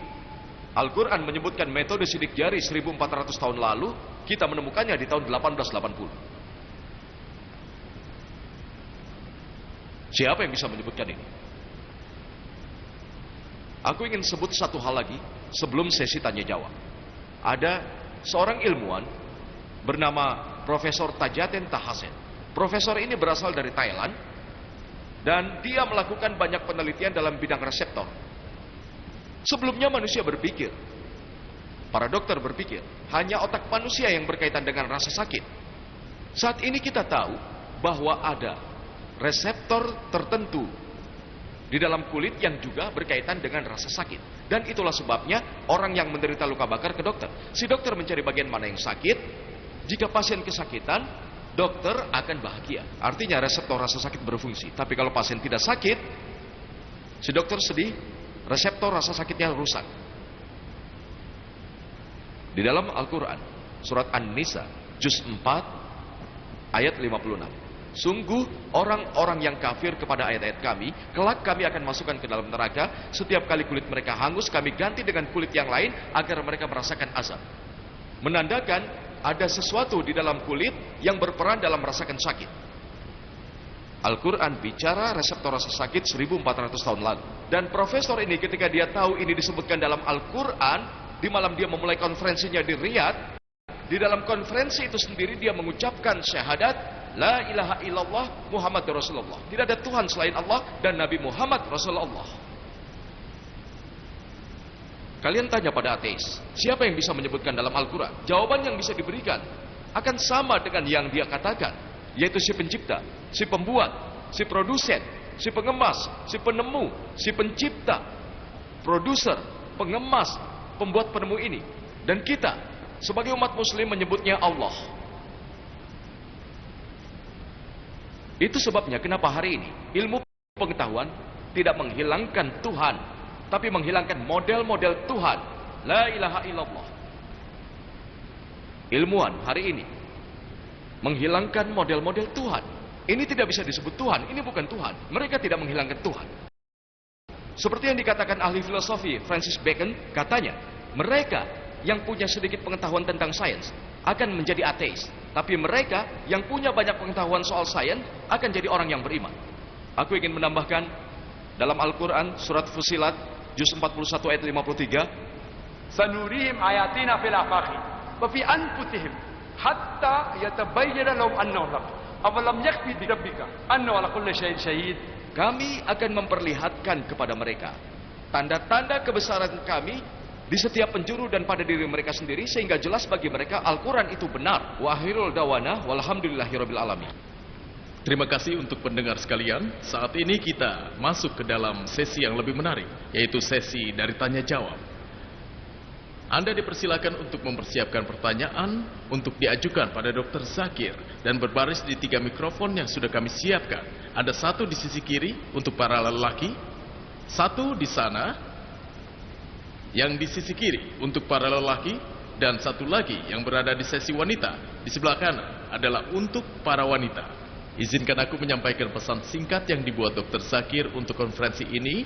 Al-Quran menyebutkan metode sidik jari 1400 tahun lalu, kita menemukannya di tahun 1880. Siapa yang bisa menyebutkan ini? Aku ingin sebut satu hal lagi sebelum sesi tanya jawab. Ada seorang ilmuwan bernama Profesor Tajaten Tahasen. Profesor ini berasal dari Thailand dan dia melakukan banyak penelitian dalam bidang reseptor. Sebelumnya manusia berpikir, para dokter berpikir, hanya otak manusia yang berkaitan dengan rasa sakit. Saat ini kita tahu bahwa ada reseptor tertentu di dalam kulit yang juga berkaitan dengan rasa sakit. Dan itulah sebabnya orang yang menderita luka bakar ke dokter. Si dokter mencari bagian mana yang sakit. Jika pasien kesakitan, dokter akan bahagia. Artinya reseptor rasa sakit berfungsi. Tapi kalau pasien tidak sakit, si dokter sedih, reseptor rasa sakitnya rusak. Di dalam Al-Quran, surat An-Nisa, juz 4, ayat 56. Sungguh orang-orang yang kafir kepada ayat-ayat kami, kelak kami akan masukkan ke dalam neraka. Setiap kali kulit mereka hangus, kami ganti dengan kulit yang lain agar mereka merasakan azab. Menandakan ada sesuatu di dalam kulit yang berperan dalam merasakan sakit. Al-Quran bicara reseptor rasa sakit 1400 tahun lalu. Dan profesor ini ketika dia tahu ini disebutkan dalam Al-Quran, di malam dia memulai konferensinya di Riyadh, di dalam konferensi itu sendiri dia mengucapkan syahadat, La ilaha illallah Muhammad Rasulullah. Tidak ada Tuhan selain Allah dan Nabi Muhammad Rasulullah. Kalian tanya pada ateis, siapa yang bisa menyebutkan dalam Al-Quran? Jawaban yang bisa diberikan akan sama dengan yang dia katakan, yaitu si pencipta, si pembuat, si produsen, si pengemas, si penemu, si pencipta, produser, pengemas, pembuat penemu ini. Dan kita sebagai umat muslim menyebutnya Allah. Itu sebabnya kenapa hari ini ilmu pengetahuan tidak menghilangkan Tuhan, tapi menghilangkan model-model Tuhan. La ilaha illallah. Ilmuwan hari ini menghilangkan model-model Tuhan. Ini tidak bisa disebut Tuhan, ini bukan Tuhan. Mereka tidak menghilangkan Tuhan. Seperti yang dikatakan ahli filosofi Francis Bacon, katanya, mereka yang punya sedikit pengetahuan tentang sains akan menjadi ateis. Tapi mereka yang punya banyak pengetahuan soal sains akan jadi orang yang beriman. Aku ingin menambahkan dalam Al-Quran surat Fusilat juz 41 ayat 53, sanurihim ayatina fil afaqi wa fi anfusihim hatta yatabayyana lahum annahu al-haq awalam yakfi bi rabbika annahu ala kulli syai'in syahid. Kami akan memperlihatkan kepada mereka tanda-tanda kebesaran kami di setiap penjuru dan pada diri mereka sendiri, sehingga jelas bagi mereka Al-Quran itu benar. Wa akhirul dawana walhamdulillahirabbil alamin. Terima kasih untuk pendengar sekalian. Saat ini kita masuk ke dalam sesi yang lebih menarik, yaitu sesi dari tanya jawab. Anda dipersilakan untuk mempersiapkan pertanyaan untuk diajukan pada Dr. Zakir dan berbaris di 3 mikrofon yang sudah kami siapkan. Ada satu di sisi kiri untuk para lelaki, satu di sana yang di sisi kiri untuk para lelaki, dan satu lagi yang berada di sesi wanita di sebelah kanan adalah untuk para wanita. Izinkan aku menyampaikan pesan singkat yang dibuat Dr. Zakir untuk konferensi ini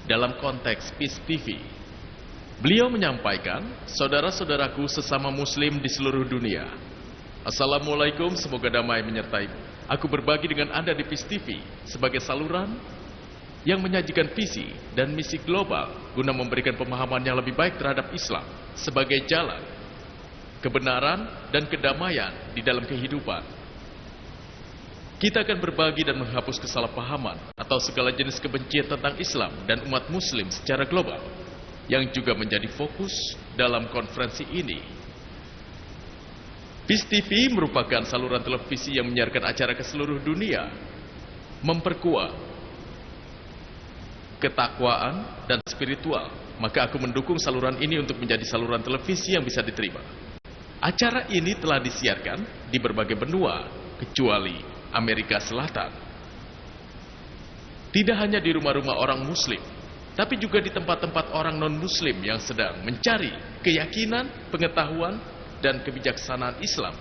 dalam konteks Peace TV. Beliau menyampaikan, saudara-saudaraku sesama muslim di seluruh dunia, Assalamualaikum, semoga damai menyertaimu. Aku berbagi dengan Anda di Peace TV sebagai saluran yang menyajikan visi dan misi global guna memberikan pemahaman yang lebih baik terhadap Islam sebagai jalan kebenaran dan kedamaian di dalam kehidupan. Kita akan berbagi dan menghapus kesalahpahaman atau segala jenis kebencian tentang Islam dan umat muslim secara global, yang juga menjadi fokus dalam konferensi ini. Peace TV merupakan saluran televisi yang menyiarkan acara ke seluruh dunia, memperkuat ketakwaan, dan spiritual, maka aku mendukung saluran ini untuk menjadi saluran televisi yang bisa diterima. Acara ini telah disiarkan di berbagai benua, kecuali Amerika Selatan. Tidak hanya di rumah-rumah orang Muslim, tapi juga di tempat-tempat orang non-Muslim yang sedang mencari keyakinan, pengetahuan, dan kebijaksanaan Islam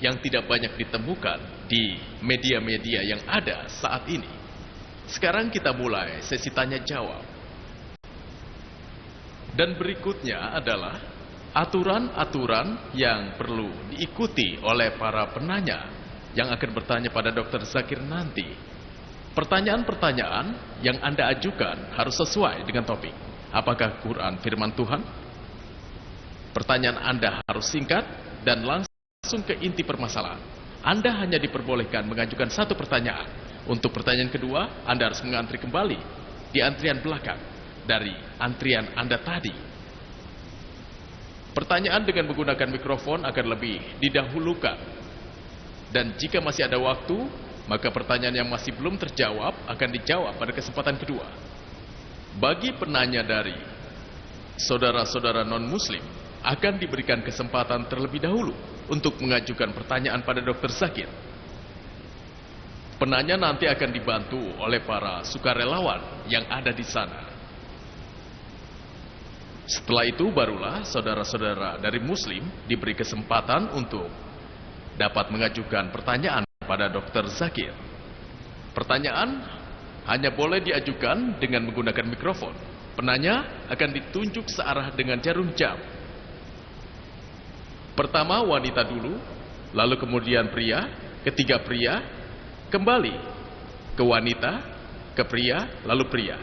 yang tidak banyak ditemukan di media-media yang ada saat ini. Sekarang kita mulai sesi tanya jawab. Dan berikutnya adalah aturan-aturan yang perlu diikuti oleh para penanya yang akan bertanya pada Dr. Zakir nanti. Pertanyaan-pertanyaan yang Anda ajukan harus sesuai dengan topik. Apakah Quran firman Tuhan? Pertanyaan Anda harus singkat dan langsung ke inti permasalahan. Anda hanya diperbolehkan mengajukan satu pertanyaan. Untuk pertanyaan kedua, Anda harus mengantri kembali di antrian belakang dari antrian Anda tadi. Pertanyaan dengan menggunakan mikrofon akan lebih didahulukan. Dan jika masih ada waktu, maka pertanyaan yang masih belum terjawab akan dijawab pada kesempatan kedua. Bagi penanya dari saudara-saudara non-Muslim, akan diberikan kesempatan terlebih dahulu untuk mengajukan pertanyaan pada Dr. Zakir. Penanya nanti akan dibantu oleh para sukarelawan yang ada di sana. Setelah itu barulah saudara-saudara dari Muslim diberi kesempatan untuk dapat mengajukan pertanyaan pada Dr. Zakir. Pertanyaan hanya boleh diajukan dengan menggunakan mikrofon. Penanya akan ditunjuk searah dengan jarum jam. Pertama wanita dulu, lalu kemudian pria, ketiga pria, kembali ke wanita, ke pria, lalu pria.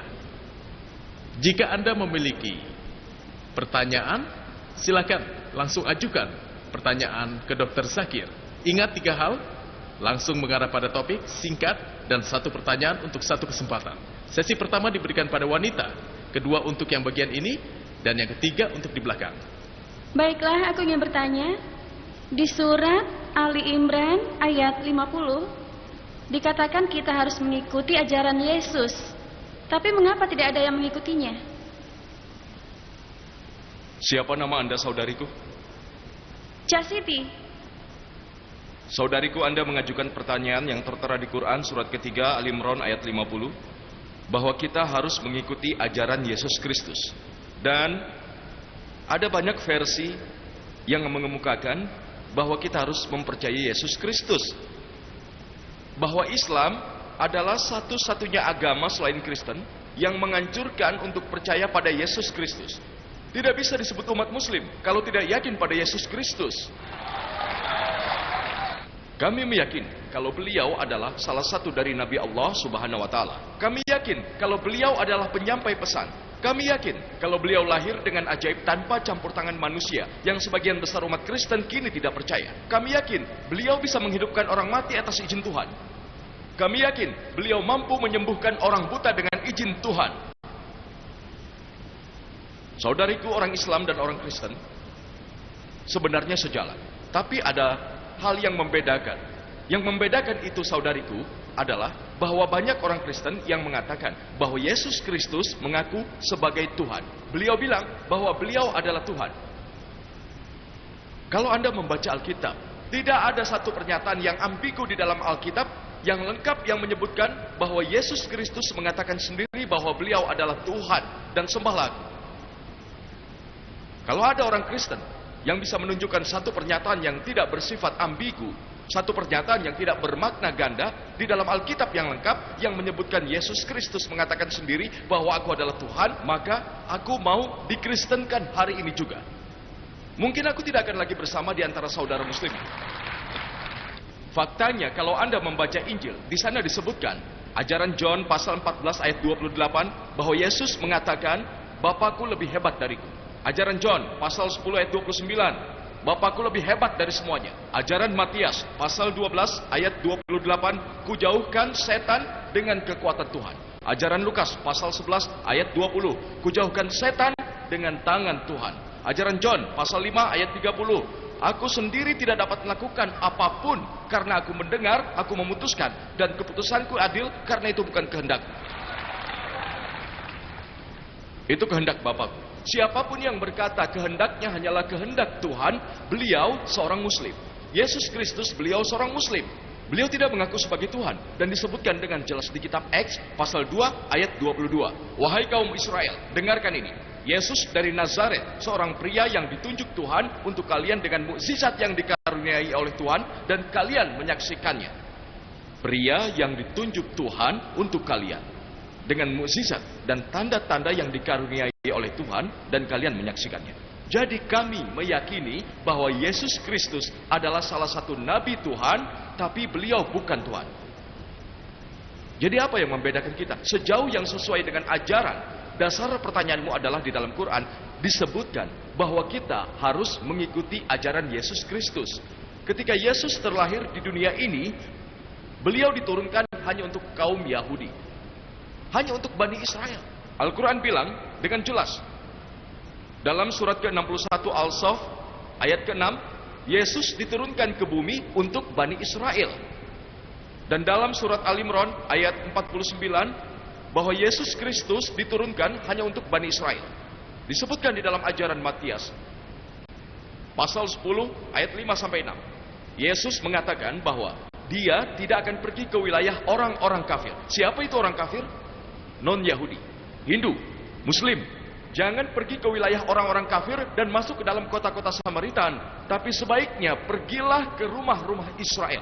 Jika Anda memiliki pertanyaan, silakan langsung ajukan pertanyaan ke Dr. Zakir. Ingat 3 hal, langsung mengarah pada topik, singkat, dan satu pertanyaan untuk satu kesempatan. Sesi pertama diberikan pada wanita, kedua untuk yang bagian ini, dan yang ketiga untuk di belakang. Baiklah, aku ingin bertanya. Di surat Ali Imran ayat 50, dikatakan kita harus mengikuti ajaran Yesus. Tapi mengapa tidak ada yang mengikutinya? Siapa nama Anda, saudariku? Cak Siti. Saudariku, Anda mengajukan pertanyaan yang tertera di Quran surat ketiga Al-Imran ayat 50, bahwa kita harus mengikuti ajaran Yesus Kristus. Dan ada banyak versi yang mengemukakan bahwa kita harus mempercayai Yesus Kristus. Bahwa Islam adalah satu-satunya agama selain Kristen yang menganjurkan untuk percaya pada Yesus Kristus. Tidak bisa disebut umat Muslim kalau tidak yakin pada Yesus Kristus. Kami meyakini kalau beliau adalah salah satu dari Nabi Allah Subhanahu wa Ta'ala. Kami yakin kalau beliau adalah penyampai pesan. Kami yakin kalau beliau lahir dengan ajaib tanpa campur tangan manusia, yang sebagian besar umat Kristen kini tidak percaya. Kami yakin beliau bisa menghidupkan orang mati atas izin Tuhan. Kami yakin beliau mampu menyembuhkan orang buta dengan izin Tuhan. Saudariku, orang Islam dan orang Kristen sebenarnya sejalan, tapi ada hal yang membedakan. Yang membedakan itu, saudariku, adalah bahwa banyak orang Kristen yang mengatakan bahwa Yesus Kristus mengaku sebagai Tuhan. Beliau bilang bahwa beliau adalah Tuhan. Kalau Anda membaca Alkitab, tidak ada satu pernyataan yang ambigu di dalam Alkitab yang lengkap yang menyebutkan bahwa Yesus Kristus mengatakan sendiri bahwa beliau adalah Tuhan dan sembahlah aku. Kalau ada orang Kristen yang bisa menunjukkan satu pernyataan yang tidak bersifat ambigu, satu pernyataan yang tidak bermakna ganda di dalam Alkitab yang lengkap yang menyebutkan Yesus Kristus mengatakan sendiri bahwa aku adalah Tuhan, maka aku mau dikristenkan hari ini juga. Mungkin aku tidak akan lagi bersama di antara saudara Muslim. Faktanya kalau Anda membaca Injil, di sana disebutkan ajaran John pasal 14 ayat 28 bahwa Yesus mengatakan Bapakku lebih hebat dariku. Ajaran John pasal 10 ayat 29, Bapakku lebih hebat dari semuanya. Ajaran Matias pasal 12 ayat 28, kujauhkan setan dengan kekuatan Tuhan. Ajaran Lukas pasal 11 ayat 20, kujauhkan setan dengan tangan Tuhan. Ajaran John pasal 5 ayat 30, aku sendiri tidak dapat melakukan apapun karena aku mendengar, aku memutuskan, dan keputusanku adil karena itu bukan kehendak. Itu kehendak Bapakku. Siapapun yang berkata kehendaknya hanyalah kehendak Tuhan, beliau seorang Muslim. Yesus Kristus, beliau seorang Muslim. Beliau tidak mengaku sebagai Tuhan. Dan disebutkan dengan jelas di kitab Acts pasal 2 ayat 22. Wahai kaum Israel, dengarkan ini. Yesus dari Nazaret, seorang pria yang ditunjuk Tuhan untuk kalian dengan mukjizat yang dikaruniai oleh Tuhan, dan kalian menyaksikannya. Pria yang ditunjuk Tuhan untuk kalian dengan mukjizat dan tanda-tanda yang dikaruniai oleh Tuhan, dan kalian menyaksikannya. Jadi kami meyakini bahwa Yesus Kristus adalah salah satu nabi Tuhan, tapi beliau bukan Tuhan. Jadi apa yang membedakan kita? Sejauh yang sesuai dengan ajaran, dasar pertanyaanmu adalah di dalam Quran disebutkan bahwa kita harus mengikuti ajaran Yesus Kristus. Ketika Yesus terlahir di dunia ini, beliau diturunkan hanya untuk kaum Yahudi, hanya untuk Bani Israel. Al-Quran bilang dengan jelas dalam surat ke-61 Al-Saff ayat ke-6, Yesus diturunkan ke bumi untuk Bani Israel. Dan dalam surat Al-Imran ayat 49 bahwa Yesus Kristus diturunkan hanya untuk Bani Israel. Disebutkan di dalam ajaran Matias pasal 10 ayat 5 sampai 6. Yesus mengatakan bahwa dia tidak akan pergi ke wilayah orang-orang kafir. Siapa itu orang kafir? Non-Yahudi, Hindu, Muslim. Jangan pergi ke wilayah orang-orang kafir dan masuk ke dalam kota-kota Samaritan, tapi sebaiknya pergilah ke rumah-rumah Israel.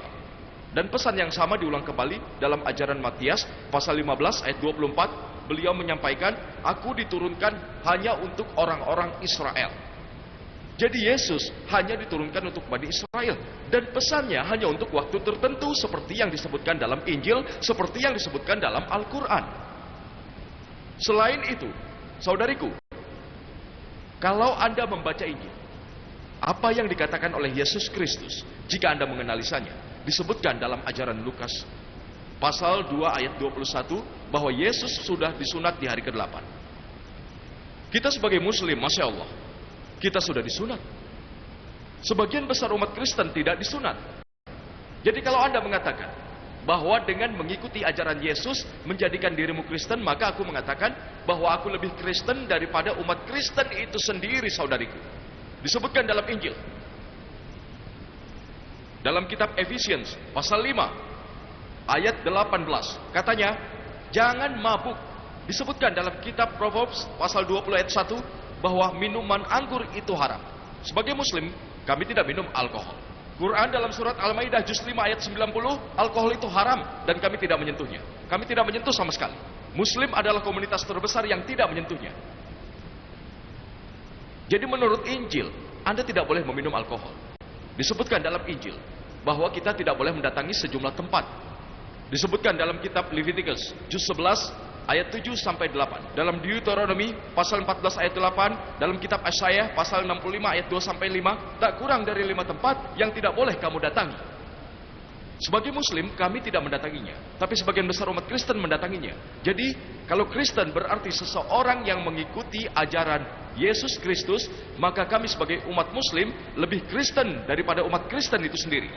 Dan pesan yang sama diulang kembali dalam ajaran Matias pasal 15 ayat 24. Beliau menyampaikan, aku diturunkan hanya untuk orang-orang Israel. Jadi Yesus hanya diturunkan untuk Bani Israel, dan pesannya hanya untuk waktu tertentu, seperti yang disebutkan dalam Injil, seperti yang disebutkan dalam Al-Quran. Selain itu, saudariku, kalau Anda membaca Injil, apa yang dikatakan oleh Yesus Kristus, jika Anda menganalisanya, disebutkan dalam ajaran Lukas pasal 2 ayat 21 bahwa Yesus sudah disunat di hari ke-8. Kita sebagai Muslim, Masya Allah, kita sudah disunat. Sebagian besar umat Kristen tidak disunat. Jadi kalau Anda mengatakan bahwa dengan mengikuti ajaran Yesus menjadikan dirimu Kristen, maka aku mengatakan bahwa aku lebih Kristen daripada umat Kristen itu sendiri, saudariku. Disebutkan dalam Injil, dalam kitab Ephesians pasal 5 ayat 18, katanya jangan mabuk. Disebutkan dalam kitab Proverbs pasal 20 ayat 1 bahwa minuman anggur itu haram. Sebagai Muslim, kami tidak minum alkohol. Quran dalam surat Al-Maidah juz 5 ayat 90, alkohol itu haram dan kami tidak menyentuhnya. Kami tidak menyentuh sama sekali. Muslim adalah komunitas terbesar yang tidak menyentuhnya. Jadi menurut Injil, Anda tidak boleh meminum alkohol. Disebutkan dalam Injil bahwa kita tidak boleh mendatangi sejumlah tempat. Disebutkan dalam kitab Leviticus juz 11 ayat 7 sampai 8. Dalam Deuteronomy pasal 14 ayat 8, dalam kitab Yesaya pasal 65 ayat 2 sampai 5, tak kurang dari 5 tempat yang tidak boleh kamu datangi. Sebagai Muslim, kami tidak mendatanginya, tapi sebagian besar umat Kristen mendatanginya. Jadi, kalau Kristen berarti seseorang yang mengikuti ajaran Yesus Kristus, maka kami sebagai umat Muslim lebih Kristen daripada umat Kristen itu sendiri.